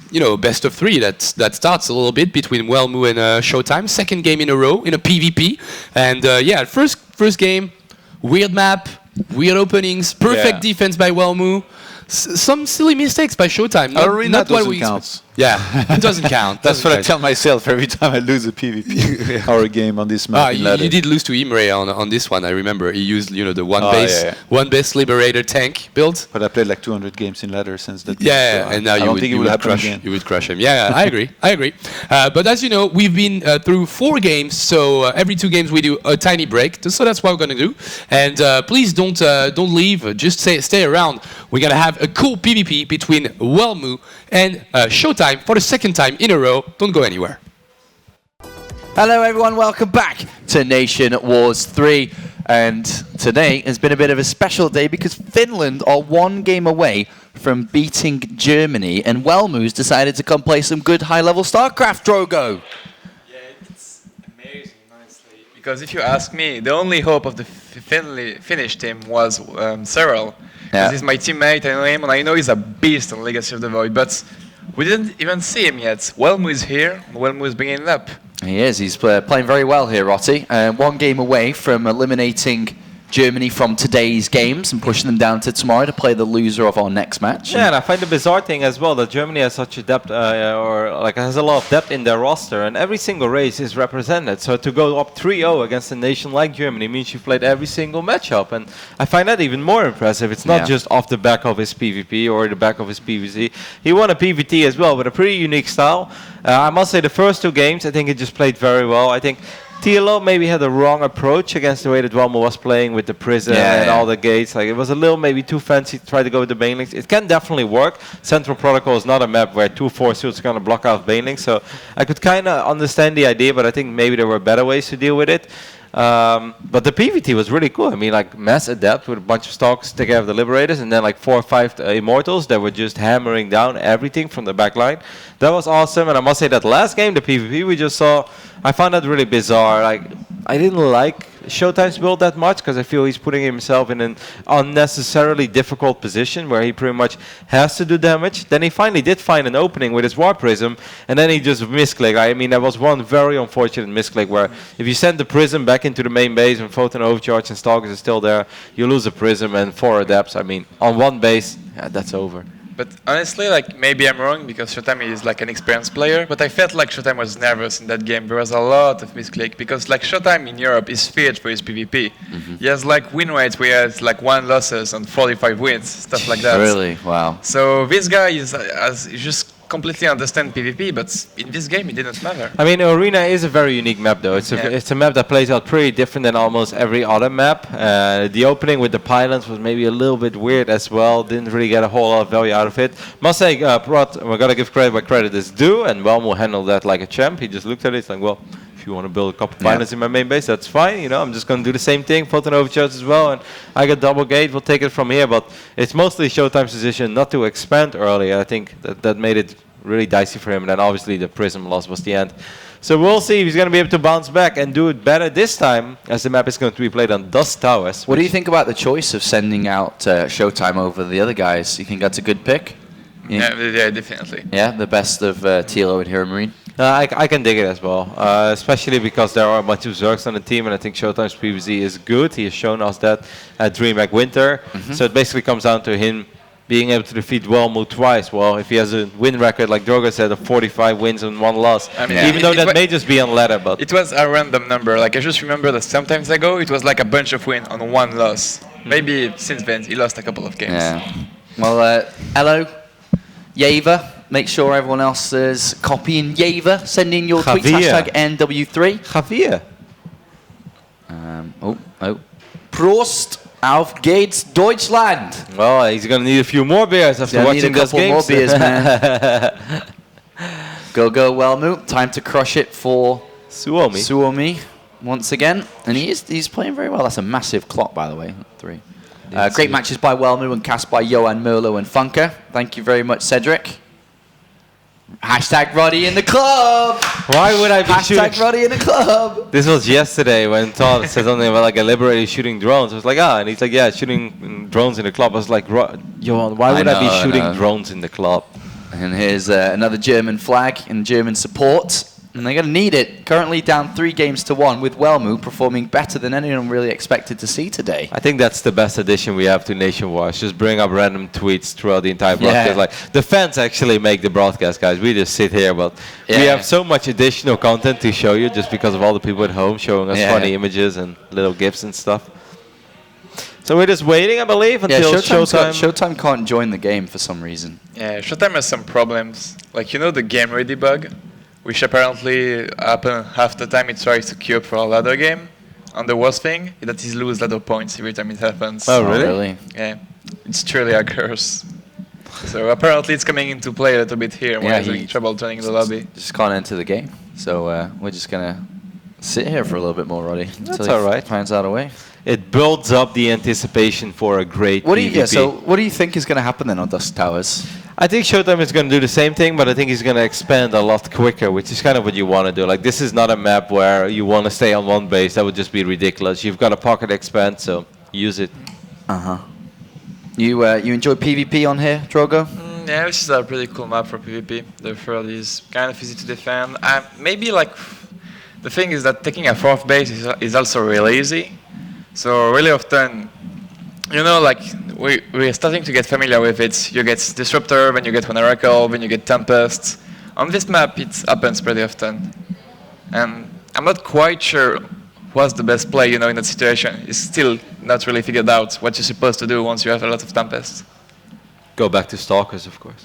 best of three. That starts a little bit between Wellmu and Showtime. Second game in a row in a PvP, and first game, weird map, weird openings, perfect defense by Wellmu. Some silly mistakes by Showtime. Arena doesn't count. Yeah, it doesn't count. That's what I tell myself every time I lose a PvP or a game on this map. You did lose to Imre on this one. I remember he used the one base liberator tank build. But I played like 200 games in ladder since that. Yeah, and now you would crush. You would crush him. Yeah, I agree. But as you know, we've been through 4 games, so every 2 games we do a tiny break. So that's what we're gonna do. And please don't leave. Just stay around. We're gonna have a cool PvP between Wellmu and Showtime for the second time in a row. Don't go anywhere. Hello everyone, welcome back to NationWars 3. And today has been a bit of a special day because Finland are 1 game away from beating Germany, and Wellmu's decided to come play some good high-level Starcraft, Drogo. Yeah, it's amazing, honestly. Because if you ask me, the only hope of the Finnish team was Cyril. Because he's my teammate, I know him, and I know he's a beast on Legacy of the Void, but we didn't even see him yet. Wellmu is here, and Wellmu is bringing it up. He is. He's playing very well here, Rotti. 1 game away from eliminating Germany from today's games and pushing them down to tomorrow to play the loser of our next match. Yeah, and I find the bizarre thing as well that Germany has such a depth, has a lot of depth in their roster, and every single race is represented. So to go up 3-0 against a nation like Germany means you played every single matchup, and I find that even more impressive. It's not just off the back of his PvP or the back of his PvZ. He won a PvT as well with a pretty unique style. I must say the first 2 games, I think he just played very well. I think TLO maybe had a wrong approach against the way that Wellmu was playing with the prison and all the gates. Like it was a little maybe too fancy to try to go with the banelings. It can definitely work. Central Protocol is not a map where 2 force suits are going to block out banelings. So I could kind of understand the idea, but I think maybe there were better ways to deal with it. But the PvT was really cool. I mean, like mass adept with a bunch of stalks to take care of the liberators, and then like 4 or 5 immortals that were just hammering down everything from the back line. That was awesome, and I must say that last game, the PvP we just saw, I found that really bizarre. Like, I didn't like Showtime's build that much because I feel he's putting himself in an unnecessarily difficult position where he pretty much has to do damage. Then he finally did find an opening with his War Prism, and then he just misclicked. I mean, there was one very unfortunate misclick where if you send the Prism back into the main base and Photon Overcharge and Stalkers is still there, you lose a Prism and 4 adepts. I mean, on 1 base, that's over. But honestly, like maybe I'm wrong because Showtime is like an experienced player, but I felt like Showtime was nervous in that game. There was a lot of misclick because like Showtime in Europe is feared for his PvP. He has like win rates where he has like 1 losses and 45 wins, stuff like that. Really? Wow. So this guy is just completely understand PvP, but in this game it didn't matter. I mean, Arena is a very unique map, though. It's a map that plays out pretty different than almost every other map. The opening with the pylons was maybe a little bit weird as well. Didn't really get a whole lot of value out of it. Must say, we're gonna give credit where credit is due, and Welmo handled that like a champ. He just looked at it, it's like, well, if you want to build a couple pylons in my main base, that's fine. You know, I'm just gonna do the same thing. Photon overcharge as well, and I got double gate. We'll take it from here. But it's mostly Showtime's decision not to expand early. I think that made it really dicey for him, and then obviously the Prism loss was the end. So we'll see if he's going to be able to bounce back and do it better this time, as the map is going to be played on Dust Towers. What do you think about the choice of sending out Showtime over the other guys? You think that's a good pick? Yeah, definitely. Yeah, the best of Tilo and Hero Marine? I can dig it as well, especially because there are a bunch of Zergs on the team, and I think Showtime's PvZ is good. He has shown us that at DreamHack Winter. So it basically comes down to him being able to defeat Welmo twice. Well, if he has a win record, like Drogo said, of 45 wins and 1 loss, I mean, even though that may just be on ladder, but... It was a random number. Like, I just remember that sometimes ago, it was like a bunch of wins on 1 loss. Maybe since then, he lost a couple of games. Yeah. Well, hello, Yava. Make sure everyone else is copying Yava. Send in your tweets, hashtag NW3. Javier. Prost auf geht's Deutschland. Well, he's going to need a few more beers after watching those games. More beers, man. Go, Welmo. Time to crush it for Suomi once again. And he's playing very well. That's a massive clock, by the way. 3. Great matches by Welmo and cast by Johan, Merlo and Funker. Thank you very much, Cedric. Hashtag Roddy in the club. Why would I be shooting? Hashtag Roddy in the club. This was yesterday when Todd said something about like a liberator shooting drones. I was like, and he's like, yeah, shooting drones in the club. I was like, Johan, why would I be shooting drones in the club? And here's another German flag and German support. And they're going to need it. Currently down 3-1 with Welmo performing better than anyone really expected to see today. I think that's the best addition we have to NationWars. Just bring up random tweets throughout the entire broadcast. Yeah. Like the fans actually make the broadcast, guys. We just sit here, but we have so much additional content to show you just because of all the people at home showing us funny images and little gifs and stuff. So we're just waiting, I believe, until Showtime. Showtime can't join the game for some reason. Yeah, Showtime has some problems. Like, you know the game ready bug? Which apparently happen half the time it tries to queue up for a ladder game. And the worst thing is that he loses ladder points every time it happens. Oh, really? Yeah, it's truly a curse. So apparently it's coming into play a little bit here when he's having trouble turning the lobby. Just can't enter the game. So we're just going to sit here for a little bit more, Roddy. That's all right. Finds out a way. It builds up the anticipation for a great PvP. So what do you think is going to happen then on Dust Towers? I think Showtime is going to do the same thing, but I think he's going to expand a lot quicker, which is kind of what you want to do. Like, this is not a map where you want to stay on one base. That would just be ridiculous. You've got a pocket expand, so use it. You enjoy PvP on here, Drogo? Yeah, this is a pretty cool map for PvP. The field is kind of easy to defend. Maybe, like, the thing is that taking a 4th base is also really easy. So really often, you know, like, we're starting to get familiar with it. You get Disruptor, then you get one Oracle, then you get Tempest. On this map, it happens pretty often. And I'm not quite sure what's the best play, you know, in that situation. It's still not really figured out what you're supposed to do once you have a lot of Tempest. Go back to Stalkers, of course.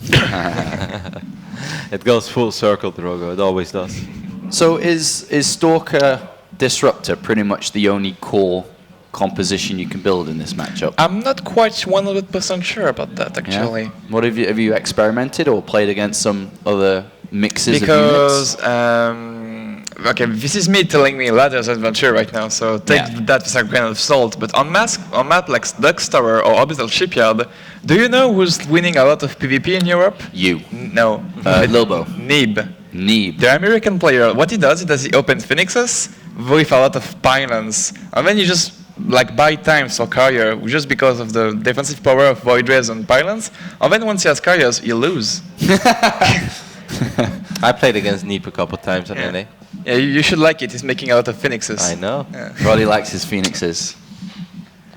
It goes full circle, Drogo. It always does. So is Stalker Disruptor pretty much the only core composition you can build in this matchup? I'm not quite 100% sure about that, actually. Yeah. What have you experimented or played against some other mixes because, of units? Okay, this is me telling me Ladder's Adventure right now, so take that with a grain of salt. But on map like Duck's Tower or Orbital Shipyard, do you know who's winning a lot of PvP in Europe? You. No. Lobo. Neeb. The American player, what he does he opens Phoenixes with a lot of pylons. And then you just like buy times for Carrier just because of the defensive power of Void Rays and pylons. And then once he has Carriers, you lose. I played against Neep a couple times on NA. Yeah, you should like it. He's making a lot of Phoenixes. I know. Yeah. Roddy likes his Phoenixes.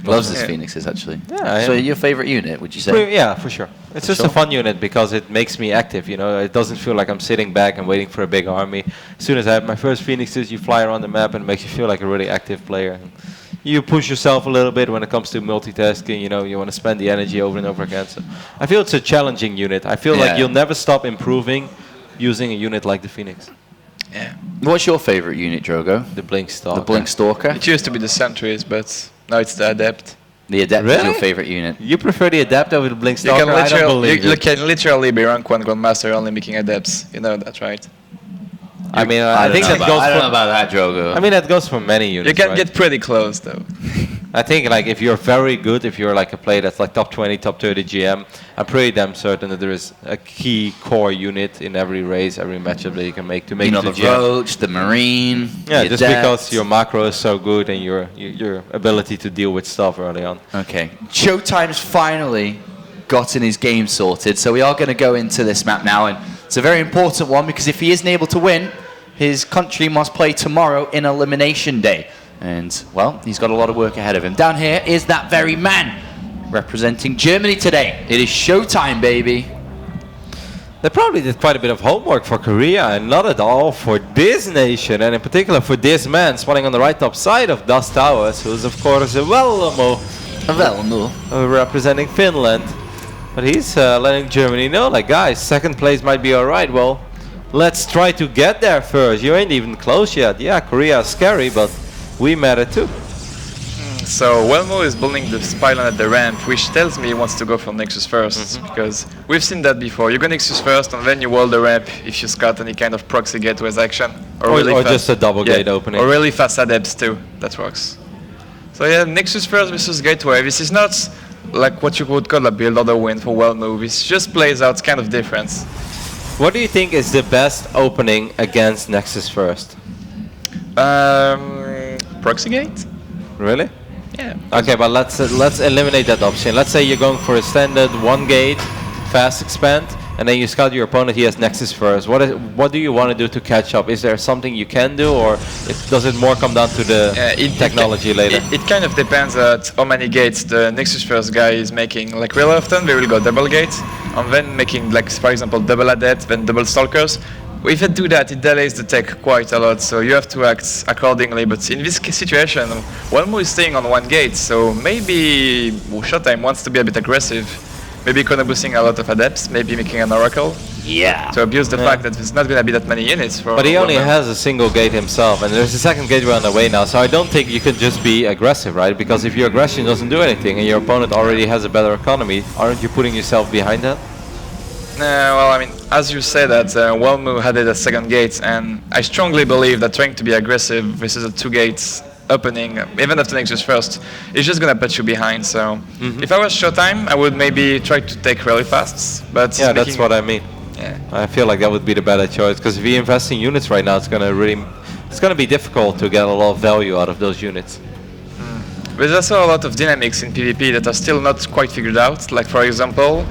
Loves his Phoenixes, actually. Yeah, so your favorite unit, would you say? Yeah, for sure. It's just a fun unit because it makes me active, you know. It doesn't feel like I'm sitting back and waiting for a big army. As soon as I have my first Phoenixes, you fly around the map and it makes you feel like a really active player. you push yourself a little bit when it comes to multitasking. You know, you want to spend the energy over and over again. So I feel it's a challenging unit. I feel like you'll never stop improving using a unit like the Phoenix. Yeah. What's your favorite unit, Drogo? The Blink Stalker. The Blink Stalker? It used to be the Sentries, but now it's the Adept. The Adept Really? is your favorite unit. You prefer the Adept over the Blink You Stalker? can, I don't believe you it. can literally be rank 1 Grandmaster only making Adepts. You know that, right? I mean, I think that goes I don't know for... about that, Drogo. I mean, that goes for many units, You can right? get pretty close, though. I think like if you're very good, if you're like a player that's like top 20, top 30 GM, I'm pretty damn certain that there is a key core unit in every race, every matchup that you can make to make You know, it to the GM. Roach, the Marine. Yeah, the just Adept. because your macro is so good and your ability to deal with stuff early on. Okay. Showtime's finally gotten his game sorted, so we are going to go into this map now, and it's a very important one because if he isn't able to win, his country must play tomorrow in Elimination Day. And, well, he's got a lot of work ahead of him. Down here is that very man representing Germany today. It is showtime, baby. They probably did quite a bit of homework for Korea and not at all for this nation, and in particular for this man spawning on the right top side of Dust Towers, who's of course a Velmo representing Finland. But he's letting Germany know, like, guys, second place might be alright. Well, let's try to get there first. You ain't even close yet. Yeah, Korea is scary, but we matter too. So Welmo is building the pylon at the ramp, which tells me he wants to go for Nexus first, because we've seen that before. You go Nexus first, and then you wall the ramp if you scout any kind of proxy gateway's action. Or just a double gate opening. Or really fast adepts too, that works. So yeah, Nexus first versus gateway. This is not like what you would call a build order win for Welmo. This just plays out kind of different. What do you think is the best opening against Nexus first? Proxy gate? Really? Yeah. Okay, but let's eliminate that option. Let's say you're going for a standard one gate, fast expand, and then you scout your opponent. He has Nexus first. What do you want to do to catch up? Is there something you can do, or does it more come down to the technology later? It kind of depends at how many gates the Nexus first guy is making. Like real often, they will go double gates, and then making, like, for example, double adept, then double stalkers. If they do that, it delays the tech quite a lot, so you have to act accordingly. But in this situation, Welmo is staying on one gate, so maybe Showtime wants to be a bit aggressive. Maybe boosting a lot of adepts, maybe making an oracle. Yeah. To abuse the fact that there's not going to be that many units for. But he only Welmo. has a single gate himself, and there's a second gateway on the way now, so I don't think you can just be aggressive, right? Because if your aggression doesn't do anything and your opponent already has a better economy, aren't you putting yourself behind that? Well, I mean, as you say that, Welmo had it at second gate, and I strongly believe that trying to be aggressive versus a two gates opening, even after Nexus first, is just gonna put you behind. So, if I was Showtime, I would maybe try to take really fast. But yeah, that's what I mean. Yeah. I feel like that would be the better choice, because if you invest in units right now, it's gonna be difficult to get a lot of value out of those units. There's also a lot of dynamics in PvP that are still not quite figured out. Like, for example,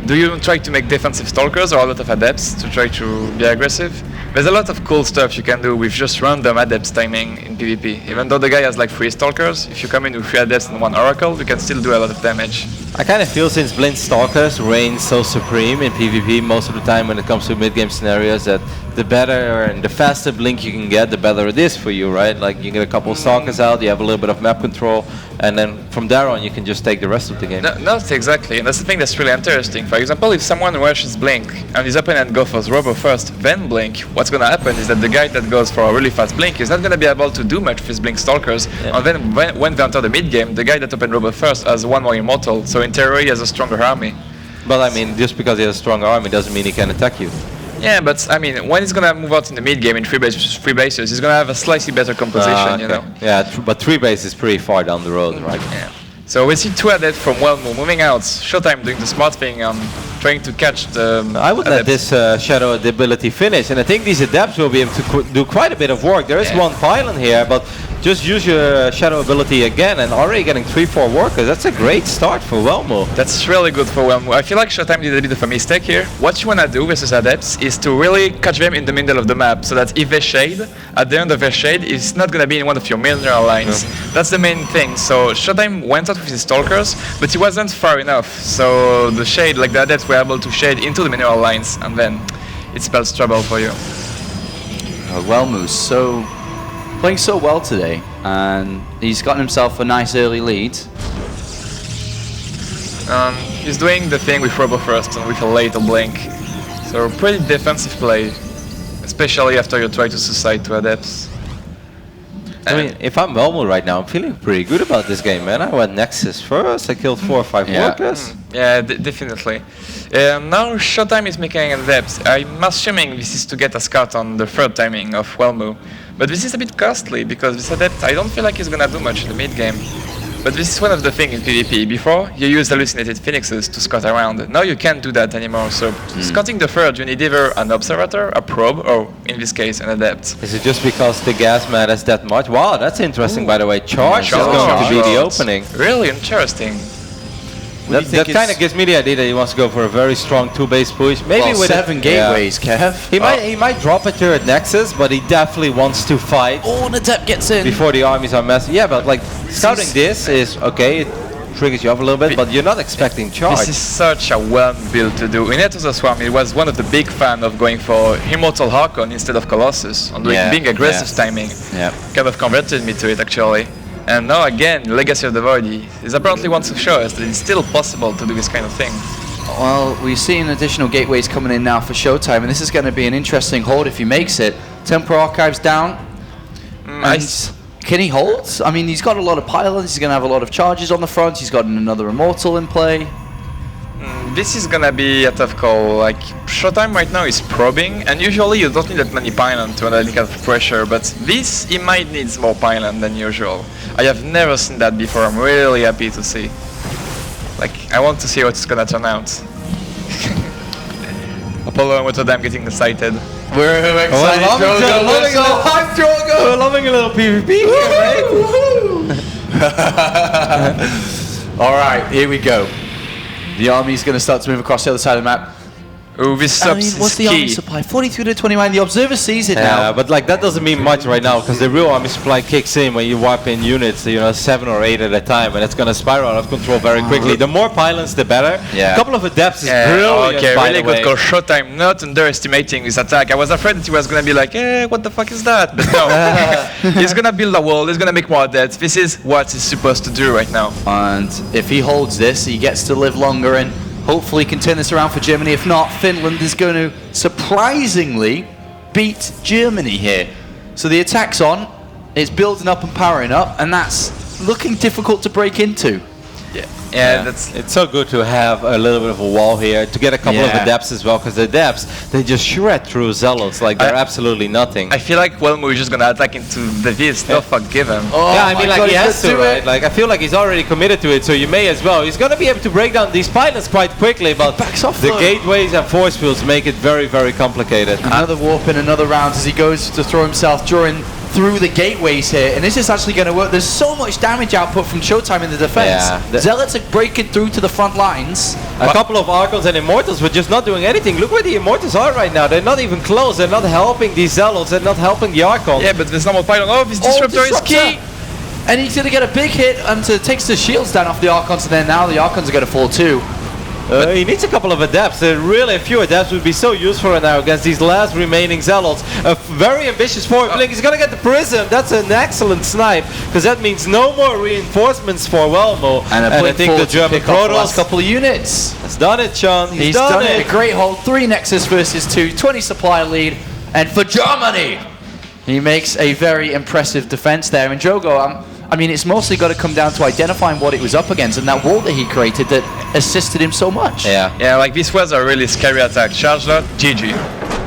do you try to make defensive stalkers or a lot of adepts to try to be aggressive? There's a lot of cool stuff you can do with just random adepts timing in PvP. Even though the guy has like 3 stalkers, if you come in with 3 adepts and 1 oracle, you can still do a lot of damage. I kind of feel since Blind Stalkers reign so supreme in PvP most of the time when it comes to mid-game scenarios, that the better and the faster blink you can get, the better it is for you, right? Like, you get a couple of stalkers out, you have a little bit of map control, and then from there on you can just take the rest of the game. No, not exactly, and that's the thing that's really interesting. For example, if someone rushes Blink and his opponent goes for Robo first, then Blink, what's gonna happen is that the guy that goes for a really fast Blink is not gonna be able to do much with his Blink Stalkers, and then when they enter the mid-game, the guy that opened Robo first has 1 more Immortal, so in theory he has a stronger army. But I mean, just because he has a strong army doesn't mean he can attack you. Yeah, but I mean, when he's gonna move out in the mid game in 3 bases, he's gonna have a slightly better composition, you know. Yeah, but 3 base is pretty far down the road, right? Yeah. So we see 2 adepts from Welmo moving out. Showtime doing the smart thing, trying to catch the. I would let this Shadow ability finish, and I think these adepts will be able to do quite a bit of work. There is one pylon here, but just use your Shadow ability again, and already getting 3-4 workers. That's a great start for Welmo. That's really good for Welmo. I feel like Showtime did a bit of a mistake here. What you wanna do versus adepts is to really catch them in the middle of the map, so that if they shade, at the end of their shade, it's not gonna be in one of your mineral lines. That's the main thing. So Showtime went out with his stalkers, but he wasn't far enough. So the shade, like the adepts, were able to shade into the mineral lines, and then it spells trouble for you. Welmo's so playing so well today, and he's gotten himself a nice early lead. He's doing the thing with Robo first and with a late blink. So pretty defensive play, especially after you try to suicide to Adepts. I mean, if I'm Velmo right now, I'm feeling pretty good about this game, man. I went Nexus first, I killed 4 or 5 workers. Yeah, definitely. Now Showtime is making an Adept. I'm assuming this is to get a scout on the third timing of Welmu. But this is a bit costly, because this Adept, I don't feel like he's gonna do much in the mid game. But this is one of the things in PvP. Before, you used hallucinated phoenixes to scout around. Now you can't do that anymore, so scouting the third, you need either an observator, a probe, or in this case, an adept. Is it just because the gas matters that much? Wow, that's interesting, by the way. Charge is going to be the opening. Really interesting. That kind of gives me the idea that he wants to go for a very strong 2-base push. Maybe with 7 gateways, Kev. He might drop a turret Nexus, but he definitely wants to fight. Oh, the Adept gets in. Before the armies are messy. Yeah, but like, scouting this is okay. It triggers you up a little bit, but you're not expecting charge. This is such a well build to do. In Into the Swarm, he was one of the big fan of going for Immortal Harkon instead of Colossus, on being aggressive timing. Yeah. Kind of converted me to it, actually. And now again, Legacy of the Void is apparently wants to show us that it's still possible to do this kind of thing. Well, we've seen additional gateways coming in now for Showtime, and this is going to be an interesting hold if he makes it. Temporal Archives down. Can he hold? I mean, he's got a lot of pylons, he's going to have a lot of charges on the front, he's got another Immortal in play. This is gonna be a tough call. Like, Showtime right now is probing, and usually you don't need that many pylon to handle any kind of pressure, but this, he might need more pylon than usual. I have never seen that before, I'm really happy to see. Like, I want to see what it's gonna turn out. Apollo and Rotterdam getting excited. We're excited, Drogo! We're loving a little PvP here, mate! Alright, here we go. The army's going to start to move across the other side of the map. Oh, this subs what's the army supply? 43 to 21. The observer sees it now. Yeah, but like that doesn't mean much right now, because the real army supply kicks in when you wipe in units, 7 or 8 at a time, and it's going to spiral out of control very quickly. The more pylons, the better. Yeah. A couple of adepts is brilliant. Okay, really good call. Showtime not underestimating this attack. I was afraid that he was going to be like, what the fuck is that? But no, he's going to build a wall. He's going to make more adepts. This is what he's supposed to do right now. And if he holds this, he gets to live longer and hopefully can turn this around for Germany. If not, Finland is going to surprisingly beat Germany here. So the attack's on, it's building up and powering up, and that's looking difficult to break into. Yeah, it's so good to have a little bit of a wall here, to get a couple of adepts as well, because the adepts, they just shred through zealots like they're absolutely nothing. I feel like Welmu is just gonna attack into the Viz, no fuck given. Oh yeah, I mean, like, he has to, right? Like, I feel like he's already committed to it, so you may as well. He's gonna be able to break down these pylons quite quickly, but the gateways and force fields make it very, very complicated. Another warp in another round as he goes to throw himself through the gateways here, and this is actually going to work. There's so much damage output from Showtime in the defense. Yeah, Zealots are breaking through to the front lines. A couple of Archons and Immortals were just not doing anything. Look where the Immortals are right now. They're not even close. They're not helping these Zealots. They're not helping the Archons. Yeah, but there's no more pylon. Oh, this Disruptor is key! And he's going to get a big hit and takes the shields down off the Archons, and then now the Archons are going to fall too. He needs a couple of adepts. Really, a few adepts would be so useful right now against these last remaining zealots. A very ambitious forward blink. He's gonna get the prism. That's an excellent snipe, because that means no more reinforcements for Welmo. And I think the German Protoss last couple of units. Has done it, Sean. He's done it. A great hold. 3 Nexus versus 2. 20 supply lead. And for Germany, he makes a very impressive defense there. And Drogo, I mean, it's mostly got to come down to identifying what it was up against and that wall that he created that assisted him so much. Yeah, like this was a really scary attack. Charge lot, GG.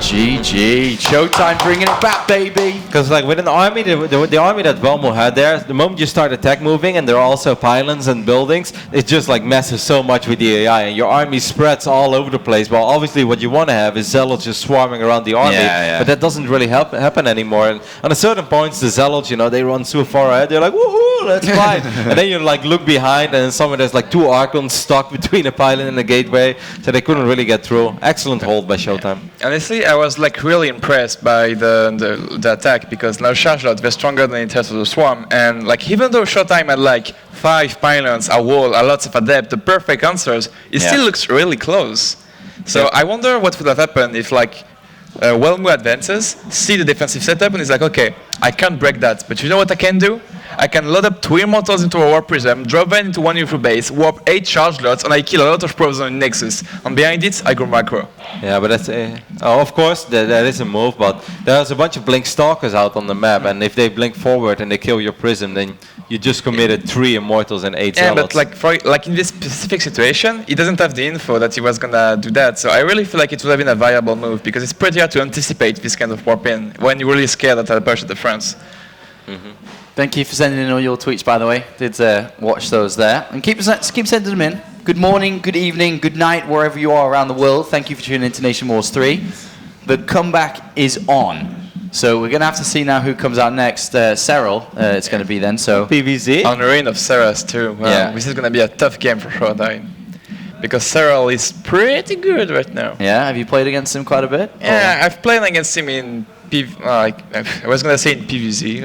GG. Showtime bringing it back, baby. Because like with an army, the army that Velmo had there, the moment you start attack moving and there are also pylons and buildings, it just like messes so much with the AI and your army spreads all over the place. Well, obviously what you want to have is zealots just swarming around the army, but that doesn't really happen anymore. And on a certain points, the zealots, they run so far ahead, they're like, woohoo, let's fight. And then you like look behind and somewhere there's like 2 Archons stuck between a pylon and a gateway, so they couldn't really get through. Excellent hold by Showtime. Honestly, I was like really impressed by the attack, because now Charlotte was stronger than it has of the Swarm, and like even though Showtime had like 5 pylons, a wall, a lots of adept, the perfect answers, it still looks really close. So I wonder what would have happened if like Wellmu advances, see the defensive setup, and he's like, okay, I can't break that, but you know what I can do? I can load up 2 Immortals into a Warp Prism, drop them into one UFO base, warp 8 charge lots, and I kill a lot of probes on Nexus. And behind it, I go macro. Yeah, but that's of course that is a move, but there's a bunch of blink stalkers out on the map, and if they blink forward and they kill your prism, then you just committed 3 Immortals and 8 Yeah, zealots. but like in this specific situation, he doesn't have the info that he was gonna do that. So I really feel like it would have been a viable move because it's pretty hard to anticipate this kind of warp in when you're really scared that I'll push at the fronts. Thank you for sending in all your tweets, by the way. Did watch those there. And keep sending them in. Good morning, good evening, good night, wherever you are around the world. Thank you for tuning in to Nation Wars 3. The comeback is on. So we're going to have to see now who comes out next. Cyril, it's going to be then. So PVZ? On the reign of Saras too. Yeah. This is going to be a tough game for Showtime. Because Cyril is pretty good right now. Yeah, have you played against him quite a bit? Yeah, I've played against him in I was gonna say in PVZ,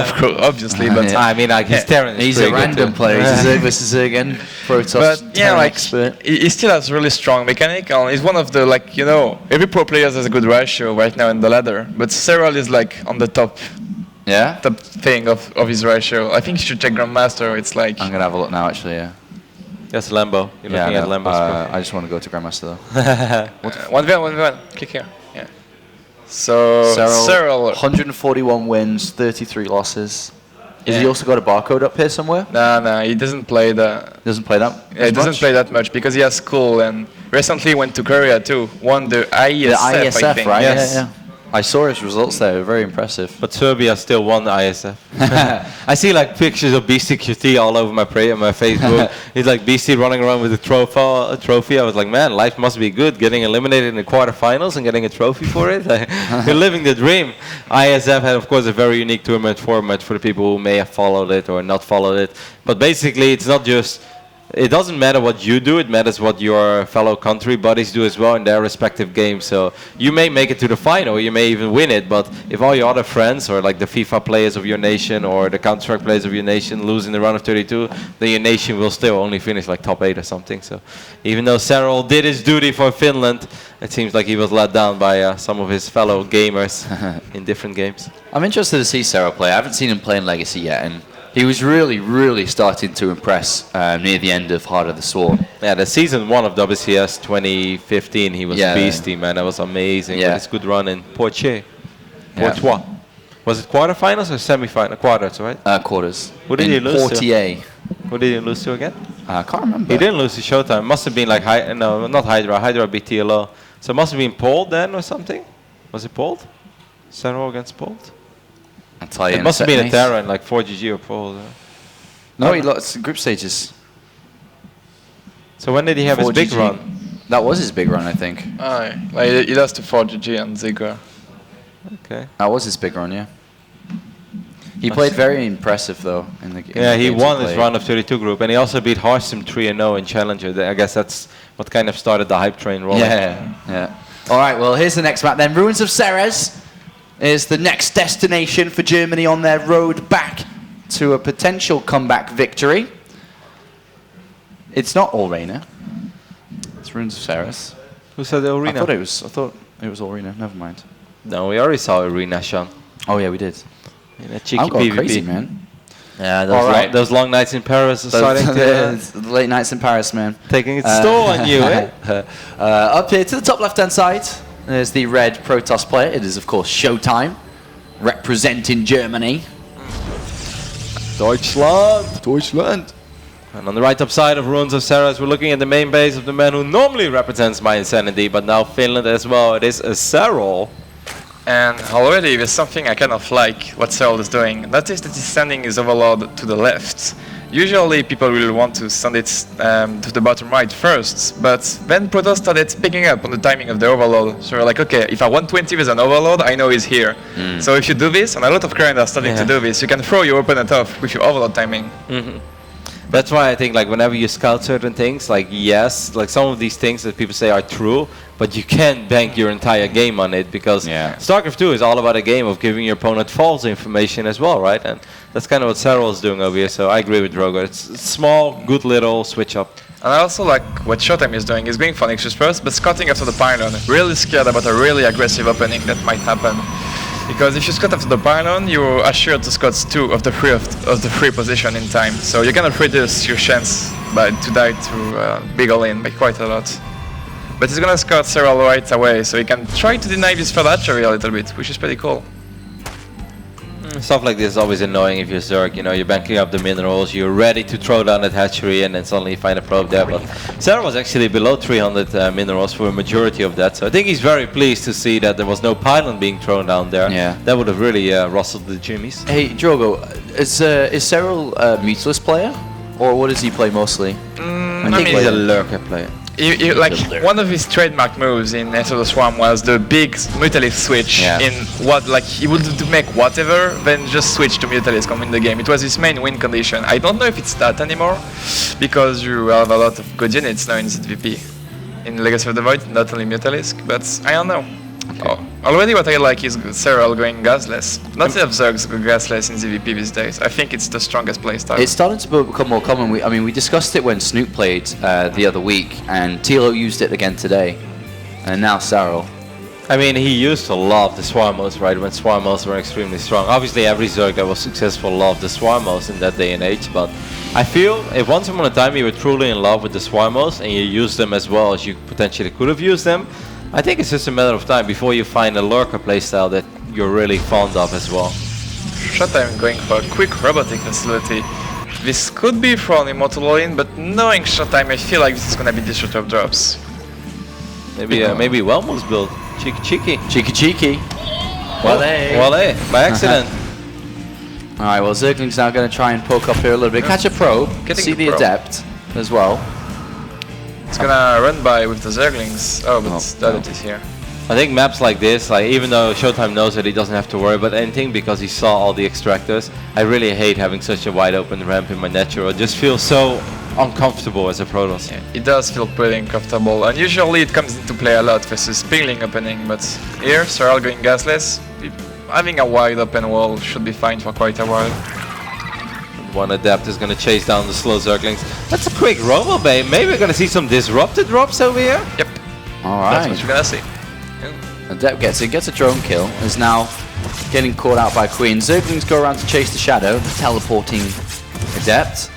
of course, obviously, but I mean, like his Terran is he's pretty a good random too. player. He's a Zerg versus Zerg again. Protoss. But yeah, Terran like expert. he still has really strong mechanic. And he's one of the every pro player has a good ratio right now in the ladder. But Cyril is like on the top. Yeah. Top thing of his ratio. I think you should check Grandmaster. It's like I'm gonna have a look now, actually. Yeah. That's Lambo. You're looking at Lambo's I just want to go to Grandmaster though. 1v1. Click here. Yeah. So Cyril 141 wins, 33 losses. Has he Yeah. also got a barcode up here somewhere? No, he doesn't play that. Doesn't play that. Yeah, he doesn't play that much because he has school and recently went to Korea too. Won the ISF, The ISF, I think. right? Yes. Yeah. I saw his results there. Very impressive. But Serbia still won the ISF. I see like pictures of Beastie QT all over my Facebook. He's like Beastie running around with a trophy. I was like, man, life must be good. Getting eliminated in the quarterfinals and getting a trophy for it. You're living the dream. ISF had, of course, a very unique tournament format for the people who may have followed it or not followed it. But basically, it's not just. It doesn't matter what you do, it matters what your fellow country buddies do as well in their respective games. So you may make it to the final, you may even win it, but if all your other friends or like the FIFA players of your nation or the Counter-Strike players of your nation lose in the round of 32, then your nation will still only finish like top 8 or something. So even though Cyril did his duty for Finland, it seems like he was let down by some of his fellow gamers in different games. I'm interested to see Cyril play. I haven't seen him play in Legacy yet, and he was really, really starting to impress near the end of Heart of the Swarm. Yeah, the season 1 of WCS 2015, he was beastie, man. That was amazing. Yeah. With his good run in Poitiers. Yeah. Poitiers. Was it quarterfinals or semi-final? Quarters, right? Quarters. Who did he lose Poitiers. to? Who did he lose to again? I can't remember. He didn't lose to Showtime. Must have been like, no, not Hydra. Hydra beat TLO. So it must have been Pold then or something? Was it Pold? Cyril against Pold? I'll tell you. It must have been a Terran, like 4GG or Pold. No, he lost group stages. So when did he have his big 4GG. run? That was his big run, I think. Like he lost to 4GG and Ziggurar. Okay. That was his big run, yeah. He played very impressive though in the game. Yeah, he won his round of 32 group, and he also beat Harsim 3-0 in Challenger. I guess that's what kind of started the hype train rolling. Yeah. All right, well, here's the next map then. Ruins of Ceres is the next destination for Germany on their road back to a potential comeback victory. It's not Allrena. It's Ruins of Ceres. Who said Allrena? I thought it was Allrena. Never mind. No, we already saw Arena, Sean. Oh yeah, we did. In a cheeky I'm going PvP. crazy, man. Yeah, Those long nights in Paris are starting to... the late nights in Paris, man. Taking its toll on you, eh? Up here to the top left-hand side, there's the red Protoss player. It is, of course, Showtime, representing Germany. Deutschland. And on the right top side of Ruins of Ceres, we're looking at the main base of the man who normally represents my insanity, but now Finland as well. It is a Cyril. And already there's something I kind of like what Cyril is doing. That is that he's sending his overlord to the left. Usually people will want to send it to the bottom right first, but then Protoss started picking up on the timing of the overlord. So we're like, okay, if I 120 with an overlord, I know he's here. So if you do this, and a lot of current are starting to do this, you can throw your opponent off with your overlord timing. That's why I think like whenever you scout certain things, like yes, like some of these things that people say are true, but you can't bank your entire game on it because Starcraft 2 is all about a game of giving your opponent false information as well, right? And that's kind of what Cyril is doing over here, so I agree with Drogo. It's small, good little switch up. And I also like what Showtime is doing. He's going for Nexus first, but scouting after the pylon. Really scared about a really aggressive opening that might happen. Because if you scout after the pylon, you're assured to scout 2 of the 3 position in time. So you cannot reduce your chance to die to big all-in by quite a lot. But he's gonna scout several right away, so he can try to deny this third hatchery a little bit, which is pretty cool. Stuff like this is always annoying if you're Zerg, you know, you're banking up the minerals, you're ready to throw down that hatchery and then suddenly you find a probe there. But Sarah was actually below 300 minerals for a majority of that, so I think he's very pleased to see that there was no pylon being thrown down there. Yeah. That would have really rustled the jimmies. Hey, Drogo, is Cyril a muteless player? Or what does he play mostly? I think he's a lurker player. Like one of his trademark moves in Enter the Swarm was the big Mutalisk switch. In what, like, he would make whatever, then just switch to Mutalisk and win the game. It was his main win condition. I don't know if it's that anymore, because you have a lot of good units now in ZVP. In Legacy of the Void, not only Mutalisk, but I don't know. Okay. Already what I like is Cyril going gasless. Not enough Zergs go gasless in ZVP these days. I think it's the strongest playstyle. It's starting to become more common. We discussed it when Snoop played the other week, and Tilo used it again today, and now Cyril. I mean, he used to love the Swarmos, right, when Swarmos were extremely strong. Obviously, every Zerg that was successful loved the Swarmos in that day and age, but I feel if once upon a time you were truly in love with the Swarmos and you used them as well as you potentially could have used them, I think it's just a matter of time before you find a lurker playstyle that you're really fond of as well. Showtime going for a quick robotic facility. This could be from Immortal All-In, but knowing Showtime, I feel like this is gonna be Disruptor drops. Maybe Wellmo's build. Cheeky. Cheeky. Wale, by accident. Alright, well, Zergling's now going to try and poke up here a little bit. Catch a probe, see the Adept as well. It's gonna run by with the Zerglings. Oh, but the Adept is here. I think maps like this, like even though Showtime knows that he doesn't have to worry about anything because he saw all the extractors, I really hate having such a wide open ramp in my natural. It just feels so uncomfortable as a Protoss. Yeah, it does feel pretty uncomfortable, and usually it comes into play a lot versus Pingling opening, but here, Cyril going gasless, having a wide open wall should be fine for quite a while. One Adept is going to chase down the slow Zerglings. That's a quick Robo Bay. Maybe we're going to see some disrupted drops over here. Yep. Alright. That's what you're going to see. Adept gets a drone kill, is now getting caught out by Queen. Zerglings go around to chase the Shadow, the teleporting Adept.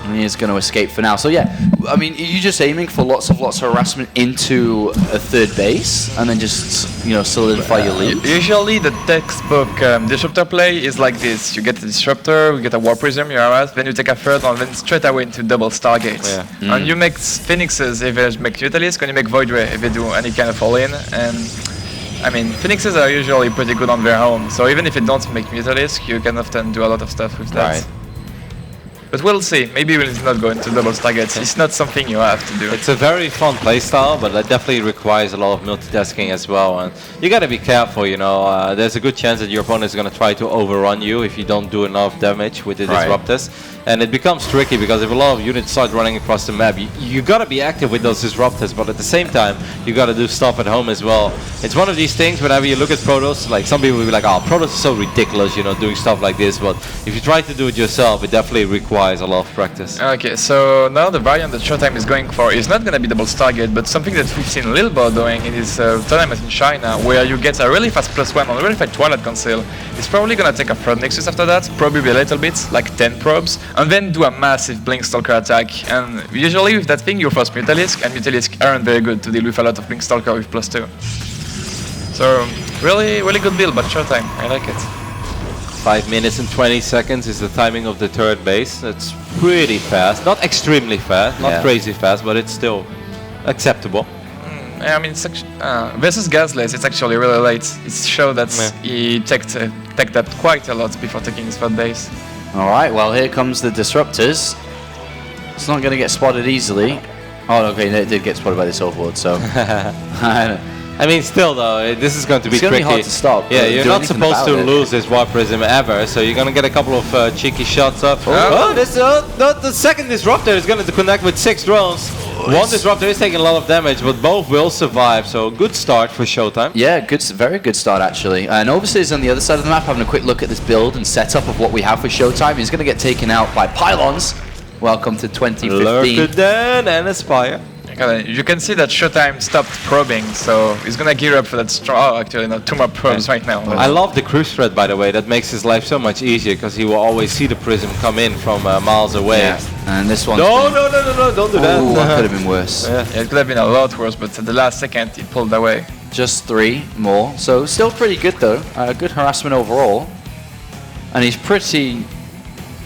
And he is going to escape for now. So yeah, I mean, are you just aiming for lots of harassment into a third base and then just, you know, solidify your lead? Usually the textbook Disruptor play is like this. You get a Disruptor, you get a War Prism, you harass, then you take a third and then straight away into double Stargates. Yeah. And you make Phoenixes if they make Mutalisk, and you make Void Ray if they do any kind of all-in. And I mean, Phoenixes are usually pretty good on their own, so even if you don't make Mutalisk, you can often do a lot of stuff with that. Right. But we'll see. Maybe we'll not go into double targets. It's not something you have to do. It's a very fun playstyle, but it definitely requires a lot of multitasking as well. And you got to be careful, you know. There's a good chance that your opponent is going to try to overrun you if you don't do enough damage with the Disruptors. And it becomes tricky because if a lot of units start running across the map, you got to be active with those Disruptors, but at the same time, you got to do stuff at home as well. It's one of these things whenever you look at Protoss, like some people will be like, oh, Protoss is so ridiculous, you know, doing stuff like this. But if you try to do it yourself, it definitely requires a lot of practice. Okay, so now the variant that Showtime is going for is not going to be double Stargate, but something that we've seen Lilbo doing in his tournament in China, where you get a really fast +1 on a really fast Twilight Council. He's probably going to take a third Nexus after that, probably a little bit, like 10 probes, and then do a massive Blink Stalker attack. And usually with that thing, you force Mutalisk, and Mutalisk aren't very good to deal with a lot of Blink Stalker with +2. So, really good build, but Showtime, I like it. 5 minutes and 20 seconds is the timing of the third base. That's pretty fast. Not extremely fast, not crazy fast, but it's still acceptable. I mean, it's versus Gasless, it's actually really late. It's show that he took that quite a lot before taking his third base. Alright, well here comes the Disruptors. It's not going to get spotted easily. Oh, okay, it did get spotted by this overlord, so... I mean, still though, this is going to be it's tricky. It's going to be hard to stop. Yeah, you're not supposed to lose this War Prism ever, so you're going to get a couple of cheeky shots up. The second Disruptor is going to connect with 6 drones. One Disruptor is taking a lot of damage, but both will survive, so good start for Showtime. Yeah, very good start actually. And Novus is on the other side of the map having a quick look at this build and setup of what we have for Showtime. He's going to get taken out by Pylons. Welcome to 2015. Lurkeden and Aspire. You can see that Showtime stopped probing, so he's gonna gear up for that strong. Oh, actually, no, 2 more probes right now. I love the cruise thread, by the way. That makes his life so much easier because he will always see the prism come in from miles away. Yeah. And this one. No, don't do that. Ooh, that could have been worse. Yeah, it could have been a lot worse, but at the last second he pulled away. Just 3 more, so still pretty good though. Good harassment overall, and he's pretty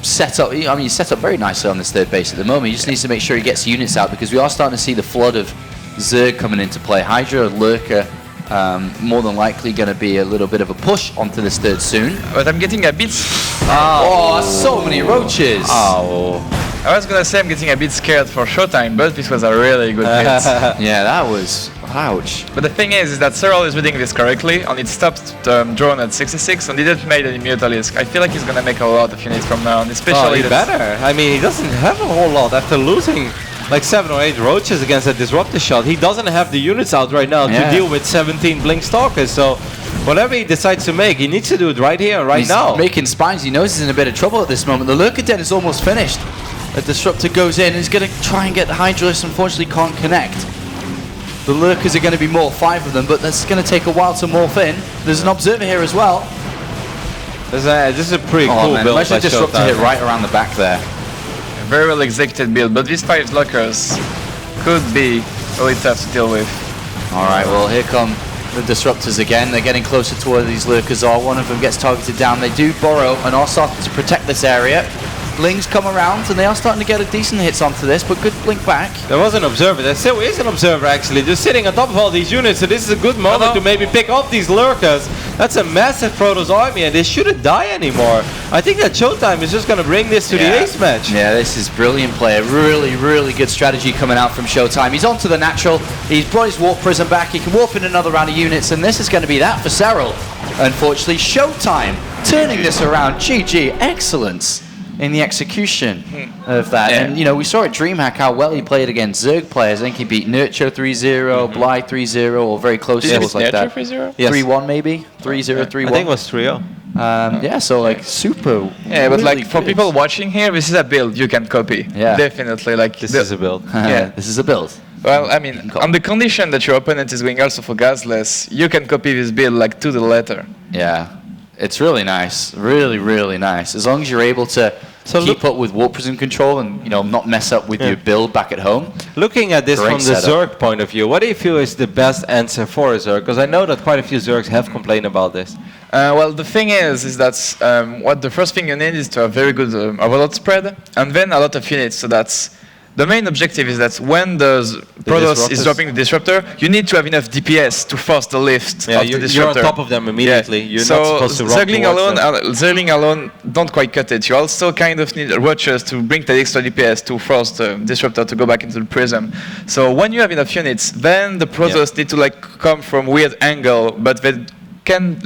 set up. I mean, he's set up very nicely on this third base at the moment. He just needs to make sure he gets units out because we are starting to see the flood of Zerg coming into play. Hydra, Lurker, more than likely going to be a little bit of a push onto this third soon. But I'm getting a bit. Oh, so many roaches! Oh. I was gonna say I'm getting a bit scared for Showtime, but this was a really good hit. Yeah, that was ouch. But the thing is that Cyril is reading this correctly, and it stopped drone at 66 and didn't make any Mutalisk. I feel like he's gonna make a lot of units from now on, especially. He better. I mean, he doesn't have a whole lot after losing like 7 or 8 roaches against a disruptor shot. He doesn't have the units out right now to deal with 17 Blink Stalkers. So whatever he decides to make, he needs to do it right here and right now. He's making spines. He knows he's in a bit of trouble at this moment. The Lurker Den is almost finished. A disruptor goes in and is going to try and get the Hydralisk, unfortunately can't connect. The Lurkers are going to be more, 5 of them, but that's going to take a while to morph in. There's an Observer here as well. This is a pretty cool build. Imagine a disruptor hit right around the back there. A very well executed build, but these 5 Lurkers could be really tough to deal with. Alright, well here come the disruptors again. They're getting closer to where these Lurkers are. One of them gets targeted down. They do borrow and are starting to protect this area. Lings come around and they are starting to get a decent hits onto this, but good blink back. There was an observer. There still is an observer actually, just sitting on top of all these units. So this is a good moment to maybe pick off these Lurkers. That's a massive Protoss army and they shouldn't die anymore. I think that Showtime is just going to bring this to the ace match. Yeah, this is brilliant play. Really, really good strategy coming out from Showtime. He's onto the natural. He's brought his Warp Prism back. He can warp in another round of units, and this is going to be that for Cyril. Unfortunately, Showtime turning this around. GG, excellence in the execution of that. And, you know, we saw at DreamHack how well he played against Zerg players. I think he beat Nurture 3-0, Blythe 3-0, or very close levels like that. 3-0? Yes. 3-1 maybe? 3-0, 3-1? I think it was 3-0. Yeah, so like super. Yeah, but really like for good. people watching here, this is a build you can copy. Yeah. Definitely. Like this is a build. Yeah. This is a build. Well, I mean, on the condition that your opponent is going also for gasless, you can copy this build like to the letter. Yeah. It's really nice. Really, really nice. As long as you're able to keep up with Warp Prism control and, you know, not mess up with your build back at home. Looking at this Great from the setup. Zerg point of view, what do you feel is the best answer for a Zerg? Because I know that quite a few Zergs have complained about this. Well, the thing is that what the first thing you need is to have very good overload spread, and then a lot of units. So that's the main objective is that when the Protoss is dropping the disruptor, you need to have enough DPS to force the lift of the disruptor. You're on top of them immediately. Yeah. You're so not supposed to run Zergling alone don't quite cut it. You also kind of need Roaches to bring the extra DPS to force the disruptor to go back into the prism. So when you have enough units, then the Protoss need to like come from weird angle, but they can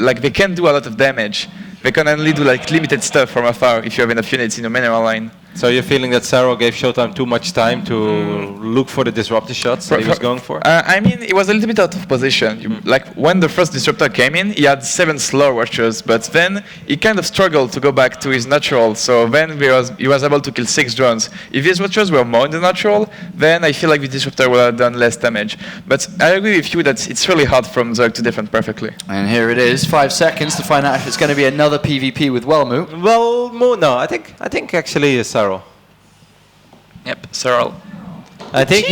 do a lot of damage. They can only do like limited stuff from afar if you have enough units in your mineral line. So you're feeling that Cyril gave Showtime too much time to look for the disruptor shots that he was going for? I mean, he was a little bit out of position. Like when the first disruptor came in, he had 7 slow watchers, but then he kind of struggled to go back to his natural. So then he was able to kill 6 drones. If his watchers were more in the natural, then I feel like the disruptor would have done less damage. But I agree with you that it's really hard from Zerg to defend perfectly. And here it is, 5 seconds to find out if it's going to be another PvP with Wellmu. Well, no, I think actually Cyril. Yep, Cyril. I think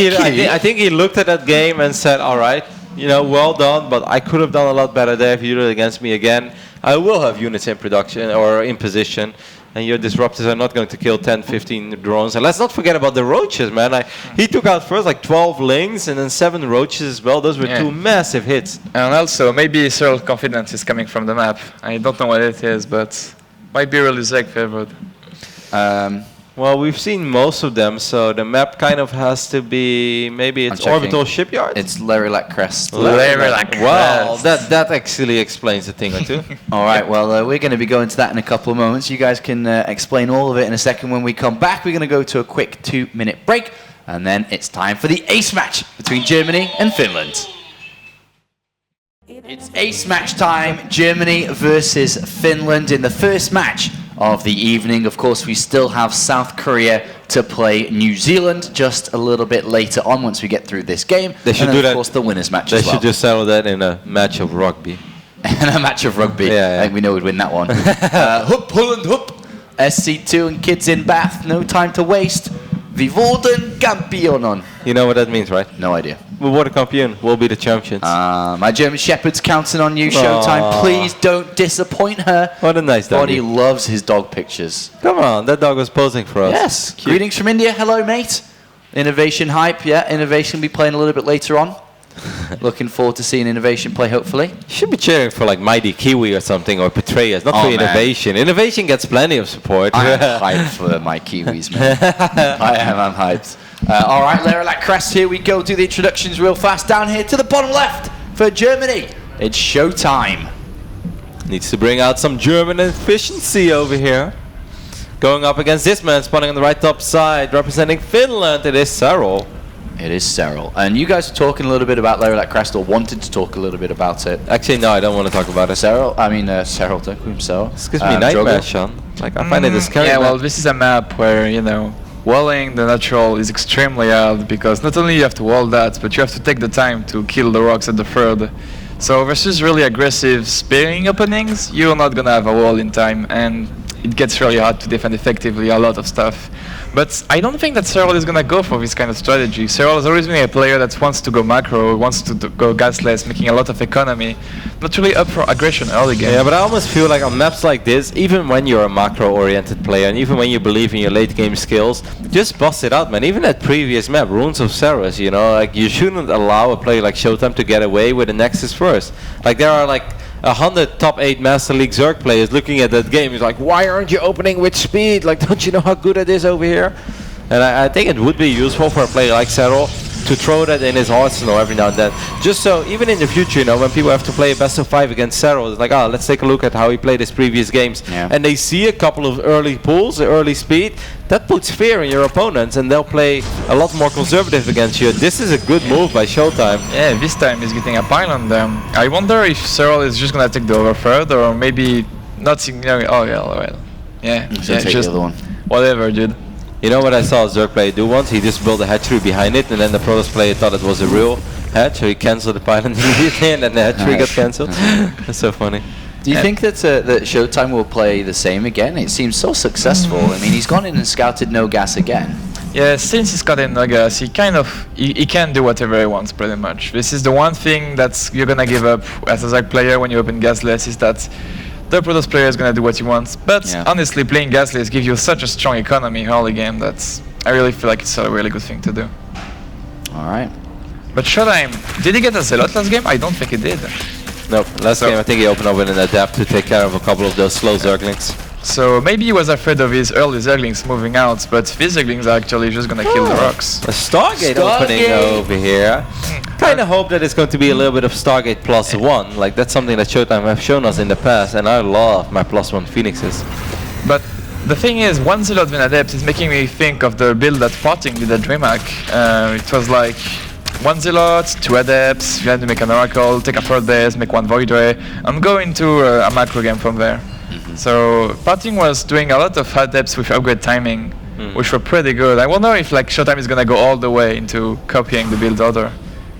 he looked at that game and said, all right, you know, well done, but I could have done a lot better there if you did it against me again. I will have units in production or in position, and your disruptors are not going to kill 10, 15 drones. And let's not forget about the roaches, man. He took out first like 12 lings and then 7 roaches as well. Those were 2 massive hits. And also, maybe Cyril's confidence is coming from the map. I don't know what it is, but might be really Zerg favored. Well, we've seen most of them, so the map kind of has to be, maybe it's Orbital Shipyard? It's Lerilac Crest. Lerilac Crest. Wow, that actually explains a thing or two. All right, well, we're going to be going to that in a couple of moments. You guys can explain all of it in a second. When we come back, we're going to go to a quick 2-minute break, and then it's time for the ace match between Germany and Finland. It's ace match time, Germany versus Finland in the first match of the evening. Of course, we still have South Korea to play New Zealand just a little bit later on once we get through this game. They should and do then, that. of course, the winners match They as well. should just settle that in a match of rugby. In a match of rugby. I think we know we'd win that one. Hup, Holland, hup. SC2 and kids in Bath, no time to waste. Vi worden kampioenen. You know what that means, right? No idea. We worden kampioen. We'll be the champions. My German Shepherd's counting on you, Showtime. Aww. Please don't disappoint her. What a nice dog. Buddy loves his dog pictures. Come on, that dog was posing for us. Yes. Cute. Greetings from India. Hello, mate. Innovation hype. Yeah, Innovation will be playing a little bit later on. Looking forward to seeing Innovation play, hopefully. You should be cheering for like Mighty Kiwi or something, or Petraeus, not for man. Innovation. Innovation gets plenty of support. I'm hyped for my Kiwis, man. I'm hyped. All right, Lerelac Crest, here we go. Do the introductions real fast. Down here to the bottom left for Germany. It's showtime. Needs to bring out some German efficiency over here. Going up against this man, spawning on the right top side, representing Finland. It is Cyril. It is Cyril. And you guys were talking a little bit about Lerelac Crest, or wanted to talk a little bit about it. Actually, no, I don't want to talk about it. Cyril, Cyril, don't call him Cyril. This gives me nightmares, Sean. Like, I find it a scary Yeah, map. well, this is a map where, you know, walling the natural is extremely hard, because not only you have to wall that, but you have to take the time to kill the rocks at the third. So versus really aggressive spearing openings, you're not gonna have a wall in time, and it gets really hard to defend effectively a lot of stuff. But I don't think that Cyril is gonna go for this kind of strategy. Cyril has always been a player that wants to go macro, wants to go gasless, making a lot of economy, not really up for aggression early game. Yeah, but I almost feel like on maps like this, even when you're a macro-oriented player, and even when you believe in your late-game skills, just bust it out, man. Even that previous map, Runes of Ceres, you know, like you shouldn't allow a player like Showtime to get away with a Nexus first. Like there are like 100 top 8 Master League Zerg players looking at that game. He's like, why aren't you opening with speed? Like, don't you know how good it is over here? And I think it would be useful for a player like Cyril to throw that in his arsenal every now and then. Just so, even in the future, you know, when people have to play a best of 5 against Cyril, it's like, oh, let's take a look at how he played his previous games. Yeah. And they see a couple of early pulls, early speed, that puts fear in your opponents, and they'll play a lot more conservative against you. This is a good move by Showtime. Yeah, this time he's getting a pile on them. I wonder if Cyril is just gonna take the over third, or maybe not. Oh yeah, well, yeah, Take the just other one. whatever, dude. You know what I saw a Zerg player do once? He just built a hatchery behind it, and then the Protoss player thought it was a real hatch, so he cancelled the pylon immediately, and then the hatchery got cancelled. That's so funny. Do you think that Showtime will play the same again? It seems so successful. I mean, he's gone in and scouted no gas again. Yeah, since he's got in Nagas, he kind of he can do whatever he wants pretty much. This is the one thing that you're gonna give up as a Zerg player when you open gasless, is that the Protoss player is gonna do what he wants. But honestly, playing gasless gives you such a strong economy early game that I really feel like it's a really good thing to do. All right. But Showtime, did he get a Zealot last game? I don't think he did. Nope, last game I think he opened up with an Adapt to take care of a couple of those slow Zerglings. So maybe he was afraid of his early Zerglings moving out, but these Zerglings are actually just gonna kill the rocks. A Stargate opening over here. Kind of hope that it's going to be a little bit of Stargate +1. Like that's something that Showtime have shown us in the past, and I love my +1 Phoenixes. But the thing is, one Zealot with an Adept is making me think of the build that Farting did at DreamHack. It was like 1 Zealot, 2 Adepts, you had to make an Oracle, take a 3rd base, make 1 Void Ray, and go into a macro game from there. So Farting was doing a lot of Adepts with upgrade timing, which were pretty good. I wonder if like Showtime is gonna go all the way into copying the build order.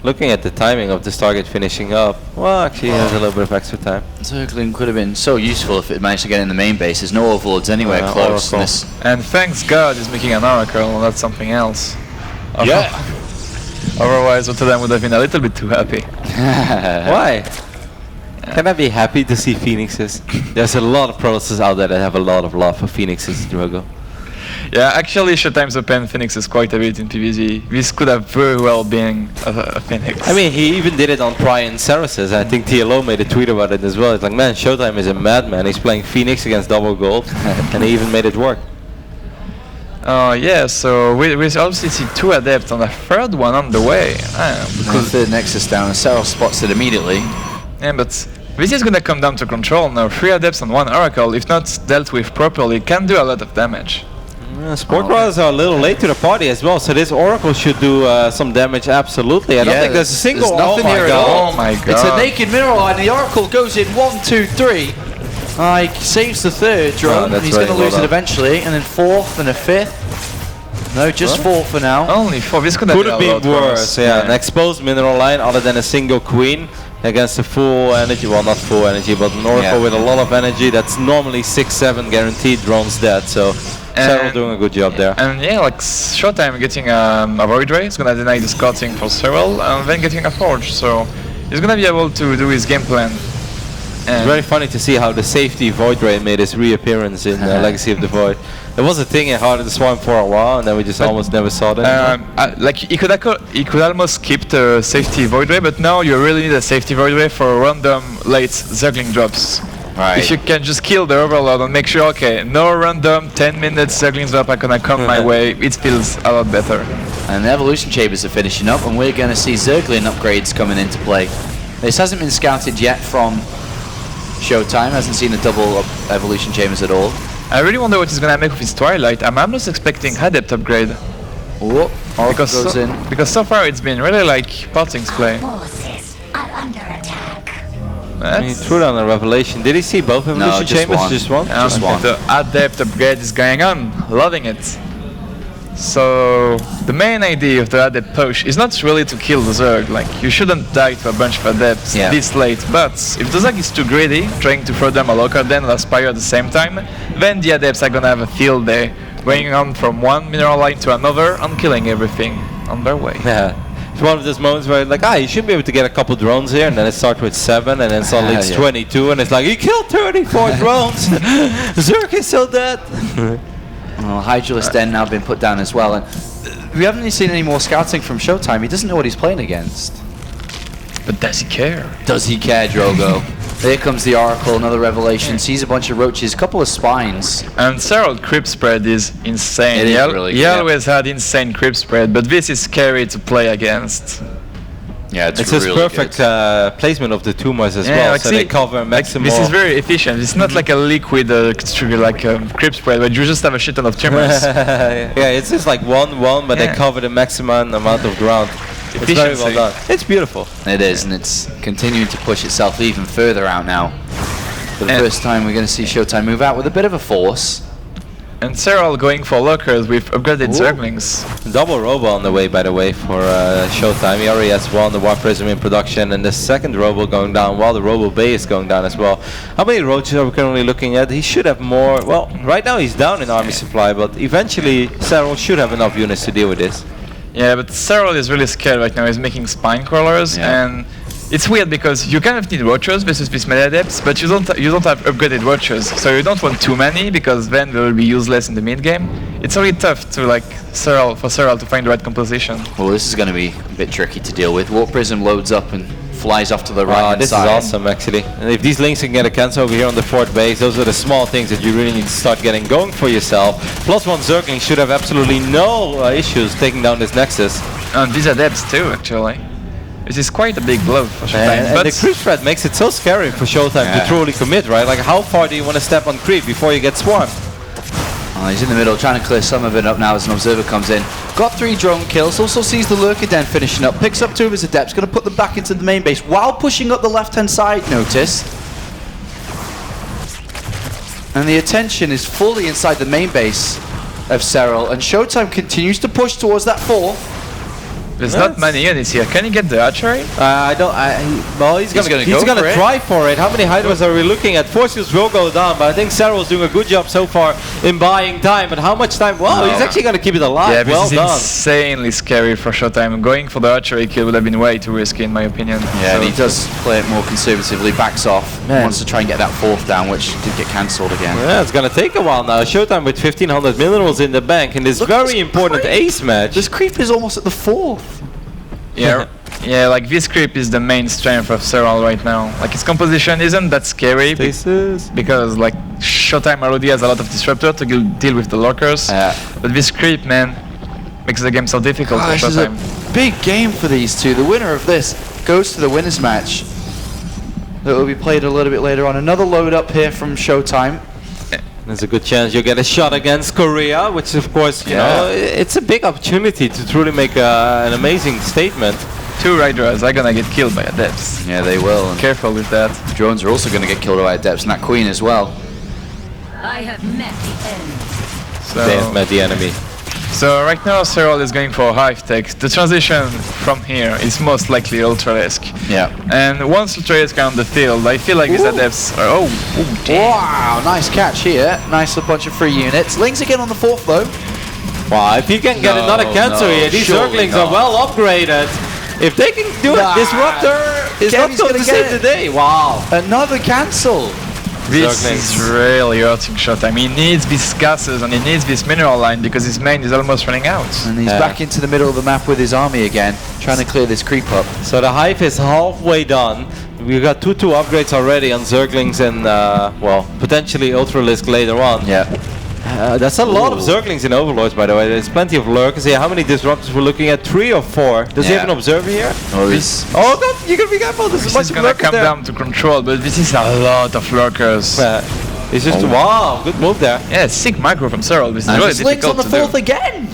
Looking at the timing of this target finishing up, well, actually he has a little bit of extra time. Zergling could have been so useful if it managed to get in the main base. There's no overlords anywhere close. And thanks God he's making an Oracle, that's something else. Yeah. Otherwise, Rotterdam would have been a little bit too happy. Why? Can I be happy to see Phoenixes? There's a lot of Protosses out there that have a lot of love for Phoenixes, Drogo. Yeah, actually Showtime's open Phoenixes quite a bit in PvZ. This could have very well been a Phoenix. I mean, he even did it on Prion Cereses. I think TLO made a tweet about it as well. It's like, man, Showtime is a madman. He's playing Phoenix against double gold, and he even made it work. Oh yeah, so we obviously see 2 Adepts on the 3rd one on the way. Because the Nexus down, and Cyril spots it immediately. Yeah, but this is gonna come down to control now. 3 Adepts on 1 Oracle, if not dealt with properly, can do a lot of damage. Sport Brothers are a little late to the party as well, so this Oracle should do some damage, absolutely. I don't think there's a single... There's nothing here at all. Oh my god. It's a naked mineral line, the Oracle goes in 1, 2, 3. Saves the 3rd drone, and he's going to lose it eventually, and then 4th and a 5th. No, just 4 for now. Only 4. This could have been worse. Yeah, an exposed mineral line other than a single queen against a full energy. Well, not full energy, but an Oracle with a lot of energy. That's normally 6-7 guaranteed drones dead. So Cyril doing a good job there. And yeah, like Showtime getting a Void Ray. It's gonna deny the scouting for Cyril, and then getting a Forge. So he's gonna be able to do his game plan. It's very funny to see how the safety Void Ray made his reappearance in Legacy of the Void. There was a thing in Heart of the Swarm for a while, and then we just almost never saw that. Like he could almost keep the safety Void Ray, but now you really need a safety Void Ray for random late Zergling drops. Right. If you can just kill the Overlord and make sure, okay, no random 10 minutes Zergling drop are gonna come my way, it feels a lot better. And the Evolution Chambers are finishing up, and we're going to see Zergling upgrades coming into play. This hasn't been scouted yet from Showtime, hasn't seen a double Evolution Chambers at all. I really wonder what he's gonna make with his Twilight. I'm almost expecting Adept upgrade. Oh, because so far it's been really like Parting's play. He threw down a Revelation. Did he see both Evolution Chambers? Just one? Just one. The Adept upgrade is going on. Loving it. So the main idea of the Adept push is not really to kill the Zerg. Like, you shouldn't die to a bunch of Adepts this late. But if the Zerg is too greedy, trying to throw them a Locker Den and Aspire at the same time, then the Adepts are gonna have a field day, going on from one mineral line to another and killing everything on their way. Yeah. It's one of those moments where like, you should be able to get a couple drones here, and then it starts with 7, and then suddenly it's 22, and it's like, he killed 34 drones! Zerg is so dead! Well, Hydralisk Den now been put down as well, and we haven't seen any more scouting from Showtime. He doesn't know what he's playing against. But does he care? Does he care, Drogo? There comes the Oracle, another Revelation, sees a bunch of roaches, a couple of spines. And Cyril creep spread is insane. It is really he always had insane creep spread, but this is scary to play against. Yeah, it's really his perfect placement of the tumors as well, like so they cover maximum. This is very efficient. It's not like a liquid creep spread, but you just have a shit ton of tumors. Yeah, it's just like 1-1, but they cover the maximum amount of ground. It's very well done. It's beautiful. It is, and it's continuing to push itself even further out now. For the first time, we're going to see Showtime move out with a bit of a force. And Cyril going for lockers with upgraded Zerglings. Double Robo on the way, by the way, for Showtime. He already has one, the War Prism in production, and the second Robo going down, while the Robo Bay is going down as well. How many roaches are we currently looking at? He should have more. Well, right now he's down in army supply, but eventually Cyril should have enough units to deal with this. Yeah, but Cyril is really scared right now. He's making spine crawlers, and it's weird because you kind of need Watchers versus these melee adepts, but you don't have upgraded Watchers, so you don't want too many because then they will be useless in the mid game. It's really tough to for Cyril to find the right composition. Well, this is going to be a bit tricky to deal with. Warp Prism loads up and flies off to the right hand this side. This is awesome, actually. And if these links can get a cancel over here on the fourth base, those are the small things that you really need to start getting going for yourself. +1 Zergling should have absolutely no issues taking down this Nexus. And these adepts too, actually. This is quite a big blow for Showtime. And the creep threat makes it so scary for Showtime to truly commit, right? Like, how far do you want to step on creep before you get swarmed? Oh, he's in the middle, trying to clear some of it up now as an observer comes in. Got 3 drone kills, also sees the Lurker Den finishing up, picks up 2 of his adepts, going to put them back into the main base while pushing up the left-hand side, notice. And the attention is fully inside the main base of Cyril, and Showtime continues to push towards that 4. There's not many units here. Can he get the archery? Well, he's gonna try for it. How many Hydras are we looking at? Forces will go down, but I think Cyril's doing a good job so far in buying time. But how much time? Wow, he's actually gonna keep it alive. Yeah, well this is done. insanely scary for Showtime. Going for the archery kill would have been way too risky, in my opinion. Yeah, and he does play it more conservatively, backs off, wants to try and get that 4th down, which did get cancelled again. Yeah, it's gonna take a while now. Showtime with 1,500 minerals in the bank in this very important ace match. This creep is almost at the 4th. Yeah, yeah, like this creep is the main strength of Cyril right now. Like his composition isn't that scary because like Showtime already has a lot of disruptor to deal with the lockers. But this creep, man, makes the game so difficult for Showtime. This is a big game for these two. The winner of this goes to the winners match. That will be played a little bit later on. Another load up here from Showtime. There's a good chance you'll get a shot against Korea, which of course, you know, it's a big opportunity to truly make an amazing statement. 2 Hydras are gonna get killed by adepts. Yeah, they will. Careful with that. Drones are also gonna get killed by adepts, and that queen as well. I have met the end. They have met the enemy. So right now Cyril is going for Hive Tech. The transition from here is most likely Ultralisk. Yeah. And once Ultralisk are on the field, I feel like his adepts are... Wow, nice catch here. Nice little bunch of free units. Lings again on the 4th though. Wow, if you can get another cancel here, these Zerglings are well upgraded. If they can do it, Disruptor is not going to save the day. Wow. Another cancel. This is really hurting Showtime. He needs these gases and he needs this mineral line because his main is almost running out. And he's back into the middle of the map with his army again, trying to clear this creep up. So the Hive is halfway done. We've got 2-2 upgrades already on Zerglings and, well, potentially Ultralisk later on. Yeah. That's a lot of Zerglings in Overlords, by the way. There's plenty of Lurkers here. How many Disruptors we're looking at? 3 or 4? Does he have an Observer here? Oh, God, you gotta be careful. There's a bunch This is of gonna Lurkers come there. down to control, but this is a lot of Lurkers. It's just, wow, good move there. Yeah, sick micro from Cyril. This is really difficult to do. on the 4th again.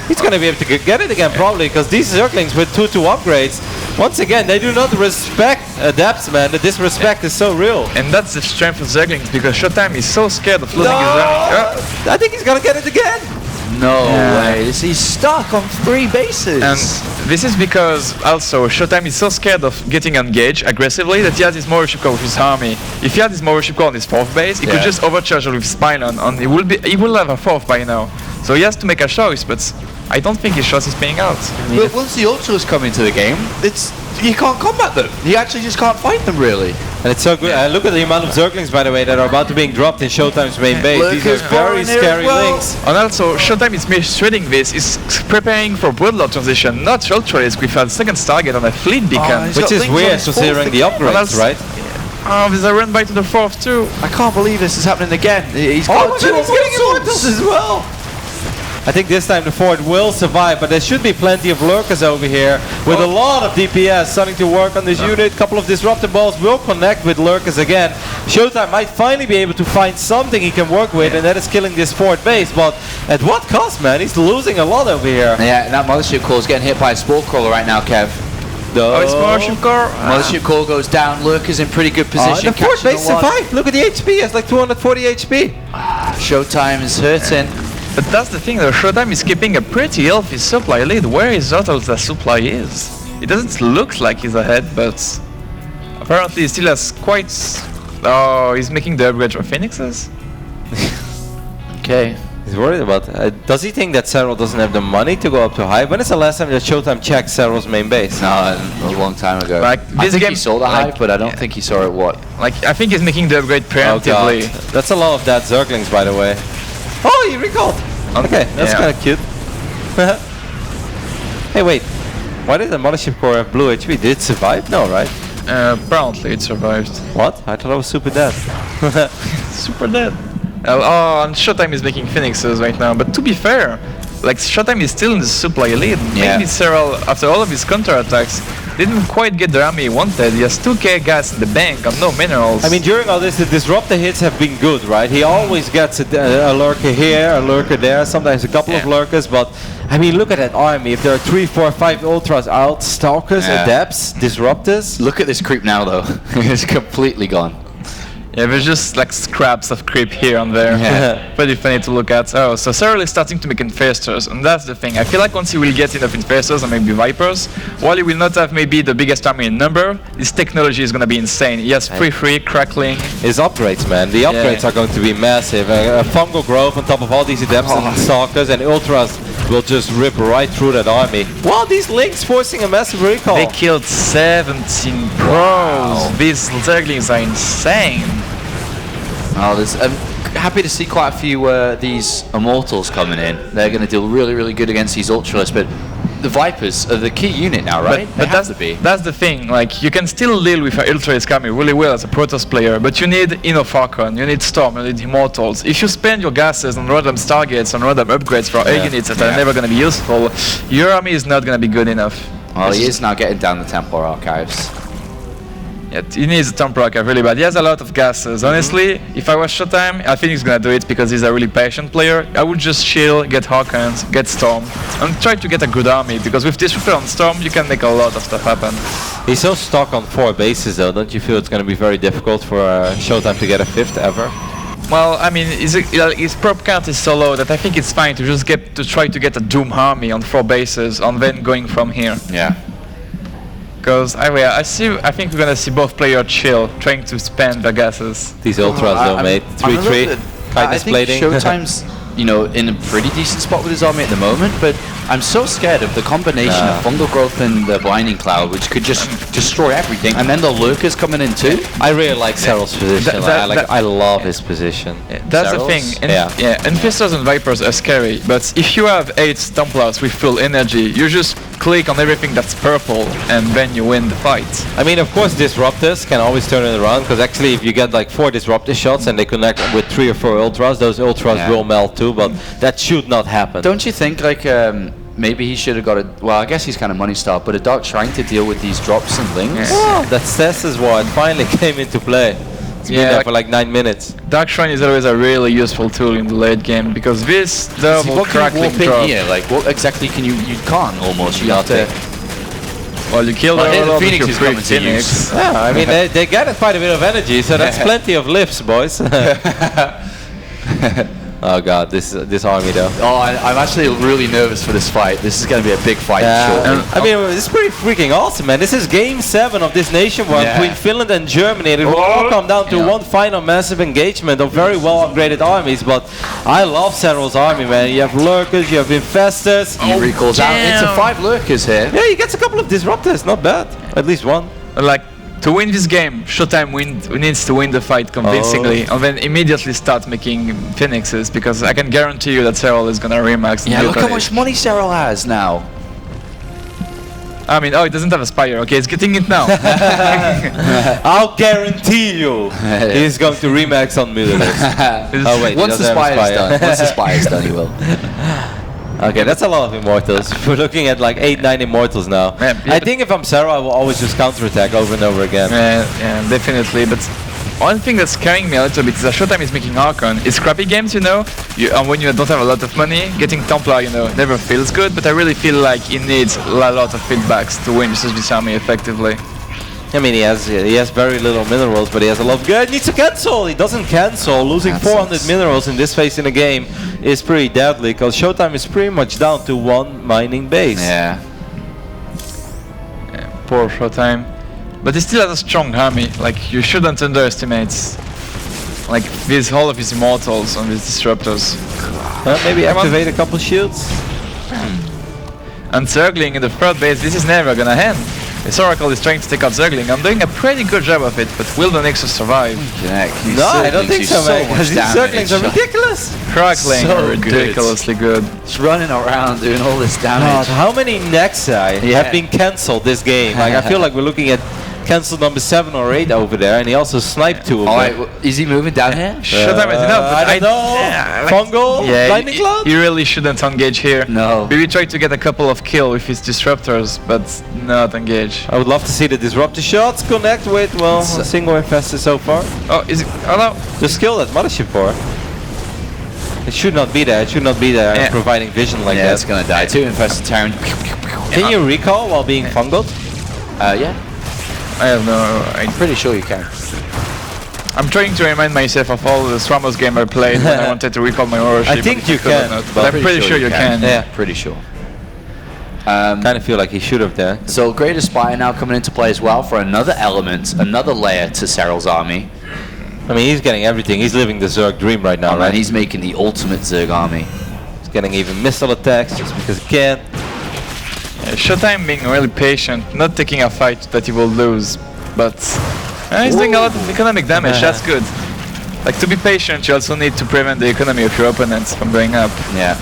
He's gonna be able to get it again, probably, because these Zerglings with 2-2 upgrades, once again, they do not respect Adepts, man. The disrespect is so real. And that's the strength of Zerglings, because Showtime is so scared of losing his army. I think he's gonna get it again. No way. He's stuck on 3 bases. And this is because also Showtime is so scared of getting engaged aggressively that he has his Motorship Core with his army. If he had his Motorship Core on his 4th base, he could just overcharge with Spylon and he will have a 4th by now. So he has to make a choice, but I don't think his choice is paying out. But once the Ultras come into the game, you can't combat them. You actually just can't fight them, really. And it's so good. Look at the amount of Zerglings, by the way, that are about to be dropped in Showtime's main base. These are very scary links. And also, Showtime is mistreating this, is preparing for Bloodlord transition, not Ultralisk with a second target on a fleet beacon. Which is weird considering the upgrades, right? Oh, there's a run by to the 4th too. I can't believe this is happening again. He's got 2 Immortals as well. I think this time the 4th will survive, but there should be plenty of Lurkers over here with a lot of DPS starting to work on this unit. Couple of Disruptor Balls will connect with Lurkers again. Showtime might finally be able to find something he can work with, and that is killing this 4th base. But at what cost, man? He's losing a lot over here. Yeah, and that Mothership Core is getting hit by a Spore Crawler right now, Kev. Oh, it's Mothership Core. Mothership Core goes down. Lurker's in pretty good position. The 4th base survived. Look at the HP. It's like 240 HP. Showtime is hurting. But that's the thing though, Showtime is keeping a pretty healthy supply lead. Where is Zotal's supply is? It doesn't look like he's ahead, but apparently he still has quite... Oh, he's making the upgrade for Phoenixes? Okay. He's worried about that. Does he think that Cyril doesn't have the money to go up to Hive? When is the last time that Showtime checked Cyril's main base? No, a long time ago. Like, I think he saw the Hive, but I don't think he saw it what. Like, I think he's making the upgrade preemptively. Oh, that's a lot of that Zerglings, by the way. Oh, he recalled! Okay, that's kind of cute. Hey, wait. Why did the Mothership Core have blue HP? Did it survive? No, right? Apparently it survived. What? I thought it was super dead. Super dead. Oh, and Showtime is making Phoenixes right now, but to be fair, like Showtime is still in the supply lead. Maybe Cyril, after all of his counterattacks, didn't quite get the army he wanted. He has 2k gas in the bank and no minerals. I mean, during all this, the Disruptor hits have been good, right? He always gets a Lurker here, a Lurker there, sometimes a couple of Lurkers, but I mean, look at that army. If there are 3, 4, 5 Ultras out, Stalkers, Adepts, Disruptors. Look at this creep now, though. It's completely gone. Yeah, there's just like scraps of creep here and there. Yeah. Pretty funny to look at. Oh, so Cyril is starting to make infestors, and that's the thing. I feel like once he will get enough infestors and maybe Vipers, while he will not have maybe the biggest army in number, his technology is going to be will He has free crackling. His upgrades, man. The upgrades are going to be massive. A fungal growth on top of all these Adepts and Stalkers, and Ultras will just rip right through that army. Wow, these links forcing a massive recall. They killed 17 pros. These Zerglings are insane. Oh, I'm happy to see quite a few these Immortals coming in. They're going to deal really, really good against these Ultralists, but the Vipers are the key unit now, right? But that's the thing. Like, you can still deal with an Ultralisk army really well as a Protoss player, but you need Innofalcon, you need Storm, you need Immortals. If you spend your gases on random Stargates, on random upgrades for air units that are never going to be useful, your army is not going to be good enough. Well, he is now getting down the Templar Archives. Yeah, he needs a Templar Archive really bad. He has a lot of gases. Honestly, if I was Showtime, I think he's gonna do it because he's a really patient player. I would just chill, get Hawkins, get Storm, and try to get a good army, because with Disruptor and Storm, you can make a lot of stuff happen. He's so stuck on 4 bases though, don't you feel it's gonna be very difficult for Showtime to get a 5th ever? Well, I mean, his prop count is so low that I think it's fine to just try to get a Doom army on 4 bases and then going from here. Yeah. Because I think we're gonna see both players chill, trying to spend their gases. These ultras though, mate. 3-3. I think Showtime's, you know, in a pretty decent spot with his army at the moment, but I'm so scared of the combination of fungal growth and the blinding cloud, which could just destroy everything, and then the lurkers coming in too. I really like Cyril's position. I love his position. That's the thing. Infestors and Vipers are scary, but if you have 8 Templars with full energy, you just click on everything that's purple, and then you win the fight. I mean, of course, Disruptors can always turn it around, because actually if you get like 4 Disruptor shots and they connect with 3 or 4 Ultras, those Ultras will melt too, but that should not happen. Don't you think, like, maybe he should have got a... Well, I guess he's kind of money starved, but a Dark Shrine to deal with these drops and links? Yeah. That Cess's Ward finally came into play. It's been there for like 9 minutes. Dark Shrine is always a really useful tool in the late game, because this double crackling drop... Here? Like, what exactly can you... You can't, almost. You have to... Well, you kill the Phoenix is coming to use. Yeah, I mean, they got quite a bit of energy, so that's plenty of lifts, boys. Oh god, this army though. Oh, I'm actually really nervous for this fight. This is going to be a big fight shortly. I mean, this is pretty freaking awesome, man. This is game 7 of this NationWars between Finland and Germany. It will all come down to one final massive engagement of very well upgraded armies, but I love Cyril's army, man. You have lurkers, you have infestors. He recalls out into 5 lurkers here. Yeah, he gets a couple of disruptors, not bad. At least one. Like, to win this game, Showtime needs to win the fight convincingly, and then immediately start making Phoenixes, because I can guarantee you that Cyril is gonna remax. Yeah, look how much money Cyril has now. I mean, he doesn't have a Spire. Okay, he's getting it now. I'll guarantee you he's going to remax on Mutalisk. Oh wait, once the Spire's done. Once the Spire's done, he will. Okay, that's a lot of Immortals. We're looking at like 8-9 Immortals now. I think if I'm Sarah, I will always just counterattack over and over again. Yeah, definitely. But one thing that's scaring me a little bit is that Showtime is making Archon. It's crappy games, you know, and when you don't have a lot of money, getting Templar, you know, never feels good, but I really feel like he needs a lot of feedbacks to win this army effectively. I mean, he has very little minerals, but he has a lot of good. He needs to cancel. He doesn't cancel. Losing 400 minerals in this phase in the game is pretty deadly, because Showtime is pretty much down to 1 mining base. Yeah, poor Showtime. But he still has a strong army. Like, you shouldn't underestimate like all of his Immortals on these Disruptors. Maybe activate a couple shields. And Zergling in the 3rd base, this is never gonna end. This Oracle is trying to take out Zergling. I'm doing a pretty good job of it, but will the Nexus survive? No, I don't think so, man. These Zerglings are ridiculous. Crackling are ridiculously good. It's running around doing all this damage. God, how many Nexi have been cancelled this game? Like, I feel like we're looking at cancel number 7 or 8 over there, and he also sniped 2 of them. Alright, is he moving down here? Showtime is enough. I don't know. Fungal? Lightning Cloud? You really shouldn't engage here. No. Maybe try to get a couple of kills with his Disruptors, but not engage. I would love to see the Disruptor shots connect with, well, a single infested so far. Oh, is it? Oh no. The skill that Mothership for. It should not be there. It should not be there providing vision like that. Yeah, it's gonna die. 2 infested Terran. Can you recall while being fungled? Yeah. I have no... I'm pretty sure you can. I'm trying to remind myself of all the Ramos game I played when I wanted to recall my ownership. I think you can, but I'm pretty sure you can. Yeah, pretty sure. Kind of feel like he should have there. So Greater Spire now coming into play as well for another element, another layer to Cyril's army. I mean, he's getting everything. He's living the Zerg dream right now, right? And he's making the ultimate Zerg army. He's getting even missile attacks just because he can. Showtime being really patient, not taking a fight that he will lose, but he's doing a lot of economic damage. That's good. Like, to be patient, you also need to prevent the economy of your opponents from going up. Yeah.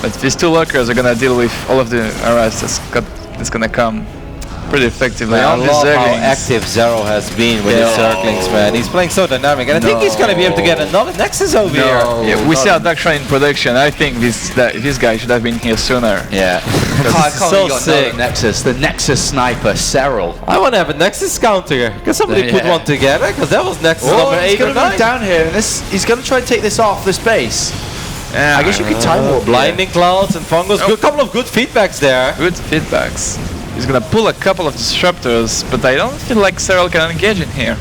But these 2 lurkers are gonna deal with all of the harass that's gonna come pretty effectively. I love how active Zero has been with his Zerglings, man. He's playing so dynamic, and I think he's gonna be able to get another Nexus over here. Yeah, we see a Dark Shrine in production. I think this guy should have been here sooner. Yeah. I can't so sick. Nexus, the Nexus sniper, Cyril. I want to have a Nexus counter. Can somebody put one together? Because that was Nexus number 8 he's or 9. Gonna be down here, and he's gonna try to take this off this base. Yeah, I guess you could time warp. Blinding Clouds and Fungus. A couple of good feedbacks there. Good feedbacks. He's gonna pull a couple of Disruptors, but I don't feel like Cyril can engage in here.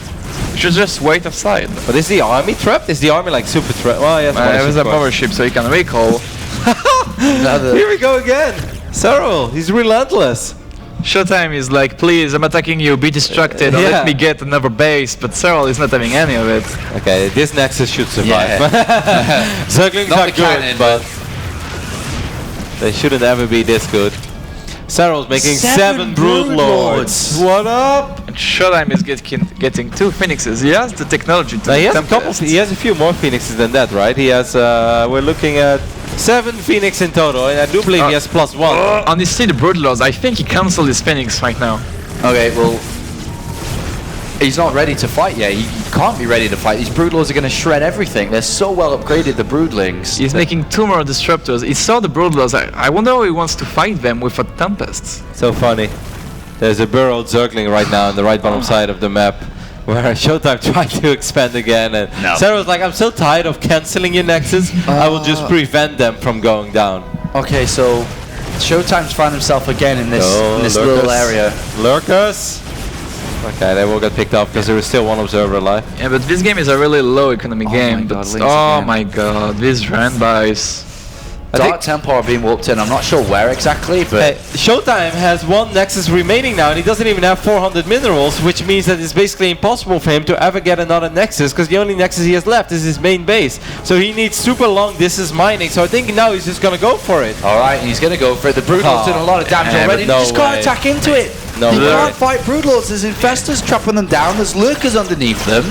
You should just wait offside. But is the army trapped? Is the army like super trapped? Well, yes. It was a power ship, so you can recall. Here we go again. Cyril, he's relentless. Showtime is like, please, I'm attacking you, be distracted, or let me get another base, but Cyril is not having any of it. Okay, this Nexus should survive. Zerglings are good, but they shouldn't ever be this good. Cyril's making 7 Broodlords. What up? And Showtime is getting 2 Phoenixes. He has the technology to he has a few more Phoenixes than that, right? He has, we're looking at 7 Phoenix in total, and I do believe he has +1. Honestly, the Broodlords, I think he cancelled his Phoenix right now. Okay, well, he's not ready to fight yet. He can't be ready to fight. These Broodlords are going to shred everything. They're so well upgraded, the Broodlings. He's making 2 more Disruptors. He saw the Broodlords. I wonder how he wants to fight them with a Tempest. So funny. There's a burrowed Zergling right now on the right bottom side of the map, where Showtime tried to expand again, and Sarah's like, I'm so tired of cancelling your Nexus, I will just prevent them from going down. Okay, so Showtime's found himself again in this little area. Lurkers! Okay, they will get picked up because there is still one observer alive. Yeah, but this game is a really low economy game. My god, these Ranbys. Dark Temple are being warped in. I'm not sure where exactly, but Showtime has 1 Nexus remaining now, and he doesn't even have 400 minerals, which means that it's basically impossible for him to ever get another Nexus, because the only Nexus he has left is his main base. So he needs super long distance mining. So I think now he's just gonna go for it. All right, he's gonna go for it. The Broodlord's doing a lot of damage already. You just can't attack into it. You can't fight Broodlords. There's Infestors trapping them down. There's Lurkers underneath them.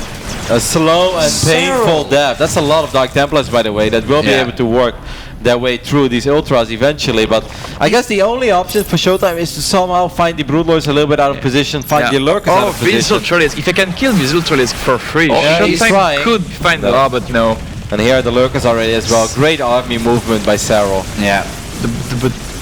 A slow and painful death. That's a lot of Dark Templars, by the way, that will be able to work their way through these Ultras eventually. But I guess the only option for Showtime is to somehow find the Broodlords a little bit out of position, find the Lurkers out of position. If I can kill these Ultralisk for free, Showtime could find the but no. And here are the Lurkers already as well. Great army movement by Cyril. Yeah.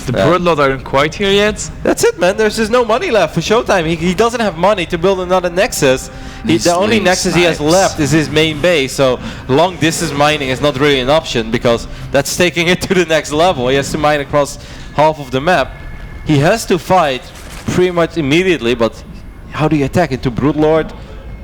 The Broodlords aren't quite here yet. That's it, man. There's just no money left for Showtime. He doesn't have money to build another Nexus. The only Nexus he has left is his main base, so long distance mining is not really an option, because that's taking it to the next level. He has to mine across half of the map. He has to fight pretty much immediately, but how do you attack into Broodlord?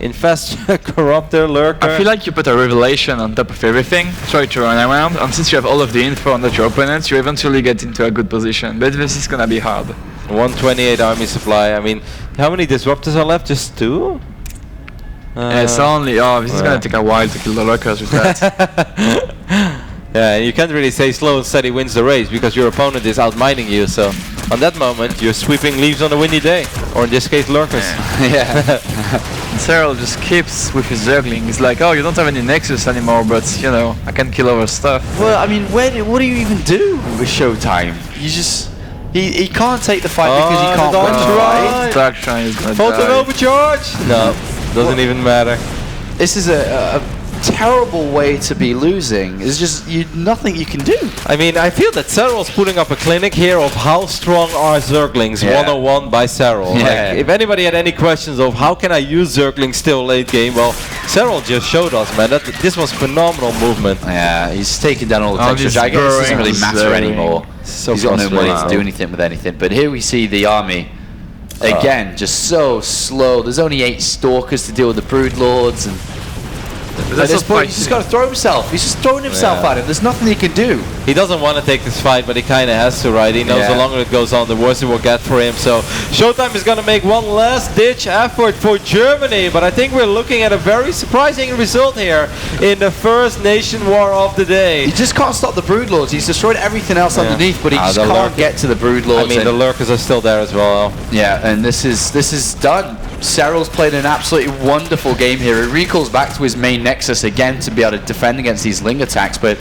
Infest, Corruptor, Lurker. I feel like you put a Revelation on top of everything, try to run around, and since you have all of the info on your opponents, you eventually get into a good position. But this is gonna be hard. 128 army supply. I mean, how many Disruptors are left? Just 2? It's only, this is gonna take a while to kill the Lurkers with that. Yeah, and you can't really say slow and steady wins the race, because your opponent is outmining you, so on that moment you're sweeping leaves on a windy day, or in this case Lurkers. And Cyril just keeps with his Zergling. He's like, oh, you don't have any Nexus anymore, but you know, I can kill other stuff. Well, I mean, what do you even do with Showtime? You just he can't take the fight because he can't win, right? Dark Shrine is gonna Photon die. overcharge? No, doesn't even matter. This is a terrible way to be losing. There's just nothing you can do. I mean, I feel that Cyril's putting up a clinic here of how strong are Zerglings, 101 by Cyril. Like, if anybody had any questions of how can I use Zerglings still late game, well, Cyril just showed us, man. This was phenomenal movement. Yeah, he's taken down all the textures. I guess it doesn't really matter anymore. So he's got no money to do anything with anything. But here we see the army. Again, just so slow. There's only 8 Stalkers to deal with the Broodlords, and at this point, he's just got to throw himself. He's just throwing himself at him. There's nothing he can do. He doesn't want to take this fight, but he kind of has to, right? He knows the longer it goes on, the worse it will get for him. So Showtime is going to make one last-ditch effort for Germany. But I think we're looking at a very surprising result here in the first nation war of the day. He just can't stop the Broodlords. He's destroyed everything else underneath, but he just can't get to the Broodlords. I mean, the Lurkers are still there as well. Yeah, and this is done. Cyril's played an absolutely wonderful game here. He recalls back to his main Nexus again to be able to defend against these Ling attacks, but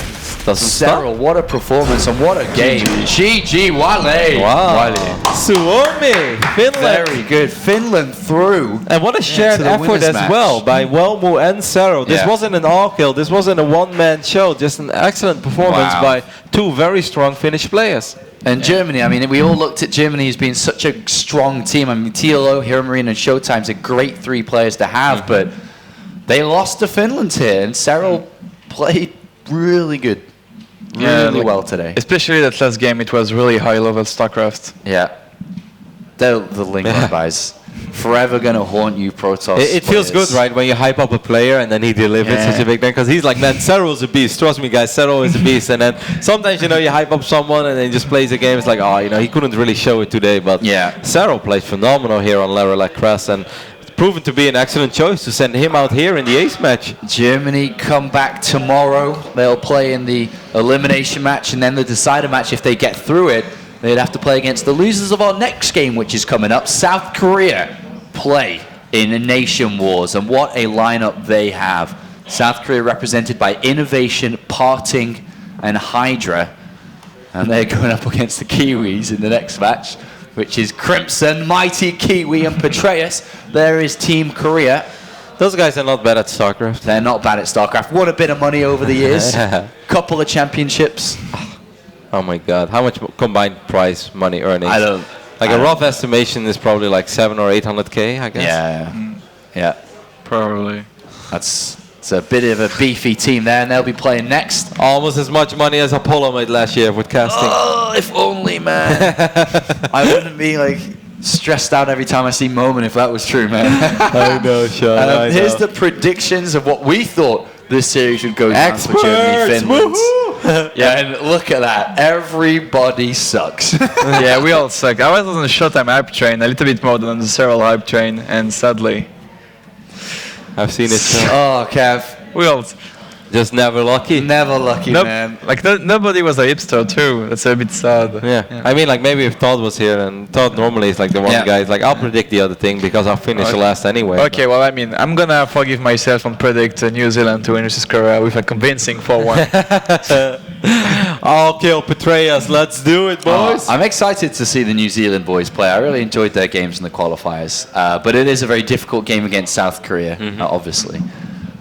Cyril, what a performance and what a game. GG, Wale. Wow. Suomi, Finland. Very good. Finland through. And what a shared effort as well by Welmu and Cyril. This wasn't an all-kill. This wasn't a one-man show. Just an excellent performance by 2 very strong Finnish players. And Germany, I mean, we all looked at Germany as being such a strong team. I mean, TLO, Hero Marine, and Showtime's a great 3 players to have, but they lost to Finland here, and Cyril played really good. Really well today. Especially that last game, it was really high-level Starcraft. Yeah. The Ling buys. forever going to haunt you, Protoss. It feels good, right, when you hype up a player and then he delivers such a big thing. Because he's like, man, Serral's a beast. Trust me, guys, Serral is a beast. And then sometimes, you hype up someone and then he just plays a game. It's like, he couldn't really show it today. But Serral played phenomenal here on Lorelei Crest. And it's proven to be an excellent choice to send him out here in the ace match. Germany come back tomorrow. They'll play in the elimination match and then the decider match. If they get through it, they'd have to play against the losers of our next game, which is coming up. South Korea play in NationWars, and what a lineup they have. South Korea represented by Innovation, Parting, and Hydra. And they're going up against the Kiwis in the next match, which is Crimson, Mighty Kiwi, and Petraeus. There is Team Korea. Those guys are not bad at StarCraft. They're not bad at StarCraft. Won a bit of money over the years. Couple of championships. Oh my god, how much combined prize money earnings? I don't... Like a rough estimation is probably like 700 or 800k, I guess. Yeah. Probably. It's a bit of a beefy team there, and they'll be playing next. Almost as much money as Apollo made last year with casting. Oh, if only, man. I wouldn't be like stressed out every time I see Moment if that was true, man. I know, Sean. Here's the predictions of what we thought this series would go down for Germany, Finland. Yeah, and look at that. Everybody sucks. Yeah, we all suck. I was on the Showtime hype train, a little bit more than on the Serral hype train, and sadly... I've seen it. Oh, Kev. We all... Just never lucky. Never lucky, man. Like, nobody was a hipster, too. That's a bit sad. Yeah. I mean, like, maybe if Todd was here, and Todd normally is like the one guy, is like, I'll predict the other thing because I'll finish last anyway. Okay, well, I mean, I'm gonna forgive myself and predict New Zealand to win versus Korea with a convincing 4-1. I'll kill Petraeus. Let's do it, boys. I'm excited to see the New Zealand boys play. I really enjoyed their games in the qualifiers. But it is a very difficult game against South Korea, obviously.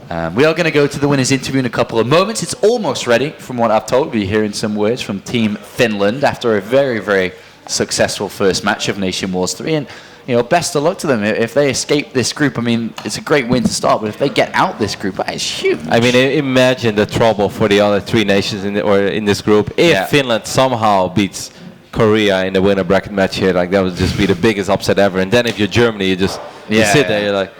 We are going to go to the winners' interview in a couple of moments. It's almost ready, from what I've told. We'll be hearing some words from Team Finland after a very, very successful first match of NationWars 3. And, best of luck to them. If they escape this group, I mean, it's a great win to start, but if they get out this group, that is huge. I mean, imagine the trouble for the other three nations in this group. If Finland somehow beats Korea in the winner bracket match here, like that would just be the biggest upset ever. And then if you're Germany, you sit there, you're like...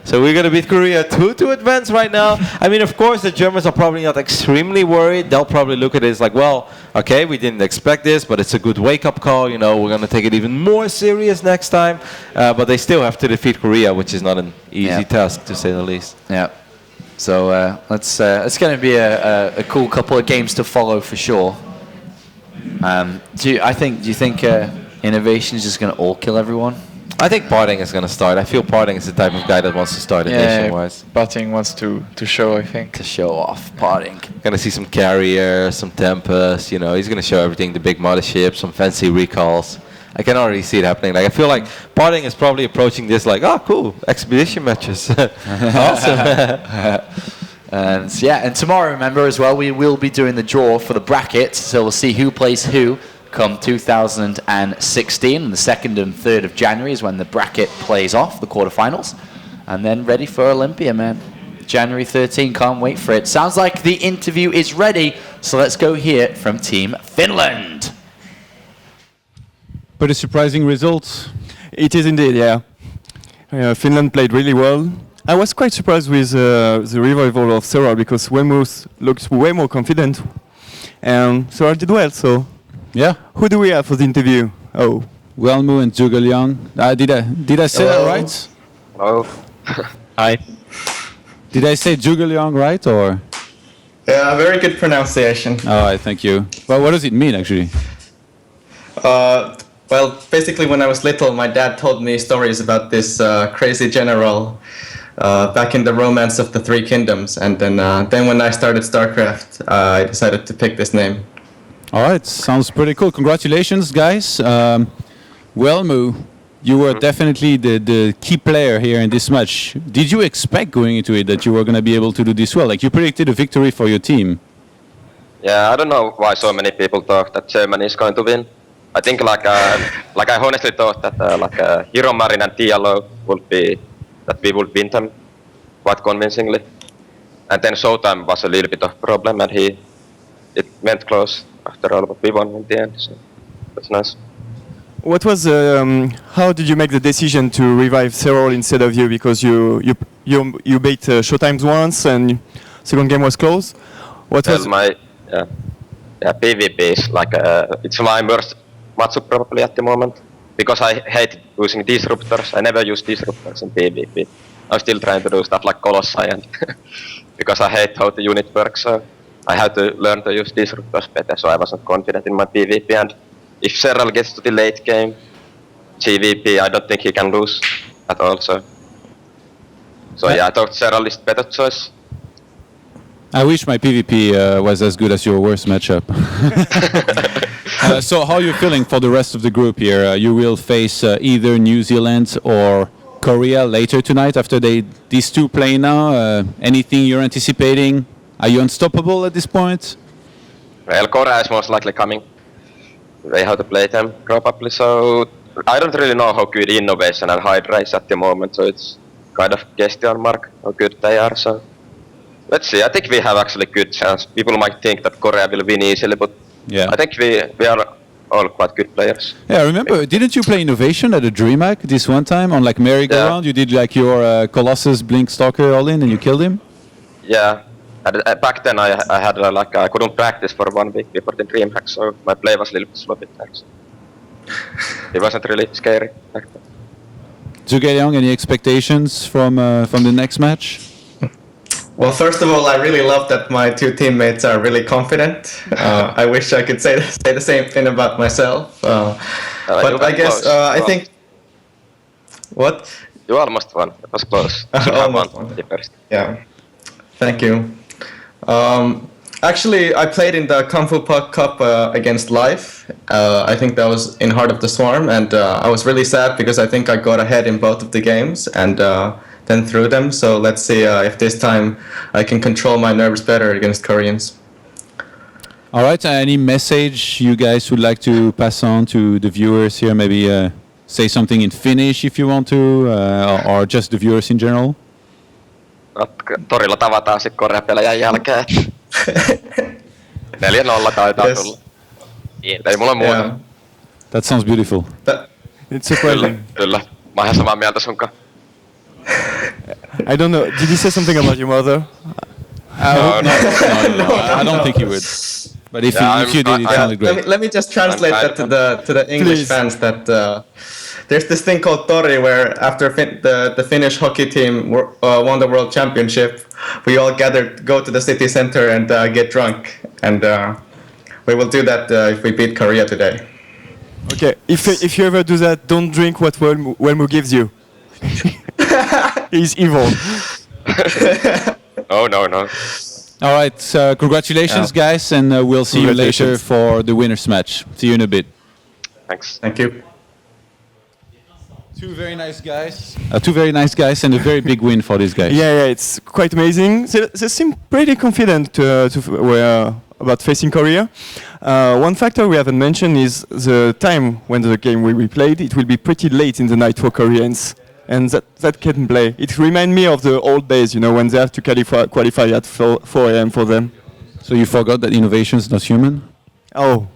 So we're going to beat Korea 2 to advance right now. I mean, of course, the Germans are probably not extremely worried. They'll probably look at it as like, well, okay, we didn't expect this, but it's a good wake-up call. We're going to take it even more serious next time. But they still have to defeat Korea, which is not an easy task, to say the least. Yeah. So it's going to be a cool couple of games to follow for sure. Do you think Innovation is just going to all kill everyone? I think Parting is going to start. I feel Parting is the type of guy that wants to start in NationWars. Parting wants to show, I think. To show off, Parting. Going to see some carriers, some Tempest, he's going to show everything, the big mothership, some fancy recalls. I can already see it happening. Like, I feel like Parting is probably approaching this like, oh, cool, expedition matches. Awesome. And tomorrow, remember, as well, we will be doing the draw for the bracket, so we'll see who plays who come 2016. The 2nd and 3rd of January is when the bracket plays off, the quarterfinals. And then ready for Olympia, man. January 13, can't wait for it. Sounds like the interview is ready, so let's go hear from Team Finland. But a surprising result. It is indeed, yeah. Finland played really well. I was quite surprised with the revival of Serral because Wemus looks way more confident. And Serral did well, so... Yeah. Who do we have for the interview? Oh. Welmu and Zhuge Liang. Did I say that right? Hello. Hi. Did I say Zhuge Liang right, or? Yeah, very good pronunciation. Oh, thank you. Well, what does it mean, actually? Well, basically, when I was little, my dad told me stories about this crazy general back in the Romance of the Three Kingdoms, and then when I started StarCraft, I decided to pick this name. All right, sounds pretty cool. Congratulations, guys. Welmu, you were definitely the key player here in this match. Did you expect going into it that you were going to be able to do this well? Like, you predicted a victory for your team. Yeah, I don't know why so many people thought that Germany is going to win. I think like I honestly thought that Hero Marin and Diallo would be, that we would win them quite convincingly. And then Showtime was a little bit of a problem, and it went close after all, but we won in the end, so that's nice. What was how did you make the decision to revive Cyril instead of you? Because you beat Showtimes once and second game was close. What was my PvP is like it's my worst matchup probably at the moment because I hate using disruptors. I never use disruptors in PvP. I'm still trying to do stuff like Colossi and because I hate how the unit works. So I had to learn to use disruptors better. So I wasn't confident in my PvP and. If Serral gets to the late game, GVP, I don't think he can lose at all. So yeah, I thought Serral is better choice. I wish my PvP was as good as your worst matchup. So how are you feeling for the rest of the group here? You will face either New Zealand or Korea later tonight after these two play now. Anything you're anticipating? Are you unstoppable at this point? Well, Korea is most likely coming. Way how to play them probably, so I don't really know how good Innovation and Hydra is at the moment, so it's kind of question mark how good they are, so let's see. I think we have actually good chance. People might think that Korea will win easily, but I think we are all quite good players. Yeah, I remember, didn't you play Innovation at a DreamHack this one time on like merry-go-round? You did like your Colossus Blink Stalker all in and you killed him? Yeah. Back then I had like I couldn't practice for 1 week before the DreamHack, so my play was a little bit sloppy. It wasn't really scary back then. Zhuge-Liang, any expectations from the next match? Well, first of all, I really love that my two teammates are really confident. I wish I could say the same thing about myself. But I guess I think. What? You almost won. It was close. Almost won. Yeah. Thank you. Actually, I played in the Kung Fu Puck Cup against Life. I think that was in Heart of the Swarm, and I was really sad because I think I got ahead in both of the games and then threw them. So let's see if this time I can control my nerves better against Koreans. All right. Any message you guys would like to pass on to the viewers here? Maybe say something in Finnish if you want to, or just the viewers in general. Torilla tavataan sitten Korea-pelejän jälkeen. 4-0 taitaa tulla. Ei mulla muuta. That sounds beautiful. It's surprising. Kyllä. Mä oon ihan samaa mieltä sunkaan. I don't know. Did you say something about your mother? No, I don't think he would. But if you did, it sounded great. Let me just translate that to the English fans. That there's this thing called Tori, where after the Finnish hockey team won the world championship, we all gathered, go to the city center and get drunk, and we will do that if we beat Korea today. Okay, if you ever do that, don't drink what Welmu gives you. He's evil. Oh no. All right, congratulations, guys, and we'll see you later for the winners match. See you in a bit. Thanks. Thank you. Two very nice guys, and a very big win for these guys. Yeah, it's quite amazing. They seem pretty confident about facing Korea. One factor we haven't mentioned is the time when the game will be played. It will be pretty late in the night for Koreans, and that can play. It reminds me of the old days, when they have to qualify at 4 a.m. for them. So you forgot that innovation is not human? Oh,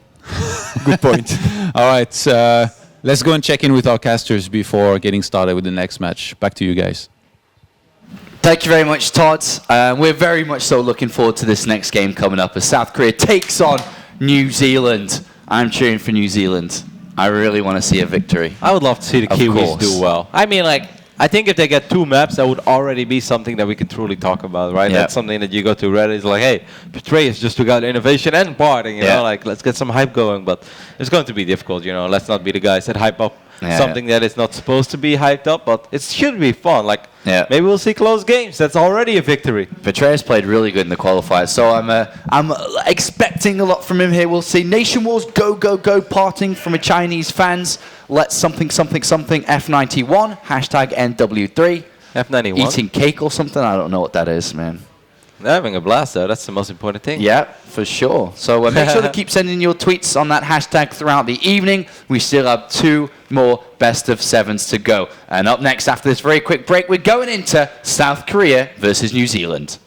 good point. All right. Let's go and check in with our casters before getting started with the next match. Back to you guys. Thank you very much, Todd. We're very much so looking forward to this next game coming up as South Korea takes on New Zealand. I'm cheering for New Zealand. I really want to see a victory. I would love to see the Kiwis do well. I mean, I think if they get 2 maps, that would already be something that we can truly talk about, right? That's something that you go to Reddit, it's like, hey, Petraeus just took out innovation and parting, you know, let's get some hype going. But it's going to be difficult, let's not be the guys that hype up something that is not supposed to be hyped up, but it should be fun. Maybe we'll see close games. That's already a victory. Petraeus played really good in the qualifiers, so I'm expecting a lot from him here. We'll see. NationWars, go, parting from a Chinese fans. Let's something, F91, hashtag NW3. F91? Eating cake or something? I don't know what that is, man. They're having a blast, though. That's the most important thing. Yeah, for sure. So make sure to keep sending your tweets on that hashtag throughout the evening. We still have 2 more best of 7s to go. And up next, after this very quick break, we're going into South Korea versus New Zealand.